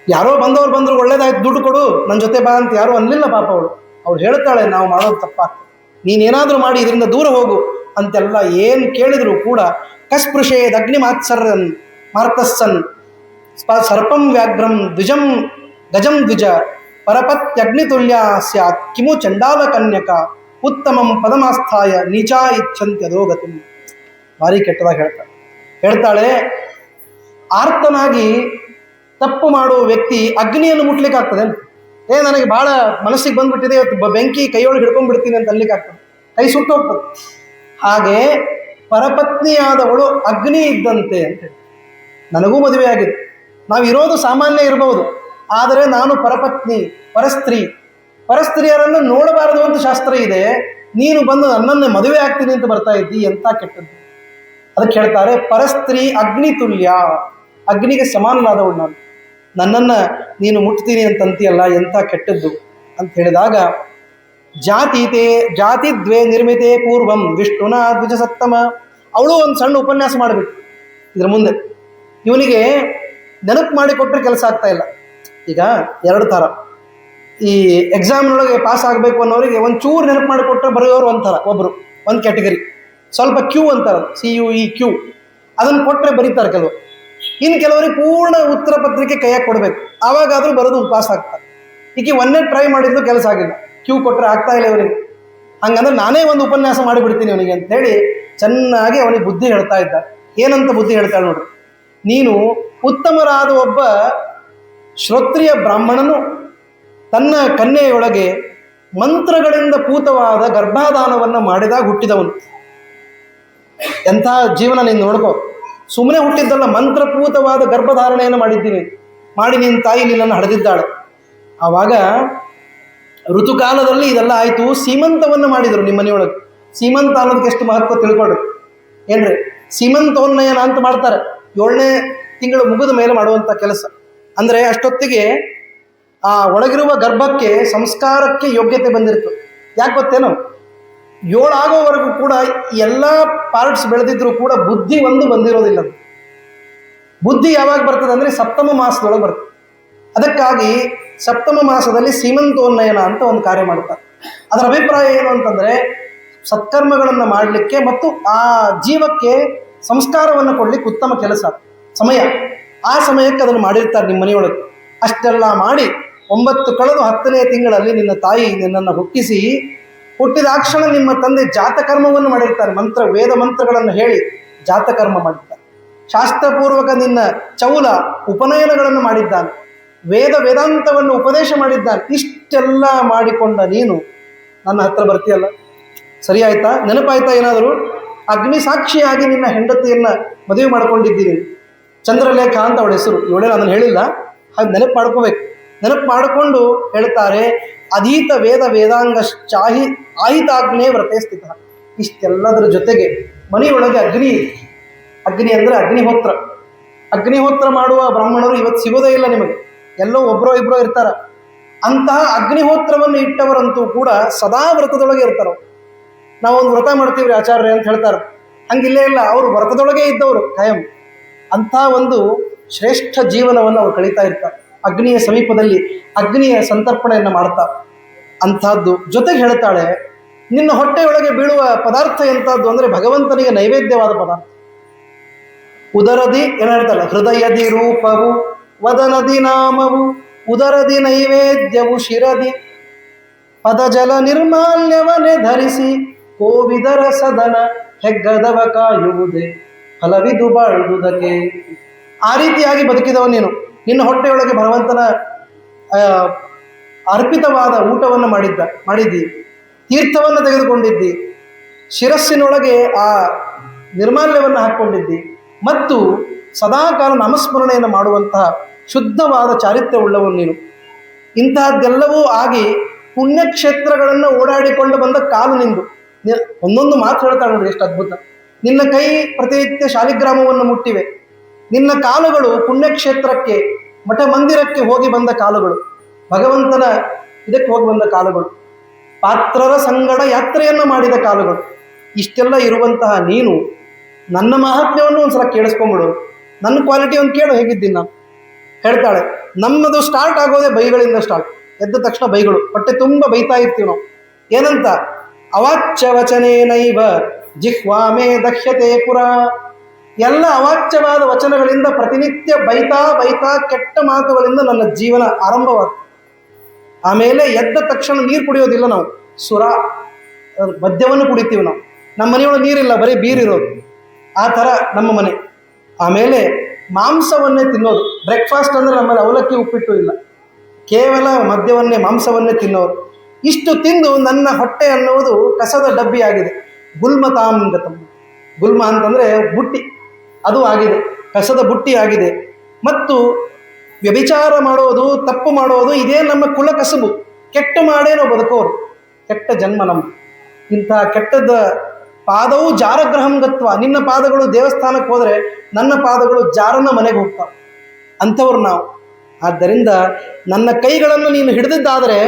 Speaker 1: ಯಾರೋ ಬಂದರು ಒಳ್ಳೇದಾಯ್ತು, ದುಡ್ಡು ಕೊಡು, ನನ್ನ ಜೊತೆ ಬಾ ಅಂತ ಯಾರೂ ಅನ್ನಲಿಲ್ಲ ಪಾಪ. ಅವಳು ಹೇಳ್ತಾಳೆ, ನಾವು ಮಾಡೋದು ತಪ್ಪ, ನೀನೇನಾದರೂ ಮಾಡಿ ಇದರಿಂದ ದೂರ ಹೋಗು ಅಂತೆಲ್ಲ ಏನು ಕೇಳಿದ್ರು ಕೂಡ ಕಸ್ಪೃಶೇದ್ ಅಗ್ನಿ ಮಾತ್ಸರ್ಯನ್ ಮಾರ್ತಸ್ಸನ್ ಸರ್ಪಂ ವ್ಯಾಘ್ರಂ ದ್ವಿಜಂ ಗಜಂ ದ್ವಿಜ ಪರಪತ್ಯಗ್ನಿತುಲ್ಯ ಸ್ಯಾತ್ ಕಿಮು ಚಂಡಾಲ ಕನ್ಯಕ ಉತ್ತಮಂ ಪದಮಾಸ್ಥಾಯ ನೀಚಾ ಇಚ್ಛಂತ್ಯದೋಗತಿ. ಭಾರಿ ಕೆಟ್ಟದಾಗಿ ಹೇಳ್ತಾಳೆ. ಆರ್ತನಾಗಿ ತಪ್ಪು ಮಾಡುವ ವ್ಯಕ್ತಿ ಅಗ್ನಿಯನ್ನು ಮುಟ್ಲಿಕ್ಕೆ ಆಗ್ತದೆ ಅಂತ. ನನಗೆ ಭಾಳ ಮನಸ್ಸಿಗೆ ಬಂದ್ಬಿಟ್ಟಿದೆ, ಇವತ್ತು ಬೆಂಕಿ ಕೈಯೊಳಗೆ ಹಿಡ್ಕೊಂಡ್ಬಿಡ್ತೀನಿ ಅಂತ ಅಲ್ಲಿಗೆ ಆಗ್ತದೆ, ಕೈ ಸುಟ್ಟು ಹೋಗ್ತದೆ. ಹಾಗೆ ಪರಪತ್ನಿಯಾದವಳು ಅಗ್ನಿ ಇದ್ದಂತೆ ಅಂತ ಹೇಳಿ. ನನಗೂ ಮದುವೆ ಆಗಿದೆ, ನಾವು ಇರೋದು ಸಾಮಾನ್ಯ ಇರಬಹುದು, ಆದರೆ ನಾನು ಪರಪತ್ನಿ, ಪರಸ್ತ್ರೀಯರನ್ನು ನೋಡಬಾರದು ಅಂತ ಶಾಸ್ತ್ರ ಇದೆ. ನೀನು ಬಂದು ನನ್ನನ್ನೇ ಮದುವೆ ಆಗ್ತೀನಿ ಅಂತ ಬರ್ತಾ ಇದ್ದಿ, ಎಂಥ ಕೆಟ್ಟದ್ದು. ಅದಕ್ಕೆ ಹೇಳ್ತಾರೆ, ಪರಸ್ತ್ರೀ ಅಗ್ನಿ ತುಲ್ಯ, ಅಗ್ನಿಗೆ ಸಮಾನನಾದವಳು ನಾನು, ನನ್ನನ್ನು ನೀನು ಮುಟ್ತೀನಿ ಅಂತಂತೀಯಲ್ಲ, ಎಂಥ ಕೆಟ್ಟದ್ದು ಅಂತ ಹೇಳಿದಾಗ, ಜಾತಿ ದ್ವೇ ನಿರ್ಮಿತೆ ಪೂರ್ವಂ ವಿಷ್ಣುನ ದ್ವಿಜ ಸತ್ತಮ. ಅವಳು ಒಂದು ಸಣ್ಣ ಉಪನ್ಯಾಸ ಮಾಡಿಬಿಟ್ಟು ಇದ್ರ ಮುಂದೆ ಇವನಿಗೆ ನೆನಪು ಮಾಡಿಕೊಟ್ರೆ ಕೆಲಸ ಆಗ್ತಾ ಇಲ್ಲ. ಈಗ ಎರಡು ಥರ, ಈ ಎಕ್ಸಾಮ್ನೊಳಗೆ ಪಾಸ್ ಆಗಬೇಕು ಅನ್ನೋರಿಗೆ ಒಂಚೂರು ನೆನಪು ಮಾಡಿಕೊಟ್ರೆ ಬರೆಯೋರು ಒಂಥರ, ಒಬ್ಬರು ಒಂದು ಕ್ಯಾಟಗರಿ, ಸ್ವಲ್ಪ ಕ್ಯೂ ಅಂತಾರೆ, CUE ಅದನ್ನು ಕೊಟ್ಟರೆ ಬರೀತಾರೆ ಕೆಲವರು. ಇನ್ನು ಕೆಲವರಿಗೆ ಪೂರ್ಣ ಉತ್ತರ ಪತ್ರಿಕೆ ಕೈಯಾಗಿ ಕೊಡಬೇಕು, ಆವಾಗಾದರೂ ಬರೋದು ಪಾಸ್ ಆಗ್ತಾರೆ. ಈಗ ಒಂದೇ ಟ್ರೈ ಮಾಡಿದ್ದು ಕೆಲಸ ಆಗಿಲ್ಲ, ಕ್ಯೂ ಕೊಟ್ಟರೆ ಆಗ್ತಾ ಇಲ್ಲ ಇವನಿಗೆ. ಹಂಗಂದ್ರೆ ನಾನೇ ಒಂದು ಉಪನ್ಯಾಸ ಮಾಡಿಬಿಡ್ತೀನಿ ಅವನಿಗೆ ಅಂತೇಳಿ ಚೆನ್ನಾಗಿ ಅವನಿಗೆ ಬುದ್ಧಿ ಹೇಳ್ತಾ ಇದ್ದ. ಏನಂತ ಬುದ್ಧಿ ಹೇಳ್ತಾಳೆ ನೋಡ್ರಿ, ನೀನು ಉತ್ತಮರಾದ ಒಬ್ಬ ಶ್ರೋತ್ರಿಯ ಬ್ರಾಹ್ಮಣನು ತನ್ನ ಕನ್ಯೆಯೊಳಗೆ ಮಂತ್ರಗಳಿಂದ ಪೂತವಾದ ಗರ್ಭಾಧಾನವನ್ನು ಮಾಡಿದಾಗ ಹುಟ್ಟಿದವನು. ಎಂಥ ಜೀವನ ನೀನು ನೋಡ್ಕೋ, ಸುಮ್ಮನೆ ಹುಟ್ಟಿದ್ದಲ್ಲ, ಮಂತ್ರಪೂತವಾದ ಗರ್ಭಧಾರಣೆಯನ್ನು ಮಾಡಿದ್ದೀನಿ, ಮಾಡಿ ನಿನ್ನ ತಾಯಿ ನಿನ್ನನ್ನು ಹಡೆದಿದ್ದಾಳೆ. ಆವಾಗ ಋತುಕಾಲದಲ್ಲಿ ಇದೆಲ್ಲ ಆಯಿತು, ಸೀಮಂತವನ್ನು ಮಾಡಿದರು ನಿಮ್ಮ ಮನೆಯೊಳಗೆ. ಸೀಮಂತ ಅನ್ನೋದಕ್ಕೆ ಎಷ್ಟು ಮಹತ್ವ ತಿಳ್ಕೊಡ್ರಿ. ಏನ್ರಿ, ಸೀಮಂತೋನ್ನಯನ ಅಂತ ಮಾಡ್ತಾರೆ, 7ನೇ ತಿಂಗಳು ಮುಗಿದ ಮೇಲೆ ಮಾಡುವಂಥ ಕೆಲಸ. ಅಂದರೆ ಅಷ್ಟೊತ್ತಿಗೆ ಆ ಒಳಗಿರುವ ಗರ್ಭಕ್ಕೆ ಸಂಸ್ಕಾರಕ್ಕೆ ಯೋಗ್ಯತೆ ಬಂದಿರ್ತದೆ. ಯಾಕೆ ಗೊತ್ತೇನೋ, 7 ಆಗೋವರೆಗೂ ಕೂಡ ಎಲ್ಲ ಪಾರ್ಟ್ಸ್ ಬೆಳೆದಿದ್ರು ಕೂಡ ಬುದ್ಧಿ ಒಂದು ಬಂದಿರೋದಿಲ್ಲ. ಬುದ್ಧಿ ಯಾವಾಗ ಬರ್ತದೆ ಅಂದರೆ ಸಪ್ತಮ ಮಾಸದೊಳಗೆ ಬರ್ತದೆ. ಅದಕ್ಕಾಗಿ ಸಪ್ತಮ ಮಾಸದಲ್ಲಿ ಸೀಮಂತೋನ್ನಯನ ಅಂತ ಒಂದು ಕಾರ್ಯ ಮಾಡ್ತಾರೆ. ಅದರ ಅಭಿಪ್ರಾಯ ಏನು ಅಂತಂದರೆ, ಸತ್ಕರ್ಮಗಳನ್ನು ಮಾಡಲಿಕ್ಕೆ ಮತ್ತು ಆ ಜೀವಕ್ಕೆ ಸಂಸ್ಕಾರವನ್ನು ಕೊಡಲಿಕ್ಕೆ ಉತ್ತಮ ಕೆಲಸ ಸಮಯ. ಆ ಸಮಯಕ್ಕೆ ಅದನ್ನು ಮಾಡಿರ್ತಾರೆ ನಿಮ್ಮ ಮನೆಯೊಳಗೆ. ಅಷ್ಟೆಲ್ಲ ಮಾಡಿ 9 ಕಳೆದು 10ನೇ ತಿಂಗಳಲ್ಲಿ ನಿನ್ನ ತಾಯಿ ನಿನ್ನನ್ನು ಹುಟ್ಟಿದಾಕ್ಷಣ ನಿಮ್ಮ ತಂದೆ ಜಾತಕರ್ಮವನ್ನು ಮಾಡಿರ್ತಾರೆ. ವೇದ ಮಂತ್ರಗಳನ್ನು ಹೇಳಿ ಜಾತಕರ್ಮ ಮಾಡಿರ್ತಾರೆ. ಶಾಸ್ತ್ರಪೂರ್ವಕ ನಿನ್ನ ಚೌಲ ಉಪನಯನಗಳನ್ನು ಮಾಡಿದ್ದಾನೆ, ವೇದಾಂತವನ್ನು ಉಪದೇಶ ಮಾಡಿದ್ದಾನೆ. ಇಷ್ಟೆಲ್ಲ ಮಾಡಿಕೊಂಡ ನೀನು ನನ್ನ ಹತ್ರ ಬರ್ತೀಯಲ್ಲ, ಸರಿ ಆಯ್ತಾ? ನೆನಪಾಯ್ತಾ? ಏನಾದರೂ ಅಗ್ನಿ ಸಾಕ್ಷಿಯಾಗಿ ನಿನ್ನ ಹೆಂಡತಿಯನ್ನು ಮದುವೆ ಮಾಡ್ಕೊಂಡಿದ್ದೀನಿ, ಚಂದ್ರಲೇಖ ಅಂತ ಅವಳ ಹೆಸರು. ಇವಳೇನು ಅದನ್ನು ಹೇಳಿಲ್ಲ, ಹಾಗೆ ನೆನಪು ಮಾಡ್ಕೋಬೇಕು. ನೆನಪು ಮಾಡಿಕೊಂಡು ಹೇಳ್ತಾರೆ, ಅಧೀತ ವೇದಾಂಗ ಚಾಹಿ ಆಹಿತಾಗ್ನೇ ವ್ರತೆ ಸ್ಥಿತ. ಇಷ್ಟೆಲ್ಲದರ ಜೊತೆಗೆ ಮನೆಯೊಳಗೆ ಅಗ್ನಿ ಅಂದರೆ ಅಗ್ನಿಹೋತ್ರ ಮಾಡುವ ಬ್ರಾಹ್ಮಣರು ಇವತ್ತು ಸಿಗೋದೇ ಇಲ್ಲ ನಿಮಗೆ, ಎಲ್ಲೋ ಒಬ್ಬರೋ ಇಬ್ಬರೋ ಇರ್ತಾರೆ. ಅಂತಹ ಅಗ್ನಿಹೋತ್ರವನ್ನು ಇಟ್ಟವರಂತೂ ಕೂಡ ಸದಾ ವ್ರತದೊಳಗೆ ಇರ್ತಾರೆ. ನಾವೊಂದು ವ್ರತ ಮಾಡ್ತೀವ್ರಿ ಆಚಾರ್ಯ ಅಂತ ಹೇಳ್ತಾರೆ, ಹಂಗಿಲ್ಲೇ ಇಲ್ಲ, ಅವರು ವ್ರತದೊಳಗೆ ಇದ್ದವರು ಖಾಯಂ. ಅಂಥ ಒಂದು ಶ್ರೇಷ್ಠ ಜೀವನವನ್ನು ಅವರು ಕಳೀತಾ ಇರ್ತಾರೆ. ಅಗ್ನಿಯ ಸಮೀಪದಲ್ಲಿ ಅಗ್ನಿಯ ಸಂತರ್ಪಣೆಯನ್ನು ಮಾಡ್ತಾರೆ. ಅಂಥದ್ದು ಜೊತೆಗೆ ಹೇಳ್ತಾಳೆ, ನಿನ್ನ ಹೊಟ್ಟೆಯೊಳಗೆ ಬೀಳುವ ಪದಾರ್ಥ ಎಂಥದ್ದು ಅಂದರೆ ಭಗವಂತನಿಗೆ ನೈವೇದ್ಯವಾದ ಪದಾರ್ಥ. ಉದರದಿ ಏನು ಹೇಳ್ತಾಳೆ, ಹೃದಯದಿ ರೂಪವು, ವದನದಿ ನಾಮವು, ಉದರದಿ ನೈವೇದ್ಯವು, ಶಿರದಿ ಪದಜಲ ನಿರ್ಮಾಲ್ಯವನ್ನೇ ಧರಿಸಿ ಕೋವಿದರ ಸದನ ಹೆಗ್ಗದವ ಕಾಯುವುದೇ ಫಲವಿದು ಬಾಳುವುದಕ್ಕೆ. ಆ ರೀತಿಯಾಗಿ ಬದುಕಿದವ ನೀನು. ನಿನ್ನ ಹೊಟ್ಟೆಯೊಳಗೆ ಭಗವಂತನ ಅರ್ಪಿತವಾದ ಊಟವನ್ನು ಮಾಡಿದ್ದಿ. ತೀರ್ಥವನ್ನು ತೆಗೆದುಕೊಂಡಿದ್ದಿ, ಶಿರಸ್ಸಿನೊಳಗೆ ಆ ನಿರ್ಮಾಲ್ಯವನ್ನು ಹಾಕ್ಕೊಂಡಿದ್ದಿ, ಮತ್ತು ಸದಾಕಾಲ ನಾಮಸ್ಮರಣೆಯನ್ನು ಮಾಡುವಂತಹ ಶುದ್ಧವಾದ ಚಾರಿತ್ರ್ಯವುಳ್ಳವನು ನೀನು. ಇಂತಹದ್ದೆಲ್ಲವೂ ಆಗಿ ಪುಣ್ಯಕ್ಷೇತ್ರಗಳನ್ನು ಓಡಾಡಿಕೊಂಡು ಬಂದ ಕಾಲು ನಿಂದು. ಒಂದೊಂದು ಮಾತು ಹೇಳ್ತಾಳೆ ನೋಡಿ, ಎಷ್ಟು ಅದ್ಭುತ. ನಿನ್ನ ಕೈ ಪ್ರತಿನಿತ್ಯ ಶಾಲಿಗ್ರಾಮವನ್ನು ಮುಟ್ಟಿವೆ, ನಿನ್ನ ಕಾಲುಗಳು ಪುಣ್ಯಕ್ಷೇತ್ರಕ್ಕೆ ಮಠ ಮಂದಿರಕ್ಕೆ ಹೋಗಿ ಬಂದ ಕಾಲುಗಳು, ಭಗವಂತನ ಇದಕ್ಕೆ ಹೋಗಿ ಬಂದ ಕಾಲುಗಳು, ಪಾತ್ರರ ಸಂಗಡ ಯಾತ್ರೆಯನ್ನು ಮಾಡಿದ ಕಾಲುಗಳು. ಇಷ್ಟೆಲ್ಲ ಇರುವಂತಹ ನೀನು ನನ್ನ ಮಹಾತ್ಮ್ಯವನ್ನು ಒಂದ್ಸಲ ಕೇಳಿಸ್ಕೊಂಬಿಡು, ನನ್ನ ಕ್ವಾಲಿಟಿ ಒಂದು ಕೇಳು, ಹೇಗಿದ್ದೀನಿ ನಾನು. ಹೇಳ್ತಾಳೆ, ನಮ್ಮದು ಸ್ಟಾರ್ಟ್ ಆಗೋದೇ ಬೈಗಳಿಂದ ಸ್ಟಾರ್ಟ್. ಎದ್ದ ತಕ್ಷಣ ಬೈಗಳು, ಹೊಟ್ಟೆ ತುಂಬ ಬೈತಾ ಇರ್ತೀವಿ ನಾವು. ಏನಂತ? ಅವಾಚ್ಯ ವಚನೇನೈವ ಜಿಹ್ವಾಮೇ ದಕ್ಷ್ಯತೆ ಪುರ. ಎಲ್ಲ ಅವಾಚ್ಯವಾದ ವಚನಗಳಿಂದ ಪ್ರತಿನಿತ್ಯ ಬೈತಾ ಬೈತಾ ಕೆಟ್ಟ ಮಾತುಗಳಿಂದ ನನ್ನ ಜೀವನ ಆರಂಭವಾಗ್ತದೆ. ಆಮೇಲೆ ಎದ್ದ ತಕ್ಷಣ ನೀರು ಕುಡಿಯೋದಿಲ್ಲ ನಾವು, ಸುರ ಮದ್ಯವನ್ನು ಕುಡಿತೀವಿ ನಾವು. ನಮ್ಮ ಮನೆಯೊಳಗೆ ನೀರಿಲ್ಲ, ಬರೀ ಬೀರಿರೋದು, ಆ ಥರ ನಮ್ಮ ಮನೆ. ಆಮೇಲೆ ಮಾಂಸವನ್ನೇ ತಿನ್ನೋದು. ಬ್ರೇಕ್ಫಾಸ್ಟ್ ಅಂದರೆ ನಮ್ಮಲ್ಲಿ ಅವಲಕ್ಕಿ ಉಪ್ಪಿಟ್ಟು ಇಲ್ಲ, ಕೇವಲ ಮದ್ಯವನ್ನೇ ಮಾಂಸವನ್ನೇ ತಿನ್ನೋರು. ಇಷ್ಟು ತಿಂದು ನನ್ನ ಹೊಟ್ಟೆ ಅನ್ನುವುದು ಕಸದ ಡಬ್ಬಿ ಆಗಿದೆ. ಗುಲ್ಮತಾಂಗತಂ. ಗುಲ್ಮ ಅಂತಂದರೆ ಬುಟ್ಟಿ, ಅದು ಆಗಿದೆ, ಕಸದ ಬುಟ್ಟಿ ಆಗಿದೆ. ಮತ್ತು ವ್ಯಭಿಚಾರ ಮಾಡೋದು, ತಪ್ಪು ಮಾಡೋದು, ಇದೇ ನಮ್ಮ ಕುಲ ಕಸುಬು. ಕೆಟ್ಟ ಮಾಡೇ ನಾವು ಬದುಕೋರು, ಕೆಟ್ಟ ಜನ್ಮ ನಮ್ಮ. ಇಂಥ ಕೆಟ್ಟದ ಪಾದವು ಜಾರಗ್ರಹಂ ಗತ್ವ. ನಿನ್ನ ಪಾದಗಳು ದೇವಸ್ಥಾನಕ್ಕೆ ಹೋದರೆ ನನ್ನ ಪಾದಗಳು ಜಾರನ ಮನೆಗೆ ಹೋಗ್ತಾವೆ, ಅಂಥವ್ರು ನಾವು. ಆದ್ದರಿಂದ ನನ್ನ ಕೈಗಳನ್ನು ನೀನು ಹಿಡಿದಿದ್ದಾದರೆ,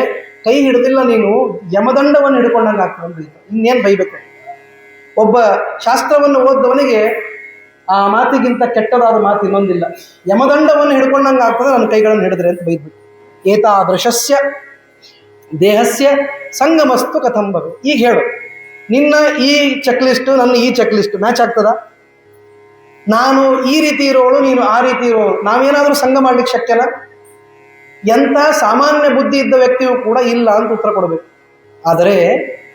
Speaker 1: ಕೈ ಹಿಡಿದಿಲ್ಲ ನೀನು ಯಮದಂಡವನ್ನು ಹಿಡ್ಕೊಂಡಂಗೆ ಆಗ್ತದೆ. ಇನ್ನೇನು ಬೈಬೇಕು? ಒಬ್ಬ ಶಾಸ್ತ್ರವನ್ನು ಓದ್ದವನಿಗೆ ಆ ಮಾತಿಗಿಂತ ಕೆಟ್ಟದಾದ ಮಾತು ಇನ್ನೊಂದಿಲ್ಲ. ಯಮದಂಡವನ್ನು ಹಿಡ್ಕೊಂಡಂಗೆ ಆಗ್ತದೆ ನನ್ನ ಕೈಗಳನ್ನು ಹಿಡಿದ್ರೆ ಅಂತ ಬೈದ್ಬಿಟ್ಟು. ಏತಾದೃಶಸ್ಯ ದೇಹಸ್ಯ ಸಂಗಮಸ್ತು ಕಥಂಬರು. ಈಗ ಹೇಳು, ನಿನ್ನ ಈ ಚೆಕ್ ಲಿಸ್ಟು ನನ್ನ ಈ ಚೆಕ್ ಲಿಸ್ಟು ಮ್ಯಾಚ್ ಆಗ್ತದ? ನಾನು ಈ ರೀತಿ ಇರೋಳು, ನೀನು ಆ ರೀತಿ ಇರೋಳು, ನಾವೇನಾದರೂ ಸಂಘ ಮಾಡ್ಲಿಕ್ಕೆ ಶಕ್ಯನ? ಎಂಥ ಸಾಮಾನ್ಯ ಬುದ್ಧಿ ಇದ್ದ ವ್ಯಕ್ತಿಯೂ ಕೂಡ ಇಲ್ಲ ಅಂತ ಉತ್ತರ ಕೊಡಬೇಕು. ಆದರೆ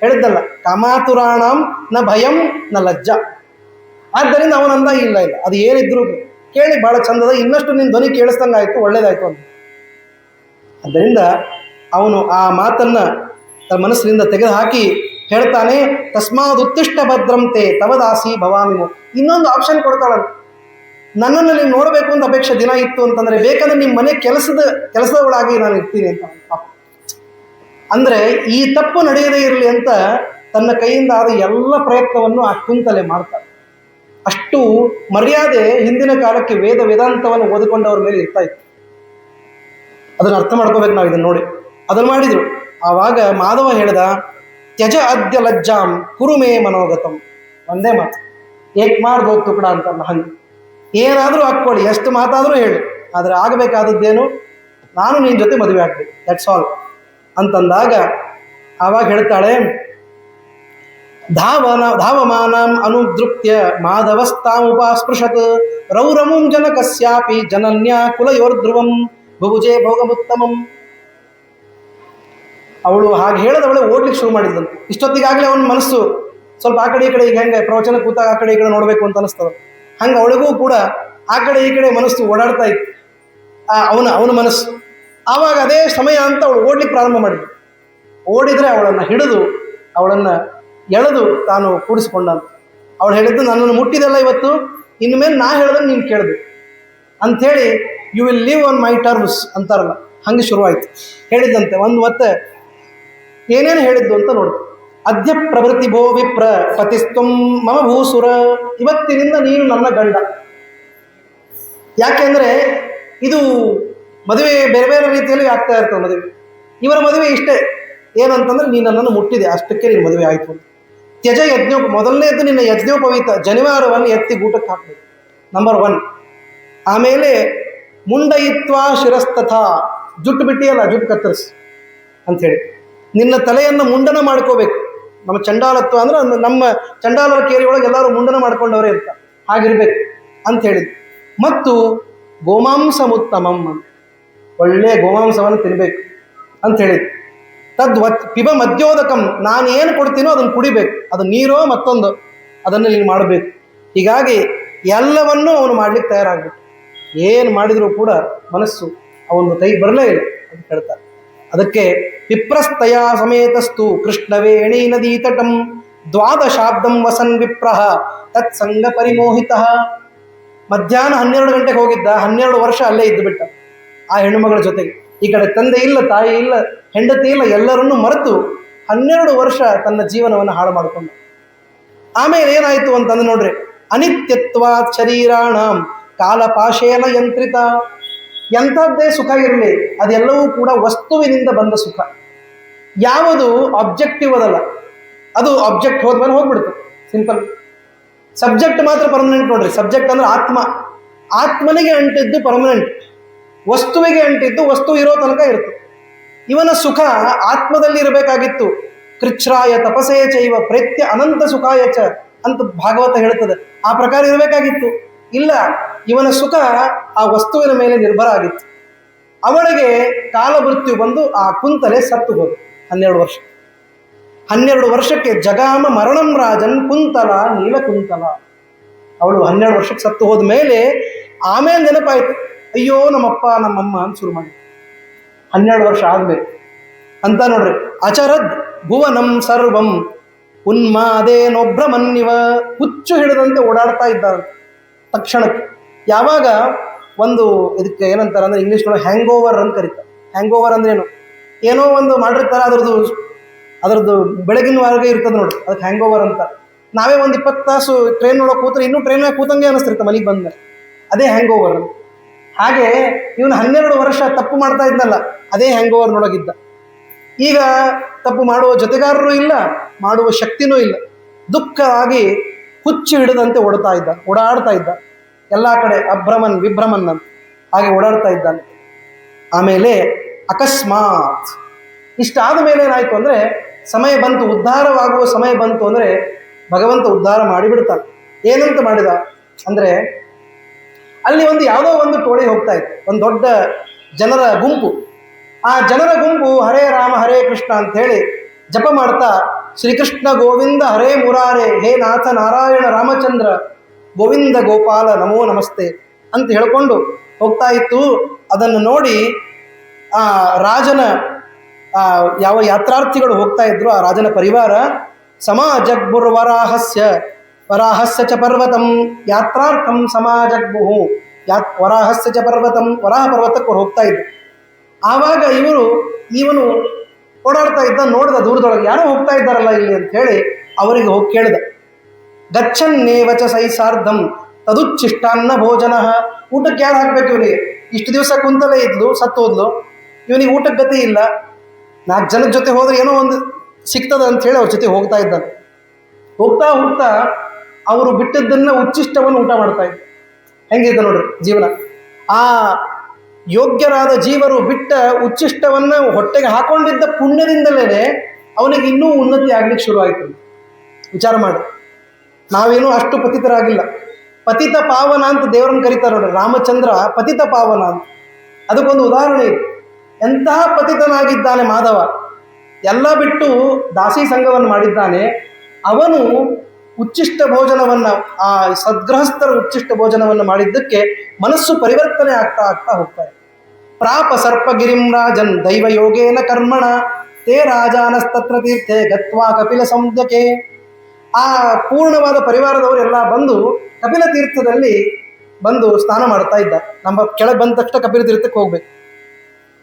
Speaker 1: ಹೇಳಿದ್ದಲ್ಲ, ಕಾಮಾತುರಾಣಂ ನ ಭಯಂ ನ ಲಜ್ಜ. ಆದ್ದರಿಂದ ಅವನಂದ ಇಲ್ಲ ಇಲ್ಲ, ಅದು ಏನಿದ್ರು ಕೇಳಿ ಭಾಳ ಚಂದದ, ಇನ್ನಷ್ಟು ನಿನ್ನ ಧ್ವನಿ ಕೇಳಿಸ್ದಂಗೆ ಆಯಿತು, ಒಳ್ಳೇದಾಯ್ತು ಅಂತ. ಆದ್ದರಿಂದ ಅವನು ಆ ಮಾತನ್ನು ತನ್ನ ಮನಸ್ಸಿನಿಂದ ತೆಗೆದುಹಾಕಿ ಹೇಳ್ತಾನೆ, ತಸ್ಮಾದ್ ಉತ್ತಿಷ್ಟ ಭದ್ರಂತೆ ತವದಾಸಿ ಭವಾಮಿಮು. ಇನ್ನೊಂದು ಆಪ್ಷನ್ ಕೊಡ್ತಾಳಂತ, ನನ್ನನ್ನು ನೀವು ನೋಡಬೇಕು ಅಂತ ಅಪೇಕ್ಷೆ ದಿನ ಇತ್ತು ಅಂತಂದರೆ ಬೇಕಾದ್ರೆ ನಿಮ್ಮ ಮನೆ ಕೆಲಸದವಳಾಗಿ ನಾನು ಇರ್ತೀನಿ ಅಂತ. ಅಂದರೆ ಈ ತಪ್ಪು ನಡೆಯದೇ ಇರಲಿ ಅಂತ ತನ್ನ ಕೈಯಿಂದ ಆದ ಎಲ್ಲ ಪ್ರಯತ್ನವನ್ನು ಆ ಕುಂತಲೆ ಮಾಡ್ತಾಳೆ. ಅಷ್ಟು ಮರ್ಯಾದೆ ಹಿಂದಿನ ಕಾಲಕ್ಕೆ ವೇದ ವೇದಾಂತವನ್ನು ಓದಿಕೊಂಡವ್ರ ಮೇಲೆ ಇರ್ತಾ ಇತ್ತು. ಅದನ್ನು ಅರ್ಥ ಮಾಡ್ಕೋಬೇಕು ನಾವು ಇದನ್ನು ನೋಡಿ. ಅದನ್ನು ಮಾಡಿದರು. ಆವಾಗ ಮಾಧವ ಹೇಳ್ದ, ತ್ಯಜ ಅದ್ಯ ಲಜ್ಜಾಂ ಕುರುಮೇ ಮನೋಗತಂ. ಒಂದೇ ಮಾತು, ಏಕ್ ಮಾರ್ದು ತುಕಡ ಅಂತಲ್ಲ, ಹಂಗೆ ಏನಾದರೂ ಹಾಕ್ಕೊಳ್ಳಿ, ಎಷ್ಟು ಮಾತಾದರೂ ಹೇಳಿ, ಆದರೆ ಆಗಬೇಕಾದದ್ದೇನು, ನಾನು ನಿನ್ನ ಜೊತೆ ಮದುವೆ ಆಗ್ಬೇಕು, ದಟ್ಸ್ ಆಲ್ ಅಂತಂದಾಗ ಆವಾಗ ಹೇಳ್ತಾಳೆ, ಧಾವಮಾನಂ ಅನುದೃಪ್ಯ ಮಾಧವಸ್ತಾಮುಪಾಸ್ಪೃಶತ್ ರೌರಮುಂ ಜನಕಸ್ಯಾಪಿ ಜನನ್ಯ ಕುಲಯೋರ್ಧ್ರುವಂ ಭುಭುಜೆ ಭೋಗಮುತ್ತಮಂ. ಅವಳು ಹಾಗೆ ಹೇಳದವಳೆ ಓಡ್ಲಿಕ್ಕೆ ಶುರು ಮಾಡಿದ್ದಂತೆ. ಇಷ್ಟೊತ್ತಿಗಾಗಲೇ ಅವನ ಮನಸ್ಸು ಸ್ವಲ್ಪ ಆ ಕಡೆ ಈ ಕಡೆ, ಈಗ ಹೆಂಗೆ ಪ್ರವಚನ ಕೂತಾಗ ಆ ಕಡೆ ಈ ಕಡೆ ನೋಡಬೇಕು ಅಂತ ಅನಿಸ್ತದೆ, ಹಂಗೆ ಅವಳಿಗೂ ಕೂಡ ಆ ಕಡೆ ಈ ಕಡೆ ಮನಸ್ಸು ಓಡಾಡ್ತಾ ಇತ್ತು, ಅವನ ಮನಸ್ಸು. ಆವಾಗ ಅದೇ ಸಮಯ ಅಂತ ಅವಳು ಓಡ್ಲಿಕ್ಕೆ ಪ್ರಾರಂಭ ಮಾಡಿದ್ಳು. ಓಡಿದರೆ ಅವಳನ್ನು ಹಿಡಿದು ಅವಳನ್ನು ಎಳೆದು ತಾನು ಕೂಡಿಸಿಕೊಂಡಂತ. ಅವಳು ಹೇಳಿದ್ದು, ನನ್ನನ್ನು ಮುಟ್ಟಿದೆಲ್ಲ ಇವತ್ತು, ಇನ್ನು ಮೇಲೆ ನಾ ಹೇಳ್ದಂಗೆ ನೀನು ಕೇಳಬೇಕು ಅಂಥೇಳಿ, you will live on my terms ಅಂತಾರಲ್ಲ, ಹಂಗೆ ಶುರುವಾಯಿತು. ಹೇಳಿದ್ದಂತೆ ಒಂದು ಮತ್ತೆ ಏನೇನು ಹೇಳಿದ್ದು ಅಂತ ನೋಡು. ಅದ್ಯ ಪ್ರವೃತ್ತಿ ಭೋ ವಿಪ್ರ ಪತಿಸ್ತ್ವಂ ಮಮ ಭೂಸುರ. ಇವತ್ತಿನಿಂದ ನೀನು ನನ್ನ ಗಂಡ. ಯಾಕೆಂದರೆ ಇದು ಮದುವೆ ಬೇರೆ ಬೇರೆ ರೀತಿಯಲ್ಲಿ ಆಗ್ತಾ ಇರ್ತದೆ ಮದುವೆ. ಇವರ ಮದುವೆ ಇಷ್ಟೇ, ಏನಂತಂದ್ರೆ ನೀನು ನನ್ನನ್ನು ಮುಟ್ಟಿದೆ, ಅಷ್ಟಕ್ಕೆ ನೀನು ಮದುವೆ ಆಯಿತು ಅಂತ. ತ್ಯಜ ಮೊದಲನೇದ್ದು ನಿನ್ನ ಯಜ್ಞೋಪವೀತ ಜನಿವಾರವನ್ನು ಎತ್ತಿ ಗೂಟಕ್ಕೆ ಹಾಕಬೇಕು, ನಂಬರ್ 1. ಆಮೇಲೆ ಮುಂಡಯಿತ್ವ ಶಿರಸ್ತಥ, ಜುಟ್ಟು ಬಿಟ್ಟಿಯಲ್ಲ, ಜುಟ್ಟು ಕತ್ತರಿಸಿ ಅಂಥೇಳಿ ನಿನ್ನ ತಲೆಯನ್ನು ಮುಂಡನ ಮಾಡ್ಕೋಬೇಕು. ನಮ್ಮ ಚಂಡಾಲತ್ವ ಅಂದ್ರೆ ನಮ್ಮ ಚಂಡಾಲರ ಕೇರಿ ಒಳಗೆ ಎಲ್ಲರೂ ಮುಂಡನ ಮಾಡ್ಕೊಂಡವರೇ ಇರ್ತಾರೆ, ಹಾಗಿರ್ಬೇಕು ಅಂತ ಹೇಳಿದ್ರು. ಮತ್ತು ಗೋಮಾಂಸಮುತ್ತಮಂ, ಒಳ್ಳೆಯ ಗೋಮಾಂಸವನ್ನು ತಿನ್ನಬೇಕು ಅಂತ ಹೇಳಿದ್ರು. ಪಿಬ ಮದ್ಯೋದಕಂ, ನಾನು ಏನು ಕೊಡ್ತೀನೋ ಅದನ್ನು ಕುಡಿಬೇಕು, ಅದು ನೀರೋ ಮತ್ತೊಂದು, ಅದನ್ನು ನೀನು ಮಾಡಬೇಕು. ಹೀಗಾಗಿ ಎಲ್ಲವನ್ನೂ ಅವನು ಮಾಡ್ಲಿಕ್ಕೆ ತಯಾರಾಗಬೇಕು. ಏನು ಮಾಡಿದರೂ ಕೂಡ ಮನಸ್ಸು ಅವನು ಕೈ ಬರಲೇ ಇಲ್ಲ ಅಂತ ಹೇಳ್ತಾರೆ. ಅದಕ್ಕೆ ವಿಪ್ರಸ್ತಯ ಸಮೇತಸ್ತು ಕೃಷ್ಣವೇಣಿ ನದೀ ತಟಂ ದ್ವಾದಶಾಬ್ದಂ ವಸನ್ ವಿಪ್ರಹ ತತ್ಸಂಗ ಪರಿಮೋಹಿತ. ಮಧ್ಯಾಹ್ನ 12 ಗಂಟೆಗೆ ಹೋಗಿದ್ದ, 12 ವರ್ಷ ಅಲ್ಲೇ ಇದ್ದು ಬಿಟ್ಟ ಆ ಹೆಣ್ಣುಮಗಳ ಜೊತೆಗೆ. ಈ ಕಡೆ ತಂದೆ ಇಲ್ಲ, ತಾಯಿ ಇಲ್ಲ, ಹೆಂಡತಿ ಇಲ್ಲ, ಎಲ್ಲರನ್ನೂ ಮರೆತು 12 ವರ್ಷ ತನ್ನ ಜೀವನವನ್ನು ಹಾಳು ಮಾಡಿಕೊಂಡ. ಆಮೇಲೆ ಏನಾಯಿತು ಅಂತಂದ್ರೆ ನೋಡ್ರಿ, ಅನಿತ್ಯತ್ವಾತ್ ಶರೀರಾಣಂ ಕಾಲಪಾಶೇನ ಯಂತ್ರಿತ. ಎಂಥದ್ದೇ ಸುಖ ಇರಲಿ, ಅದೆಲ್ಲವೂ ಕೂಡ ವಸ್ತುವಿನಿಂದ ಬಂದ ಸುಖ. ಯಾವುದು ಆಬ್ಜೆಕ್ಟಿವ್ ಅದಲ್ಲ, ಅದು ಆಬ್ಜೆಕ್ಟ್ ಹೋದ್ಮೇಲೆ ಹೋಗ್ಬಿಡ್ತು, ಸಿಂಪಲ್. ಸಬ್ಜೆಕ್ಟ್ ಮಾತ್ರ ಪರ್ಮನೆಂಟ್ ನೋಡ್ರಿ. ಸಬ್ಜೆಕ್ಟ್ ಅಂದ್ರೆ ಆತ್ಮ, ಆತ್ಮನಿಗೆ ಅಂಟಿದ್ದು ಪರ್ಮನೆಂಟ್, ವಸ್ತುವಿಗೆ ಅಂಟಿದ್ದು ವಸ್ತು ಇರೋ ತನಕ ಇರುತ್ತೆ. ಇವನ ಸುಖ ಆತ್ಮದಲ್ಲಿ ಇರಬೇಕಾಗಿತ್ತು. ಕೃಚ್ಛ್ರಾಯ ತಪಸೇ ಚೈವ ಪ್ರೇತ್ಯ ಅನಂತ ಸುಖಾಯ ಚ ಅಂತ ಭಾಗವತ ಹೇಳ್ತದೆ. ಆ ಪ್ರಕಾರ ಇರಬೇಕಾಗಿತ್ತು. ಇಲ್ಲ, ಇವನ ಸುಖ ಆ ವಸ್ತುವಿನ ಮೇಲೆ ನಿರ್ಭರ ಆಗಿತ್ತು. ಅವಳಿಗೆ ಕಾಲ ಮೃತ್ಯು ಬಂದು ಆ ಕುಂತಲೆ ಸತ್ತು ಹೋದು 12 ವರ್ಷ. 12 ವರ್ಷಕ್ಕೆ ಜಗಾಮ ಮರಣಂ ರಾಜನ್ ಕುಂತಲ ನೀಲ ಕುಂತಲ. ಅವಳು 12 ವರ್ಷಕ್ಕೆ ಸತ್ತು ಹೋದ ಮೇಲೆ ಆಮೇಲೆ ನೆನಪಾಯ್ತು, ಅಯ್ಯೋ ನಮ್ಮಪ್ಪ ನಮ್ಮಮ್ಮ ಅಂತ ಶುರು ಮಾಡಿ 12 ವರ್ಷ ಆದ್ಮೇಲೆ ಅಂತ ನೋಡ್ರಿ. ಅಚರದ್ ಭುವನಂ ಸರ್ವಂ ಉನ್ಮಾದೇನೊಬ್ರಮನ್ನಿವ. ಹುಚ್ಚು ಹಿಡಿದಂತೆ ಓಡಾಡ್ತಾ ಇದ್ದಾರೆ ತಕ್ಷಣಕ್ಕೆ. ಯಾವಾಗ ಒಂದು ಇದಕ್ಕೆ ಏನಂತಾರೆ ಅಂದ್ರೆ ಇಂಗ್ಲೀಷ್ನೊಳಗೆ ಹ್ಯಾಂಗ್ ಓವರ್ ಅಂತ ಕರೀತಾರೆ. ಹ್ಯಾಂಗ್ ಓವರ್ ಅಂದ್ರೆ ಏನೋ ಒಂದು ಮಾಡಿರ್ತಾರೆ, ಅದರದ್ದು ಬೆಳಗಿನವರೆಗೆ ಇರ್ತದೆ ನೋಡಿ, ಅದಕ್ಕೆ ಹ್ಯಾಂಗ್ ಓವರ್ ಅಂತ. ನಾವೇ ಒಂದು 20 ತಾಸು ಟ್ರೈನ್ ಒಳಗೆ ಕೂತ್ರೆ ಇನ್ನೂ ಟ್ರೈನ್ ಕೂತಂಗೆ ಅನಿಸ್ತಿರುತ್ತೆ ಮನೆಗೆ ಬಂದ್ಮೇಲೆ, ಅದೇ ಹ್ಯಾಂಗ್ ಓವರ್. ಹಾಗೆ ಇವನು 12 ವರ್ಷ ತಪ್ಪು ಮಾಡ್ತಾ ಇದ್ನಲ್ಲ, ಅದೇ ಹ್ಯಾಂಗ್ ಓವರ್ನೊಳಗಿದ್ದ. ಈಗ ತಪ್ಪು ಮಾಡುವ ಜೊತೆಗಾರರು ಇಲ್ಲ, ಮಾಡುವ ಶಕ್ತಿನೂ ಇಲ್ಲ. ದುಃಖ ಆಗಿ ಹುಚ್ಚು ಹಿಡಿದಂತೆ ಓಡಾಡ್ತಾ ಇದ್ದ ಎಲ್ಲ ಕಡೆ. ಅಭ್ರಮನ್ ವಿಭ್ರಮನ್ ಅಂತ ಹಾಗೆ ಓಡಾಡ್ತಾ ಇದ್ದಾನೆ. ಆಮೇಲೆ ಅಕಸ್ಮಾತ್ ಇಷ್ಟಾದ ಮೇಲೆ ಏನಾಯ್ತು ಅಂದ್ರೆ, ಸಮಯ ಬಂತು, ಉದ್ಧಾರವಾಗುವ ಸಮಯ ಬಂತು ಅಂದ್ರೆ ಭಗವಂತ ಉದ್ಧಾರ ಮಾಡಿಬಿಡ್ತಾನೆ. ಏನಂತ ಮಾಡಿದ ಅಂದ್ರೆ, ಅಲ್ಲಿ ಯಾವುದೋ ಒಂದು ಟೋಳಿ ಹೋಗ್ತಾ ಇತ್ತು, ಒಂದು ದೊಡ್ಡ ಜನರ ಗುಂಪು. ಆ ಜನರ ಗುಂಪು ಹರೇ ರಾಮ ಹರೇ ಕೃಷ್ಣ ಅಂತ ಹೇಳಿ ಜಪ ಮಾಡ್ತಾ ಶ್ರೀಕೃಷ್ಣ ಗೋವಿಂದ ಹರೇ ಮುರಾರೇ, ಹೇ ನಾಥ ನಾರಾಯಣ ರಾಮಚಂದ್ರ ಗೋವಿಂದ ಗೋಪಾಲ ನಮೋ ನಮಸ್ತೆ ಅಂತ ಹೇಳ್ಕೊಂಡು ಹೋಗ್ತಾ ಇತ್ತು. ಅದನ್ನು ನೋಡಿ ಆ ರಾಜನ ಯಾವ ಯಾತ್ರಾರ್ಥಿಗಳು ಹೋಗ್ತಾ ಇದ್ರು, ಆ ರಾಜನ ಪರಿವಾರ, ವರಾಹಸ್ಯ ಚ ಪರ್ವತಂ ಯಾತ್ರಾರ್ಥಂ ಸಮಾಜಗ್ಬುಹು ವರಾಹಸ್ಯ ಚ ಪರ್ವತಂ, ವರಾಹ ಪರ್ವತಕ್ಕೆ ಅವ್ರು ಹೋಗ್ತಾ ಇದ್ರು. ಆವಾಗ ಇವನು ಓಡಾಡ್ತಾ ಇದ್ದ, ನೋಡಿದ ದೂರದೊಳಗೆ ಯಾರೋ ಹೋಗ್ತಾ ಇದ್ದಾರಲ್ಲ ಇಲ್ಲಿ ಅಂತ ಹೇಳಿ ಅವರಿಗೆ ಹೋಗಿ ಕೇಳಿದ. ಗಚ್ಚನ್ನೇವಚ ಸೈಸಾರ್ಧಂ ತದುಚ್ಛಿಷ್ಟಾನ್ನ ಭೋಜನ. ಊಟಕ್ಕೆ ಯಾರು ಹಾಕ್ಬೇಕು ಇವನಿಗೆ? ಇಷ್ಟು ದಿವಸ ಕುಂತಲೇ ಇದ್ಲು, ಸತ್ತೋದ್ಲು, ಇವನಿಗೆ ಊಟಕ್ಕೆ ಗತಿ ಇಲ್ಲ. 4 ಜನದ ಜೊತೆ ಹೋದ್ರೆ ಏನೋ ಒಂದು ಸಿಗ್ತದ ಅಂತ ಹೇಳಿ ಅವ್ರ ಜೊತೆ ಹೋಗ್ತಾ ಇದ್ದಾನೆ. ಹೋಗ್ತಾ ಹೋಗ್ತಾ ಅವರು ಬಿಟ್ಟದ್ದನ್ನ ಉಚ್ಚಿಷ್ಟವನ್ನು ಊಟ ಮಾಡ್ತಾ ಇದ್ದ. ಹೆಂಗಿದೆ ನೋಡ್ರಿ ಜೀವನ. ಆ ಯೋಗ್ಯರಾದ ಜೀವರು ಬಿಟ್ಟ ಉಚ್ಚಿಷ್ಟವನ್ನು ಹೊಟ್ಟೆಗೆ ಹಾಕೊಂಡಿದ್ದ ಪುಣ್ಯದಿಂದಲೇ ಅವನಿಗೆ ಇನ್ನೂ ಉನ್ನತಿ ಆಗ್ಲಿಕ್ಕೆ ಶುರು ಆಯ್ತು. ವಿಚಾರ ಮಾಡಿ, ನಾವೇನೂ ಅಷ್ಟು ಪತಿತರಾಗಿಲ್ಲ. ಪತಿತ ಪಾವನ ಅಂತ ದೇವರನ್ನು ಕರೀತಾರೆ ನೋಡ್ರಿ. ರಾಮಚಂದ್ರ ಪತಿತ ಪಾವನ ಅಂತ, ಅದಕ್ಕೊಂದು ಉದಾಹರಣೆ ಇದೆ. ಎಂತಹ ಪತಿತನಾಗಿದ್ದಾನೆ ಮಾಧವ, ಎಲ್ಲ ಬಿಟ್ಟು ದಾಸಿ ಸಂಘವನ್ನು ಮಾಡಿದ್ದಾನೆ. ಅವನು ಉಚ್ಚಿಷ್ಟ ಭೋಜನವನ್ನು, ಆ ಸದ್ಗೃಹಸ್ಥರ ಉಚ್ಚಿಷ್ಟ ಭೋಜನವನ್ನು ಮಾಡಿದ್ದಕ್ಕೆ ಮನಸ್ಸು ಪರಿವರ್ತನೆ ಆಗ್ತಾ ಹೋಗ್ತಾ ಇದೆ. ಪ್ರಾಪ ಸರ್ಪಗಿರಿಂ ರಾಜನ್ ದೈವ ಯೋಗೇನ ಕರ್ಮಣ ತೇ ರಾಜಾನಸ್ತತ್ರ ತೀರ್ಥೆ ಗತ್ವಾ ಕಪಿಲ ಸಂಧ್ಯಕೆ. ಆ ಪೂರ್ಣವಾದ ಪರಿವಾರದವರೆಲ್ಲ ಬಂದು ಕಪಿಲ ತೀರ್ಥದಲ್ಲಿ ಬಂದು ಸ್ನಾನ ಮಾಡ್ತಾ ಇದ್ದ. ನಮ್ಮ ಕೆಳಗೆ ಬಂದ ತಕ್ಷಣ ಕಪಿಲ ತೀರ್ಥಕ್ಕೆ ಹೋಗ್ಬೇಕು.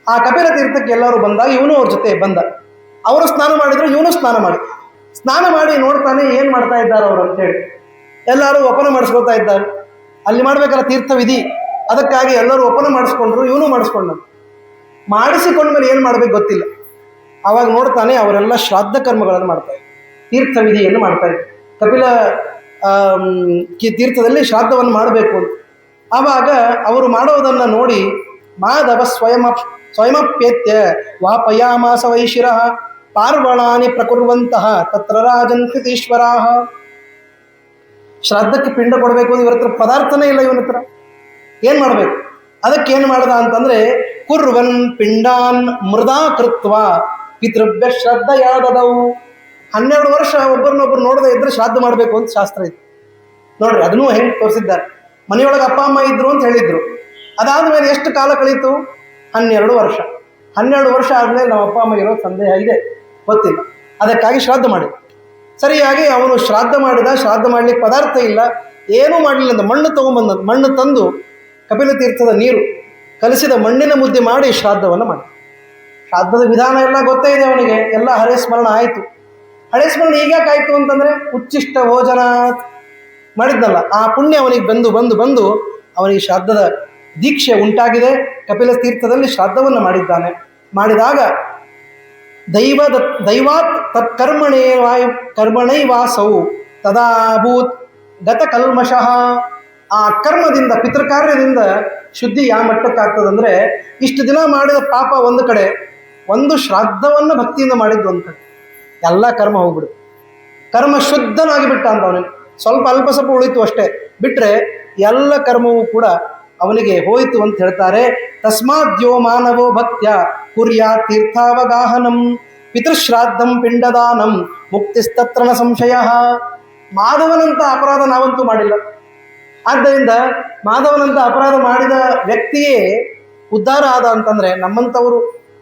Speaker 1: ಆ ಕಪಿಲ ತೀರ್ಥಕ್ಕೆ ಎಲ್ಲರೂ ಬಂದಾಗ ಇವನು ಅವ್ರ ಜೊತೆ ಬಂದ. ಅವರು ಸ್ನಾನ ಮಾಡಿದ್ರು, ಇವನು ಸ್ನಾನ ಮಾಡಿ ನೋಡ್ತಾನೆ ಏನು ಮಾಡ್ತಾ ಇದ್ದಾರೆ ಅವರು ಅಂತೇಳಿ. ಎಲ್ಲರೂ ಒಪನ ಮಾಡಿಸ್ಕೊಳ್ತಾ ಇದ್ದಾರೆ. ಅಲ್ಲಿ ಮಾಡ್ಬೇಕಲ್ಲ ತೀರ್ಥ ವಿಧಿ, ಅದಕ್ಕಾಗಿ ಎಲ್ಲರೂ ಒಪನ ಮಾಡಿಸ್ಕೊಂಡ್ರು, ಇವನು ಮಾಡಿಸಿಕೊಂಡ್ಮೇಲೆ ಏನು ಮಾಡ್ಬೇಕು ಗೊತ್ತಿಲ್ಲ. ಆವಾಗ ನೋಡ್ತಾನೆ ಅವರೆಲ್ಲ ಶ್ರಾದ್ದ ಕರ್ಮಗಳನ್ನು ಮಾಡ್ತಾ ಇದ್ರು, ತೀರ್ಥ ವಿಧಿಯನ್ನು ಮಾಡ್ತಾ ಇದ್ರು. ಕಪಿಲ ತೀರ್ಥದಲ್ಲಿ ಶ್ರಾದ್ದವನ್ನು ಮಾಡಬೇಕು ಅಂತ. ಆವಾಗ ಅವರು ಮಾಡೋದನ್ನು ನೋಡಿ ಮಾಧವ ಸ್ವಯಮಪ್ಯೇತ್ಯ ವಾಪಯಾಮಾಸ ವೈಶಿರಃ ಪಾರ್ವಣಾನಿ ಪ್ರಕುರ್ವಂತಹ ತತ್ರ ರಾಜನ್ ಕೃತೀಶ್ವರಾಹ. ಶ್ರಾದ್ದಕ್ಕೆ ಪಿಂಡ ಕೊಡಬೇಕು ಅಂದ್ರೆ ಇವರ ಹತ್ರ ಪದಾರ್ಥನೇ ಇಲ್ಲ. ಇವನ ಹತ್ರ ಏನು ಮಾಡಬೇಕು? ಅದಕ್ಕೆ ಏನು ಮಾಡ್ದ ಅಂತಂದ್ರೆ, ಕುರ್ವನ್ ಪಿಂಡಾನ್ ಮೃದಾ ಕೃತ್ವ ಪಿತೃಭ್ಯ ಶ್ರದ್ಧೆಯಾದವು. 12 ವರ್ಷ ಒಬ್ಬರನ್ನೊಬ್ಬರು ನೋಡದೆ ಇದ್ರೆ ಶ್ರಾದ್ದ ಮಾಡಬೇಕು ಅಂತ ಶಾಸ್ತ್ರ ಇತ್ತು ನೋಡ್ರಿ. ಅದನ್ನೂ ಹೆಂಗೆ ತೋರಿಸಿದ್ದಾರೆ. ಮನೆಯೊಳಗೆ ಅಪ್ಪ ಅಮ್ಮ ಇದ್ರು ಅಂತ ಹೇಳಿದ್ರು. ಅದಾದ ಮೇಲೆ ಎಷ್ಟು ಕಾಲ ಕಳೀತು? 12 ವರ್ಷ. 12 ವರ್ಷ ಆದಮೇಲೆ ನಮ್ಮ ಅಪ್ಪ ಅಮ್ಮ ಇರೋ ಸಂದೇಹ ಇದೆ, ಗೊತ್ತಿಲ್ಲ. ಅದಕ್ಕಾಗಿ ಶ್ರಾದ್ದ ಮಾಡಿ. ಸರಿಯಾಗಿ ಅವನು ಶ್ರಾದ್ದ ಮಾಡಿದ. ಶ್ರಾದ್ದ ಮಾಡಲಿಕ್ಕೆ ಪದಾರ್ಥ ಇಲ್ಲ, ಏನೂ ಮಾಡಲಿಲ್ಲ ಅಂತ ಮಣ್ಣು ತೊಗೊಂಬಂದ. ಮಣ್ಣು ತಂದು ಕಪಿಲ ತೀರ್ಥದ ನೀರು ಕಲಸಿದ ಮಣ್ಣಿನ ಮುದ್ದೆ ಮಾಡಿ ಶ್ರಾದ್ದವನ್ನು ಮಾಡಿ. ಶ್ರಾದ್ದದ ವಿಧಾನ ಎಲ್ಲ ಗೊತ್ತೇ ಇದೆ ಅವನಿಗೆ, ಎಲ್ಲ ಹರೇ ಸ್ಮರಣ ಆಯಿತು. ಹರೇ ಸ್ಮರಣ ಈಗ್ಯಾಕಾಯ್ತು ಅಂತಂದರೆ ಉಚ್ಚಿಷ್ಟ ಭೋಜನ ಮಾಡಿದ್ನಲ್ಲ, ಆ ಪುಣ್ಯ ಅವನಿಗೆ ಬಂದು ಬಂದು ಬಂದು ಅವನಿಗೆ ಶ್ರಾದ್ದದ ದೀಕ್ಷೆ ಉಂಟಾಗಿದೆ. ಕಪಿಲ ತೀರ್ಥದಲ್ಲಿ ಶ್ರಾದ್ದವನ್ನು ಮಾಡಿದ್ದಾನೆ. ಮಾಡಿದಾಗ ದೈವಾತ್ ಕರ್ಮಣೈವಾಸೌ ತದಾಭೂತ್ ಗತ ಕಲ್ಮಷಃ. ಆ ಕರ್ಮದಿಂದ, ಪಿತೃಕಾರ್ಯದಿಂದ ಶುದ್ಧಿ ಯಾವ ಮಟ್ಟಕ್ಕಾಗ್ತದಂದ್ರೆ, ಇಷ್ಟು ದಿನ ಮಾಡಿದ ಪಾಪ ಒಂದು ಕಡೆ, ಒಂದು ಶ್ರಾದ್ದವನ್ನು ಭಕ್ತಿಯಿಂದ ಮಾಡಿದ್ದು ಒಂದು ಕಡೆ, ಎಲ್ಲ ಕರ್ಮ ಹೋಗ್ಬಿಡು. ಕರ್ಮ ಶುದ್ಧನಾಗಿ ಬಿಟ್ಟ ಅಂತ ಅವನಿಗೆ. ಸ್ವಲ್ಪ ಅಲ್ಪ ಸ್ವಲ್ಪ ಉಳಿತು ಅಷ್ಟೇ, ಬಿಟ್ಟರೆ ಎಲ್ಲ ಕರ್ಮವೂ ಕೂಡ ಅವನಿಗೆ ಹೋಯಿತು ಅಂತ ಹೇಳ್ತಾರೆ. ತಸ್ಮಾದ್ಯೋ ಮಾನವೋ ಭಕ್ತ್ಯ ಕುರ್ಯಾ ತೀರ್ಥಾವಗಾಹನಂ ಪಿತೃಶ್ರಾದ್ದಂ ಪಿಂಡದಾನಂ ಮುಕ್ತಿಸ್ತತ್ರ ನ ಸಂಶಯ. ಮಾಧವನಂತ ಅಪರಾಧ ನಾವಂತೂ ಮಾಡಿಲ್ಲ. ಆದ್ದರಿಂದ ಮಾಧವನಂತ ಅಪರಾಧ ಮಾಡಿದ ವ್ಯಕ್ತಿಯೇ ಉದ್ಧಾರ ಆದ ಅಂತಂದರೆ, ನಮ್ಮಂಥವರು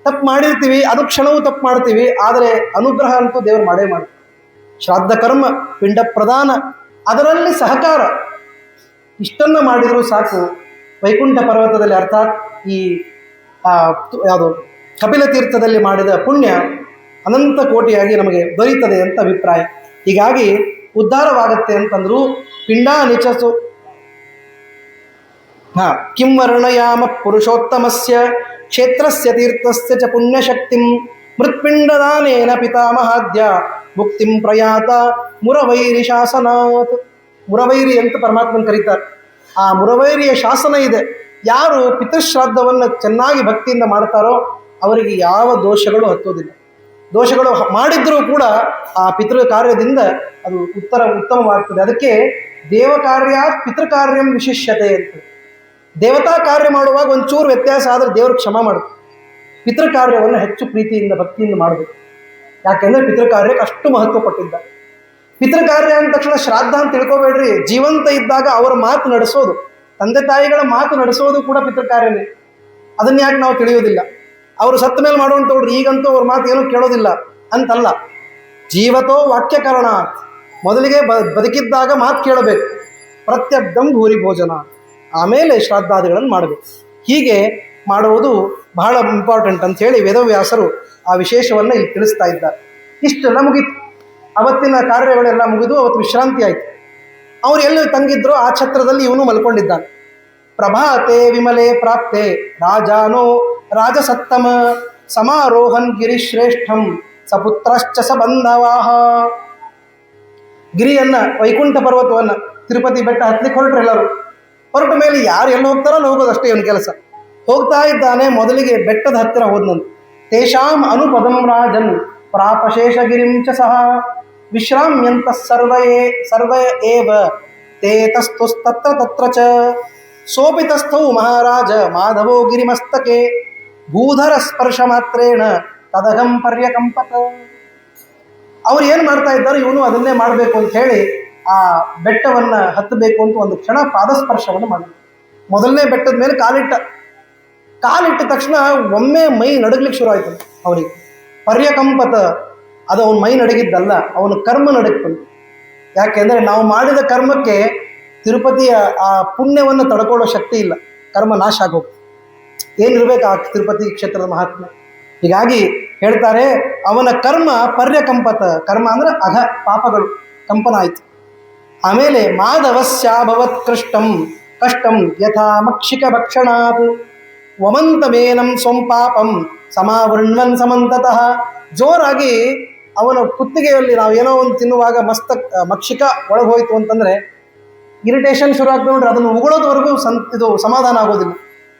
Speaker 1: ತಪ್ಪು ಮಾಡಿರ್ತೀವಿ, ಅದು ಕ್ಷಣವೂ ತಪ್ಪು ಮಾಡ್ತೀವಿ, ಆದರೆ ಅನುಗ್ರಹ ಅಂತೂ ದೇವರು ಮಾಡೇ ಮಾಡ್ತೀವಿ. ಶ್ರಾದ್ದ ಕರ್ಮ, ಪಿಂಡ ಪ್ರದಾನ, ಅದರಲ್ಲಿ ಸಹಕಾರ, ಇಷ್ಟನ್ನು ಮಾಡಿದರೂ ಸಾಕು. ವೈಕುಂಠ ಪರ್ವತದಲ್ಲಿ, ಅರ್ಥಾತ್ ಈ ಯಾವುದು ಕಪಿಲ ತೀರ್ಥದಲ್ಲಿ ಮಾಡಿದ ಪುಣ್ಯ ಅನಂತ ಕೋಟಿಯಾಗಿ ನಮಗೆ ದೊರೀತದೆ ಅಂತ ಅಭಿಪ್ರಾಯ. ಹೀಗಾಗಿ ಉದ್ಧಾರವಾಗತ್ತೆ ಅಂತಂದ್ರು. ಪಿಂಡ ನಿಚಸು ಕಿಂ ವರ್ಣಯಾಮ ಪುರುಷೋತ್ತಮಸ್ಯ ಕ್ಷೇತ್ರಸ್ಯ ತೀರ್ಥಸ್ಯ ಚ ಪುಣ್ಯಶಕ್ತಿಂ ಮೃತ್ಪಿಂಡದಾನೇನ ಪಿತಾಮಹಾದ್ಯ ಮುಕ್ತಿಂ ಪ್ರಯಾತ ಮುರವೈರಿ ಶಾಸನಾತ್. ಮುರವೈರಿ ಅಂತ ಪರಮಾತ್ಮನ ಕರೀತಾರೆ. ಆ ಮುರವೈರಿಯ ಶಾಸನ ಇದೆ. ಯಾರು ಪಿತೃಶ್ರಾದ್ದವನ್ನು ಚೆನ್ನಾಗಿ ಭಕ್ತಿಯಿಂದ ಮಾಡ್ತಾರೋ ಅವರಿಗೆ ಯಾವ ದೋಷಗಳು ಹತ್ತೋದಿಲ್ಲ. ದೋಷಗಳು ಮಾಡಿದ್ರೂ ಕೂಡ ಆ ಪಿತೃ ಕಾರ್ಯದಿಂದ ಅದು ಉತ್ತಮವಾಗ್ತದೆ. ಅದಕ್ಕೆ ದೇವಕಾರ್ಯ ಪಿತೃಕಾರ್ಯಂ ವಿಶಿಷ್ಯತೆ ಅಂತ. ದೇವತಾ ಕಾರ್ಯ ಮಾಡುವಾಗ ಒಂಚೂರು ವ್ಯತ್ಯಾಸ ಆದರೆ ದೇವರು ಕ್ಷಮ ಮಾಡುತ್ತೆ. ಪಿತೃಕಾರ್ಯವನ್ನು ಹೆಚ್ಚು ಪ್ರೀತಿಯಿಂದ ಭಕ್ತಿಯಿಂದ ಮಾಡಬೇಕು. ಯಾಕೆಂದರೆ ಪಿತೃಕಾರ್ಯಕ್ಕೆ ಅಷ್ಟು ಮಹತ್ವ ಕೊಟ್ಟಿದ್ದ. ಪಿತೃಕಾರ್ಯ ಅಂದ ತಕ್ಷಣ ಶ್ರಾದ್ದ ಅಂತ ತಿಳ್ಕೊಬೇಡ್ರಿ. ಜೀವಂತ ಇದ್ದಾಗ ಅವರ ಮಾತು ನಡೆಸೋದು, ತಂದೆ ತಾಯಿಗಳ ಮಾತು ನಡೆಸೋದು ಕೂಡ ಪಿತೃಕಾರ್ಯನೇ. ಅದನ್ನ ಯಾಕೆ ನಾವು ತಿಳಿಯೋದಿಲ್ಲ? ಅವರು ಸತ್ತ ಮೇಲೆ ಮಾಡೋಣ ತಗೊಳ್ರಿ, ಈಗಂತೂ ಅವ್ರ ಮಾತು ಏನೂ ಕೇಳೋದಿಲ್ಲ ಅಂತಲ್ಲ. ಜೀವತೋ ವಾಕ್ಯಕರಣ, ಮೊದಲಿಗೆ ಬದುಕಿದ್ದಾಗ ಮಾತು ಕೇಳಬೇಕು. ಪ್ರತ್ಯಬ್ಧಂ ಭೂರಿ ಭೋಜನ, ಆಮೇಲೆ ಶ್ರಾದ್ದಾದಿಗಳನ್ನು ಮಾಡಬೇಕು. ಹೀಗೆ ಮಾಡುವುದು ಬಹಳ ಇಂಪಾರ್ಟೆಂಟ್ ಅಂತ ಹೇಳಿ ವೇದವ್ಯಾಸರು ಆ ವಿಶೇಷವನ್ನು ಇಲ್ಲಿ ತಿಳಿಸ್ತಾ ಇದ್ದಾರೆ. ಇಷ್ಟೆಲ್ಲ ಮುಗೀತು. ಅವತ್ತಿನ ಕಾರ್ಯಗಳೆಲ್ಲ ಮುಗಿದು ಅವತ್ತು ವಿಶ್ರಾಂತಿ ಆಯಿತು. ಅವ್ರು ಎಲ್ಲಿ ತಂಗಿದ್ರು ಆ ಛತ್ರದಲ್ಲಿ ಇವನು ಮಲ್ಕೊಂಡಿದ್ದಾನೆ. ಪ್ರಭಾತೆ ವಿಮಲೆ ಪ್ರಾಪ್ತೆ ರಾಜಾನೋ ರಾಜಸತ್ತಮ ಸಮಾರೋಹನ್ ಗಿರಿಶ್ರೇಷ್ಠಂ ಸಪುತ್ರಶ್ಚ ಸಬಂಧವಾಹ. ಗಿರಿಯನ್ನ, ವೈಕುಂಠ ಪರ್ವತವನ್ನು, ತಿರುಪತಿ ಬೆಟ್ಟ ಹತ್ತಲಿಕ್ಕೆ ಹೊರಟ್ರು ಎಲ್ಲರೂ. ಹೊರಟ ಮೇಲೆ ಯಾರು ಎಲ್ಲಿ ಹೋಗ್ತಾರೋ ಅಲ್ಲಿ ಹೋಗೋದು ಅಷ್ಟೇ ಇವನ ಕೆಲಸ. ಹೋಗ್ತಾ ಇದ್ದಾನೆ. ಮೊದಲಿಗೆ ಬೆಟ್ಟದ ಹತ್ತಿರ ಹೋದ್ನಂತ. ತೇಷಾಂ ಅನುಪದಂ ರಾಜನ್ ಪ್ರಾಪಶೇಷಗಿರಿಂ ಚ ಸಹ ವಿಶ್ರಾಮ್ಯಂತ ಸರ್ವ ಏವ ತೇ ತಸ್ತುಸ್ತತ್ರ ತತ್ರ ಚ ಸೋಪಿತಸ್ಥೌ ಮಹಾರಾಜ ಮಾಧವೋ ಗಿರಿಮಸ್ತಕೆ ಭೂಧರ ಸ್ಪರ್ಶ ಮಾತ್ರೇಣ ತದಗಂ ಪರ್ಯಕಂಪತ. ಅವ್ರು ಏನು ಮಾಡ್ತಾ ಇದ್ದಾರೆ, ಇವನು ಅದನ್ನೇ ಮಾಡಬೇಕು ಅಂತ ಹೇಳಿ ಆ ಬೆಟ್ಟವನ್ನು ಹತ್ತಬೇಕು ಅಂತ ಒಂದು ಕ್ಷಣ ಪಾದಸ್ಪರ್ಶವನ್ನು ಮಾಡಿದ್ರು. ಮೊದಲನೇ ಬೆಟ್ಟದ ಮೇಲೆ ಕಾಲಿಟ್ಟ ತಕ್ಷಣ ಒಮ್ಮೆ ಮೈ ನಡಗ್ಲಿಕ್ಕೆ ಶುರು ಆಯ್ತು ಅವನಿಗೆ. ಪರ್ಯಕಂಪತ, ಅದು ಅವನ ಮೈ ನಡಗಿದ್ದಲ್ಲ, ಅವನ ಕರ್ಮ ನಡಗ್ತಂತೆ. ಯಾಕೆಂದರೆ ನಾವು ಮಾಡಿದ ಕರ್ಮಕ್ಕೆ ತಿರುಪತಿಯ ಆ ಪುಣ್ಯವನ್ನು ತಡ್ಕೊಳ್ಳೋ ಶಕ್ತಿ ಇಲ್ಲ. ಕರ್ಮ ನಾಶ ಆಗೋಗ್ತದೆ. ಏನಿರ್ಬೇಕು ಆ ತಿರುಪತಿ ಕ್ಷೇತ್ರದ ಮಹಾತ್ಮೆ. ಹೀಗಾಗಿ ಹೇಳ್ತಾರೆ, ಅವನ ಕರ್ಮ ಪರ್ಯಕಂಪತ, ಕರ್ಮ ಅಂದರೆ ಅಘ ಪಾಪಗಳು ಕಂಪನ ಆಯಿತು. ಆಮೇಲೆ ಮಾಧವಸ್ಯಾಭವತ್ ಕಷ್ಟಂ ಯಥಾ ಮಕ್ಷಿಕ ಭಕ್ಷಣಾತ್ ವಮಂತಮೇನಂ ಸ್ವಂ ಸಮಾವೃಣ್ವನ್ ಸಮಂತತಃ. ಜೋರಾಗಿ ಅವನ ಕುತ್ತಿಗೆಯಲ್ಲಿ ನಾವು ಏನೋ ಒಂದು ತಿನ್ನುವಾಗ ಮಕ್ಷಿಕ ಒಳಗೆ ಹೋಯಿತು ಅಂತಂದರೆ ಇರಿಟೇಷನ್ ಶುರು ಆಗ್ತದೆ ನೋಡ್ರಿ. ಅದನ್ನು ಉಗುಳೋದ್ವರೆಗೂ ಇದು ಸಮಾಧಾನ ಆಗೋದಿಲ್ಲ.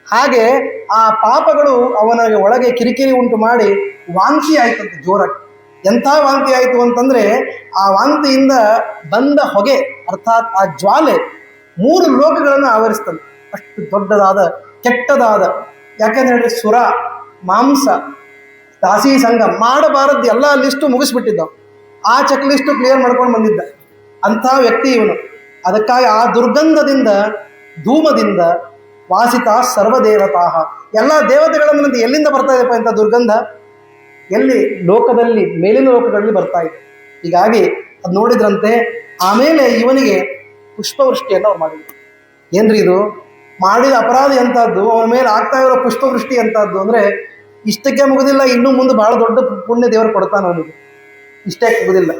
Speaker 1: ಹಾಗೆ ಆ ಪಾಪಗಳು ಅವನ ಒಳಗೆ ಕಿರಿಕಿರಿ ಉಂಟು ಮಾಡಿ ವಾಂತಿ ಆಯ್ತಂತೆ ಜೋರಾಗಿ. ಎಂಥ ವಾಂತಿ ಆಯಿತು ಅಂತಂದರೆ ಆ ವಾಂತಿಯಿಂದ ಬಂದ ಹೊಗೆ, ಅರ್ಥಾತ್ ಆ ಜ್ವಾಲೆ 3 ಲೋಕಗಳನ್ನು ಆವರಿಸ್ತದೆ. ಅಷ್ಟು ದೊಡ್ಡದಾದ ಕೆಟ್ಟದಾದ, ಯಾಕೆಂದ್ರೆ ಹೇಳಿ ಸುರ, ಮಾಂಸ, ದಾಸಿ ಸಂಘ ಮಾಡಬಾರದ್ದು ಎಲ್ಲ ಲಿಸ್ಟು ಮುಗಿಸ್ಬಿಟ್ಟಿದ್ದ. ಆ ಚೆಕ್ ಲಿಸ್ಟು ಕ್ಲಿಯರ್ ಮಾಡ್ಕೊಂಡು ಬಂದಿದ್ದ ಅಂಥ ವ್ಯಕ್ತಿ ಇವನು. ಅದಕ್ಕಾಗಿ ಆ ದುರ್ಗಂಧದಿಂದ, ಧೂಮದಿಂದ ವಾಸಿತಾ ಸರ್ವದೇವತಾ. ಎಲ್ಲ ದೇವತೆಗಳ ಎಲ್ಲಿಂದ ಬರ್ತಾ ಇದೆಪ್ಪ ಇಂಥ ದುರ್ಗಂಧ? ಎಲ್ಲಿ? ಲೋಕದಲ್ಲಿ, ಮೇಲಿನ ಲೋಕಗಳಲ್ಲಿ ಬರ್ತಾ ಇದೆ. ಹೀಗಾಗಿ ಅದು ನೋಡಿದ್ರಂತೆ. ಆಮೇಲೆ ಇವನಿಗೆ ಪುಷ್ಪವೃಷ್ಟಿಯನ್ನು ಅವ್ರು ಮಾಡಿದ್ರು. ಏನ್ರಿ ಇದು? ಮಾಡಿದ ಅಪರಾಧ ಎಂಥದ್ದು, ಅವನ ಮೇಲೆ ಆಗ್ತಾ ಇರೋ ಪುಷ್ಪವೃಷ್ಟಿ ಎಂಥದ್ದು ಅಂದರೆ ಇಷ್ಟಕ್ಕೆ ಮುಗುದಿಲ್ಲ, ಇನ್ನೂ ಮುಂದೆ ಬಹಳ ದೊಡ್ಡ ಪುಣ್ಯ ದೇವರು ಕೊಡ್ತಾನೆ ಅವನಿಗೆ. ಇಷ್ಟೇ ಮುಗುದಿಲ್ಲ.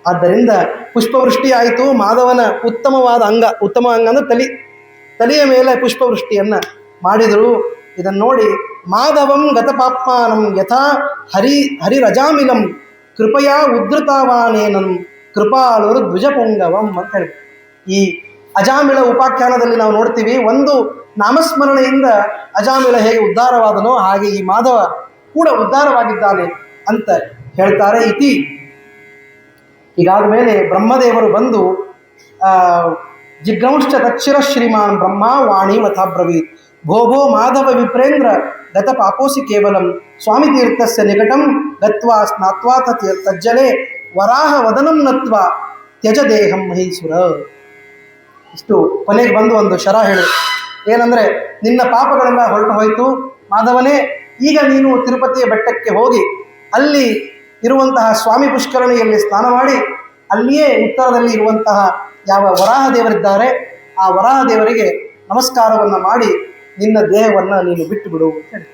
Speaker 1: ಆದ್ದರಿಂದ ಪುಷ್ಪವೃಷ್ಟಿ ಆಯಿತು. ಮಾಧವನ ಉತ್ತಮವಾದ ಉತ್ತಮ ಅಂಗ ಅಂದರೆ ತಲೆಯ ಮೇಲೆ ಪುಷ್ಪವೃಷ್ಟಿಯನ್ನು ಮಾಡಿದರು. ಇದನ್ನು ನೋಡಿ ಮಾಧವಂ ಗತಪಾಪ್ಮಾನಂ ಯಥಾ ಹರಿರಜಾಮಿಲಂ ಕೃಪಯಾ ಉದ್ಧೃತವಾನೇನಂ ಕೃಪಾಲುರು ದ್ವಿಜಪುಂಗವಂ ಅಂತ ಹೇಳಿ ಈ ಅಜಾಮಿಳ ಉಪಾಖ್ಯಾನದಲ್ಲಿ ನಾವು ನೋಡ್ತೀವಿ. ಒಂದು ನಾಮಸ್ಮರಣೆಯಿಂದ ಅಜಾಮಿಳ ಹೇಗೆ ಉದ್ಧಾರವಾದನೋ ಹಾಗೆ ಈ ಮಾಧವ ಕೂಡ ಉದ್ಧಾರವಾಗಿದ್ದಾನೆ ಅಂತ ಹೇಳ್ತಾರೆ. ಹೀಗಾದ ಮೇಲೆ ಬ್ರಹ್ಮದೇವರು ಬಂದು ಜಿಗ್ರಂಶ್ಚ ತಚ್ಚಿರ ಶ್ರೀಮಾನ್ ಬ್ರಹ್ಮ ವಾಣಿ ಮಥಾಬ್ರವೀತ್ ಭೋ ಮಾಧವ ವಿಪ್ರೇಂದ್ರ ಗತ ಪಾಪೋಸಿ ಕೇವಲಂ ಸ್ವಾಮಿ ತೀರ್ಥಸ್ಯ ನಿಕಟಂ ಗತ್ವಾ ಸ್ನಾತ್ವಾ ತಜ್ಜಲೆ ವರಾಹ ವದನಂ ನತ್ವಾ ತ್ಯಜ ದೇಹಂ ಮಹೀಸುರ. ಇಷ್ಟು ಕೊನೆಗೆ ಬಂದು ಒಂದು ಶರ ಹೇಳು. ಏನಂದರೆ, ನಿನ್ನ ಪಾಪಗಳೆಲ್ಲ ಹೊರಟು ಹೋಯಿತು ಮಾಧವನೇ, ಈಗ ನೀನು ತಿರುಪತಿಯ ಬೆಟ್ಟಕ್ಕೆ ಹೋಗಿ ಅಲ್ಲಿ ಇರುವಂತಹ ಸ್ವಾಮಿ ಪುಷ್ಕರಣಿಯಲ್ಲಿ ಸ್ನಾನ ಮಾಡಿ ಅಲ್ಲಿಯೇ ಉತ್ತರದಲ್ಲಿ ಇರುವಂತಹ ಯಾವ ವರಾಹ ದೇವರಿದ್ದಾರೆ ಆ ವರಾಹ ದೇವರಿಗೆ ನಮಸ್ಕಾರವನ್ನು ಮಾಡಿ ನಿನ್ನ ದೇಹವನ್ನು ನೀನು ಬಿಟ್ಟು ಬಿಡು ಅಂತ ಹೇಳಿ.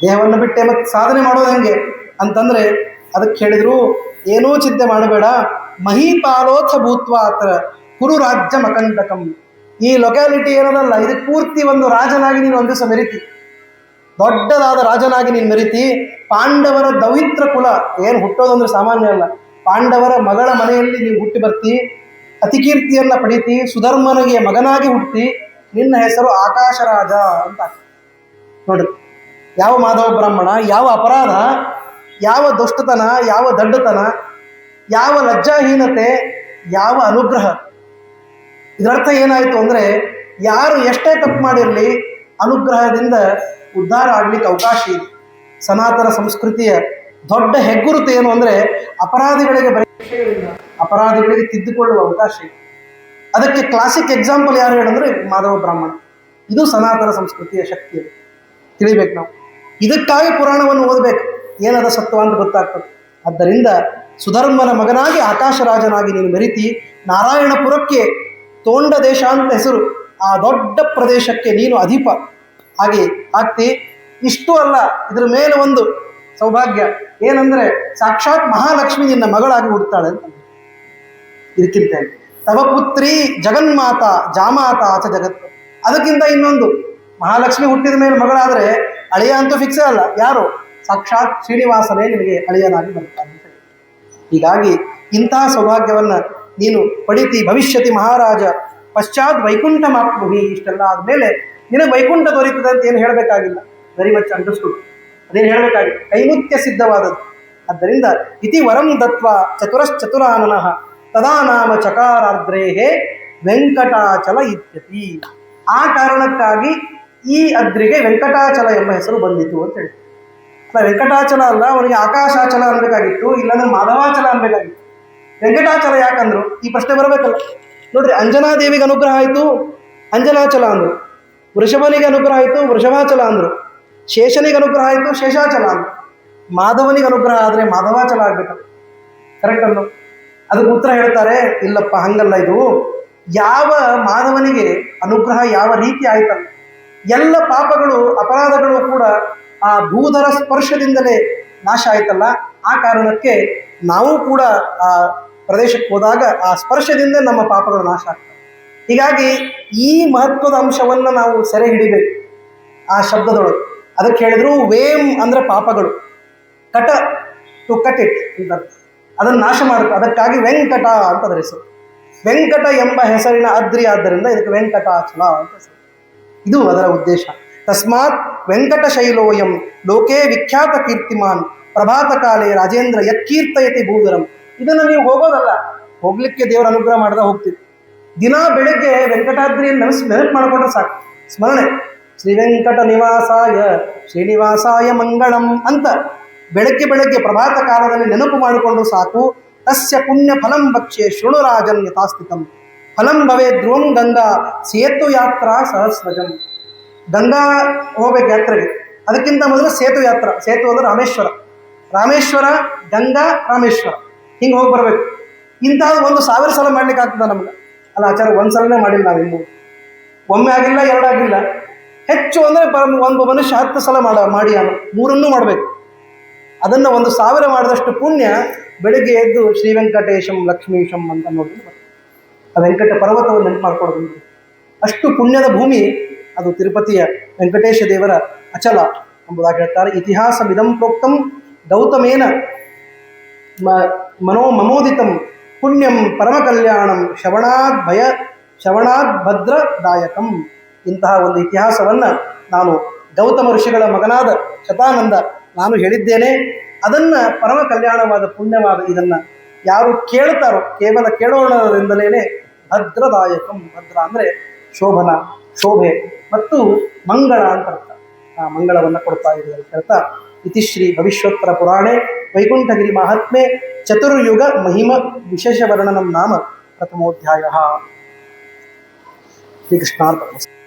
Speaker 1: ದೇಹವನ್ನು ಬಿಟ್ಟೆ ಮತ್ತೆ ಸಾಧನೆ ಮಾಡೋದು ಹೆಂಗೆ ಅಂತಂದರೆ ಅದಕ್ಕೆ ಹೇಳಿದರು, ಏನೂ ಚಿಂತೆ ಮಾಡಬೇಡ, ಮಹೀಪಾಲೋಥ ಭೂತ್ವಾತ್ರ ಕುರು ರಾಜ್ಯ ಮಕಂಟಕಂ. ಈ ಲೊಕ್ಯಾಲಿಟಿ ಏನದಲ್ಲ, ಇದು ಪೂರ್ತಿ ಒಂದು ರಾಜನಾಗಿ ನೀನು ಒಂದು ದಿವಸ ಮೆರಿತಿ, ದೊಡ್ಡದಾದ ರಾಜನಾಗಿ ನೀನು ಮೆರಿತಿ. ಪಾಂಡವರ ದೌಹಿತ್ರ ಕುಲ ಏನು ಹುಟ್ಟೋದಂದ್ರೆ ಸಾಮಾನ್ಯ ಅಲ್ಲ. ಪಾಂಡವರ ಮಗಳ ಮನೆಯಲ್ಲಿ ನೀವು ಹುಟ್ಟಿ ಬರ್ತಿ, ಅತಿಕೀರ್ತಿಯನ್ನು ಪಡೀತಿ, ಸುಧರ್ಮನಿಗೆ ಮಗನಾಗಿ ಹುಟ್ಟಿ, ನಿನ್ನ ಹೆಸರು ಆಕಾಶರಾಜ ಅಂತ. ನೋಡ್ರಿ, ಯಾವ ಮಾಧವ ಬ್ರಾಹ್ಮಣ, ಯಾವ ಅಪರಾಧ, ಯಾವ ದುಷ್ಟತನ, ಯಾವ ದಡ್ಡತನ, ಯಾವ ಲಜ್ಜಾಹೀನತೆ, ಯಾವ ಅನುಗ್ರಹ. ಇದರರ್ಥ ಏನಾಯಿತು ಅಂದರೆ, ಯಾರು ಎಷ್ಟೇ ತಪ್ಪು ಮಾಡಿರಲಿ ಅನುಗ್ರಹದಿಂದ ಉದ್ಧಾರ ಆಗಲಿಕ್ಕೆ ಅವಕಾಶ ಇದೆ. ಸನಾತನ ಸಂಸ್ಕೃತಿಯ ದೊಡ್ಡ ಹೆಗ್ಗುರುತು ಏನು ಅಂದರೆ, ಅಪರಾಧಿಗಳಿಗೆ ಅಪರಾಧಿಗಳಿಗೆ ತಿದ್ದುಕೊಳ್ಳುವ ಅವಕಾಶ ಇದೆ. ಅದಕ್ಕೆ ಕ್ಲಾಸಿಕ್ ಎಕ್ಸಾಂಪಲ್ ಯಾರು ಹೇಳಂದ್ರೆ ಮಾಧವ ಬ್ರಾಹ್ಮಣ. ಇದು ಸನಾತನ ಸಂಸ್ಕೃತಿಯ ಶಕ್ತಿ ಅದು ತಿಳಿಬೇಕು ನಾವು. ಇದಕ್ಕಾಗಿ ಪುರಾಣವನ್ನು ಓದಬೇಕು, ಏನದ ಸತ್ವ ಅಂತ ಗೊತ್ತಾಗ್ತದೆ. ಆದ್ದರಿಂದ ಸುಧರ್ಮನ ಮಗನಾಗಿ ಆಕಾಶರಾಜನಾಗಿ ನೀನು ಮೆರಿತಿ. ನಾರಾಯಣಪುರಕ್ಕೆ ತೋಂಡ ದೇಶ ಅಂತ ಹೆಸರು, ಆ ದೊಡ್ಡ ಪ್ರದೇಶಕ್ಕೆ ನೀನು ಅಧಿಪ ಹಾಗೆ ಆಗ್ತಿ. ಇಷ್ಟು ಅಲ್ಲ, ಇದರ ಮೇಲೆ ಒಂದು ಸೌಭಾಗ್ಯ ಏನಂದರೆ, ಸಾಕ್ಷಾತ್ ಮಹಾಲಕ್ಷ್ಮಿ ನಿನ್ನ ಮಗಳಾಗಿ ಹುಡ್ತಾಳೆ ಅಂತ. ಇದಕ್ಕಿಂತ ತವ ಪುತ್ರಿ ಜಗನ್ಮಾತ ಜಾಮಾತ ಆಚ ಜಗತ್ತು. ಅದಕ್ಕಿಂತ ಇನ್ನೊಂದು, ಮಹಾಲಕ್ಷ್ಮಿ ಹುಟ್ಟಿದ ಮೇಲೆ ಮಗಳಾದರೆ ಅಳಿಯ ಅಂತೂ ಫಿಕ್ಸೇ ಅಲ್ಲ, ಯಾರು? ಸಾಕ್ಷಾತ್ ಶ್ರೀನಿವಾಸನೇ ನಿನಗೆ ಅಳಿಯನಾಗಿ ಬರ್ತಾನೆ ಅಂತ. ಹೀಗಾಗಿ ಇಂತಹ ಸೌಭಾಗ್ಯವನ್ನು ನೀನು ಪಡಿತಿ. ಭವಿಷ್ಯತಿ ಮಹಾರಾಜ ಪಶ್ಚಾತ್ ವೈಕುಂಠ ಮಾಪ್ನುಹಿ. ಇಷ್ಟೆಲ್ಲ ಆದಮೇಲೆ ನಿನಗೆ ವೈಕುಂಠ ದೊರೀತದೆ ಅಂತ ಏನು ಹೇಳಬೇಕಾಗಿಲ್ಲ, ವೆರಿ ಮಚ್ ಅಂಡರ್ಸ್ಟುಡ್. ಅದೇನು ಹೇಳಬೇಕಾಗಿಲ್ಲ, ಕೈಮುತ್ಯ ಸಿದ್ಧವಾದದ್ದು. ಆದ್ದರಿಂದ ಇತಿ ವರಂ ದತ್ವ ಚತುರಶ್ಚತುರಾನನಃ ತದಾ ನಾಮ ಚಕಾರಾರ್ದ್ರೇಹೇ ವೆಂಕಟಾಚಲ ಇತ್ಯತಿ. ಆ ಕಾರಣಕ್ಕಾಗಿ ಈ ಅದ್ರಿಗೆ ವೆಂಕಟಾಚಲ ಎಂಬ ಹೆಸರು ಬಂದಿತು ಅಂತ ಹೇಳಿ. ಅಲ್ಲ, ವೆಂಕಟಾಚಲ ಅಲ್ಲ, ಅವನಿಗೆ ಆಕಾಶಾಚಲ ಅನ್ಬೇಕಾಗಿತ್ತು, ಇಲ್ಲಾಂದ್ರೆ ಮಾಧವಾಚಲ ಅನ್ಬೇಕಾಗಿತ್ತು. ವೆಂಕಟಾಚಲ ಯಾಕಂದ್ರು ಈ ಪ್ರಶ್ನೆ ಬರಬೇಕಲ್ಲ. ನೋಡ್ರಿ, ಅಂಜನಾದೇವಿಗೆ ಅನುಗ್ರಹ ಆಯಿತು, ಅಂಜನಾಚಲ ಅಂದರು. ವೃಷಭನಿಗೆ ಅನುಗ್ರಹ ಆಯಿತು, ವೃಷಭಾಚಲ ಅಂದರು. ಶೇಷನಿಗೆ ಅನುಗ್ರಹ ಆಯಿತು, ಶೇಷಾಚಲ ಅಂದರು. ಮಾಧವನಿಗೆ ಅನುಗ್ರಹ ಆದರೆ ಮಾಧವಾಚಲ ಆಗ್ಬೇಕಲ್ಲ. ಕರೆಕ್ಟ್ ಅಲ್ಲ? ಅದಕ್ಕೆ ಉತ್ತರ ಹೇಳ್ತಾರೆ, ಇಲ್ಲಪ್ಪ ಹಂಗಲ್ಲ. ಇದು ಯಾವ ಮಾಧವನಿಗೆ ಅನುಗ್ರಹ ಯಾವ ರೀತಿ ಆಯ್ತಲ್ಲ, ಎಲ್ಲ ಪಾಪಗಳು ಅಪರಾಧಗಳು ಕೂಡ ಆ ಭೂಧರ ಸ್ಪರ್ಶದಿಂದಲೇ ನಾಶ ಆಯ್ತಲ್ಲ. ಆ ಕಾರಣಕ್ಕೆ ನಾವು ಕೂಡ ಆ ಪ್ರದೇಶಕ್ಕೆ ಹೋದಾಗ ಆ ಸ್ಪರ್ಶದಿಂದ ನಮ್ಮ ಪಾಪಗಳು ನಾಶ ಆಗ್ತವೆ. ಹೀಗಾಗಿ ಈ ಮಹತ್ವದ ಅಂಶವನ್ನು ನಾವು ಸೆರೆ ಹಿಡಿಬೇಕು ಆ ಶಬ್ದದೊಳಗೆ. ಅದಕ್ಕೆ ಹೇಳಿದ್ರು ವೇಮ್ ಅಂದರೆ ಪಾಪಗಳು, ಕಟ ಟು ಕಟ್ ಇಟ್ ಅಂತ, ಅದನ್ನು ನಾಶ ಮಾಡುತ್ತೆ. ಅದಕ್ಕಾಗಿ ವೆಂಕಟ ಅಂತ ಅದರ ಹೆಸರು. ವೆಂಕಟ ಎಂಬ ಹೆಸರಿನ ಅದ್ರಿ, ಆದ್ದರಿಂದ ಇದಕ್ಕೆ ವೆಂಕಟಾಚಲ ಅಂತ ಹೆಸರು. ಇದು ಅದರ ಉದ್ದೇಶ. ತಸ್ಮಾತ್ ವೆಂಕಟ ಶೈಲೋಯಂ ಲೋಕೇ ವಿಖ್ಯಾತ ಕೀರ್ತಿಮಾನ್ ಪ್ರಭಾತ ಕಾಲೇ ರಾಜೇಂದ್ರ ಯತ್ಕೀರ್ತಯತಿ ಭೂಧರಂ. ಇದನ್ನು ನೀವು ಹೋಗೋದಲ್ಲ, ಹೋಗ್ಲಿಕ್ಕೆ ದೇವರ ಅನುಗ್ರಹ ಮಾಡಿದ ಹೋಗ್ತೀವಿ. ದಿನ ಬೆಳಗ್ಗೆ ವೆಂಕಟಾದ್ರಿಯನ್ನು ನೆನಪು ಮಾಡಿಕೊಂಡ್ರೆ ಸಾಕು, ಸ್ಮರಣೆ. ಶ್ರೀ ವೆಂಕಟ ನಿವಾಸಾಯ ಶ್ರೀನಿವಾಸಾಯ ಮಂಗಳಂ ಅಂತ ಬೆಳಗ್ಗೆ ಬೆಳಗ್ಗೆ ಪ್ರಭಾತ ಕಾಲದಲ್ಲಿ ನೆನಪು ಮಾಡಿಕೊಂಡು ಸಾಕು. ತಸ್ಯ ಪುಣ್ಯ ಫಲಂ ಭಕ್ಷ್ಯೆ ಶೃಣುರಾಜನ್ ಯಥಾಸ್ಥಿತಂ ಫಲಂ ಭವೇ ಧ್ರುವಂ ಗಂಗಾ ಸೇತು ಯಾತ್ರಾ ಸಹಸ್ರಜಂ. ಗಂಗಾ ಹೋಗ್ಬೇಕು ಯಾತ್ರೆಗೆ. ಅದಕ್ಕಿಂತ ಮೊದಲು ಸೇತು ಯಾತ್ರಾ. ಸೇತು ಅಂದ್ರೆ ರಾಮೇಶ್ವರ, ರಾಮೇಶ್ವರ, ಗಂಗಾ, ರಾಮೇಶ್ವರ, ಹಿಂಗೆ ಹೋಗಿ ಬರ್ಬೇಕು. ಇಂಥದ್ದು 1,000 ಸಲ ಮಾಡ್ಲಿಕ್ಕೆ ಆಗ್ತದ ನಮ್ಗೆ? ಅಲ್ಲ ಆಚಾರ, ಒಂದು ಸಲನೇ ಮಾಡಿಲ್ಲ ನಾವು ಇನ್ನೂ. ಒಮ್ಮೆ ಆಗಿಲ್ಲ, ಎರಡಾಗಿಲ್ಲ, ಹೆಚ್ಚು ಅಂದರೆ ಒಂದು ಮನುಷ್ಯ 10 ಸಲ ಮಾಡಿ ಮೂರನ್ನೂ ಮಾಡಬೇಕು. ಅದನ್ನು 1,000 ಮಾಡಿದಷ್ಟು ಪುಣ್ಯ ಬೆಳಿಗ್ಗೆ ಎದ್ದು ಶ್ರೀ ವೆಂಕಟೇಶಂ ಲಕ್ಷ್ಮೀಶಂ ಅಂತ ನೋಡಿದ್ರೆ ಆ ವೆಂಕಟ ಪರ್ವತವನ್ನು ನೆನಪು ಮಾಡ್ಕೊಳ್ಳೋದು. ಅಷ್ಟು ಪುಣ್ಯದ ಭೂಮಿ ಅದು ತಿರುಪತಿಯ ವೆಂಕಟೇಶ ದೇವರ ಅಚಲ ಎಂಬುದಾಗಿ ಹೇಳ್ತಾರೆ. ಇತಿಹಾಸಮಿದಂ ಪ್ರೋಕ್ತಂ ಗೌತಮೇನ ಮನೋಮಮೋದಿತಂ ಪುಣ್ಯಂ ಪರಮ ಕಲ್ಯಾಣಂ ಶ್ರವಣಾದ್ ಭದ್ರದಾಯಕಂ. ಇಂತಹ ಒಂದು ಇತಿಹಾಸವನ್ನು ನಾನು ಗೌತಮ ಋಷಿಗಳ ಮಗನಾದ ಶತಾನಂದ ನಾನು ಹೇಳಿದ್ದೇನೆ. ಅದನ್ನು ಪರಮ ಕಲ್ಯಾಣವಾದ ಪುಣ್ಯವಾದ ಇದನ್ನು ಯಾರು ಕೇಳ್ತಾರೋ, ಕೇವಲ ಕೇಳೋಣದಿಂದಲೇ ಭದ್ರದಾಯಕಂ, ಭದ್ರ ಅಂದರೆ ಶೋಭನ, ಶೋಭೆ ಮತ್ತು ಮಂಗಳ ಅಂತ ಅರ್ಥ. ಆ ಮಂಗಳವನ್ನು ಕೊಡ್ತಾ ಇದೆ ಅಂತ ಹೇಳ್ತಾ, ಇತಿಶ್ರೀ ಭವಿಷ್ಯೋತ್ತರ ಪುರಾಣೆ ವೈಕುಂಠಗಿರಿ ಮಹಾತ್ಮೆ ಚತುರ್ಯುಗ ಮಹಿಮ ವಿಶೇಷ ವರ್ಣನಂ ನಾಮ ಪ್ರಥಮೋಧ್ಯಾಯ. ಶ್ರೀಕೃಷ್ಣಾರ್ಪಣಮಸ್ತು.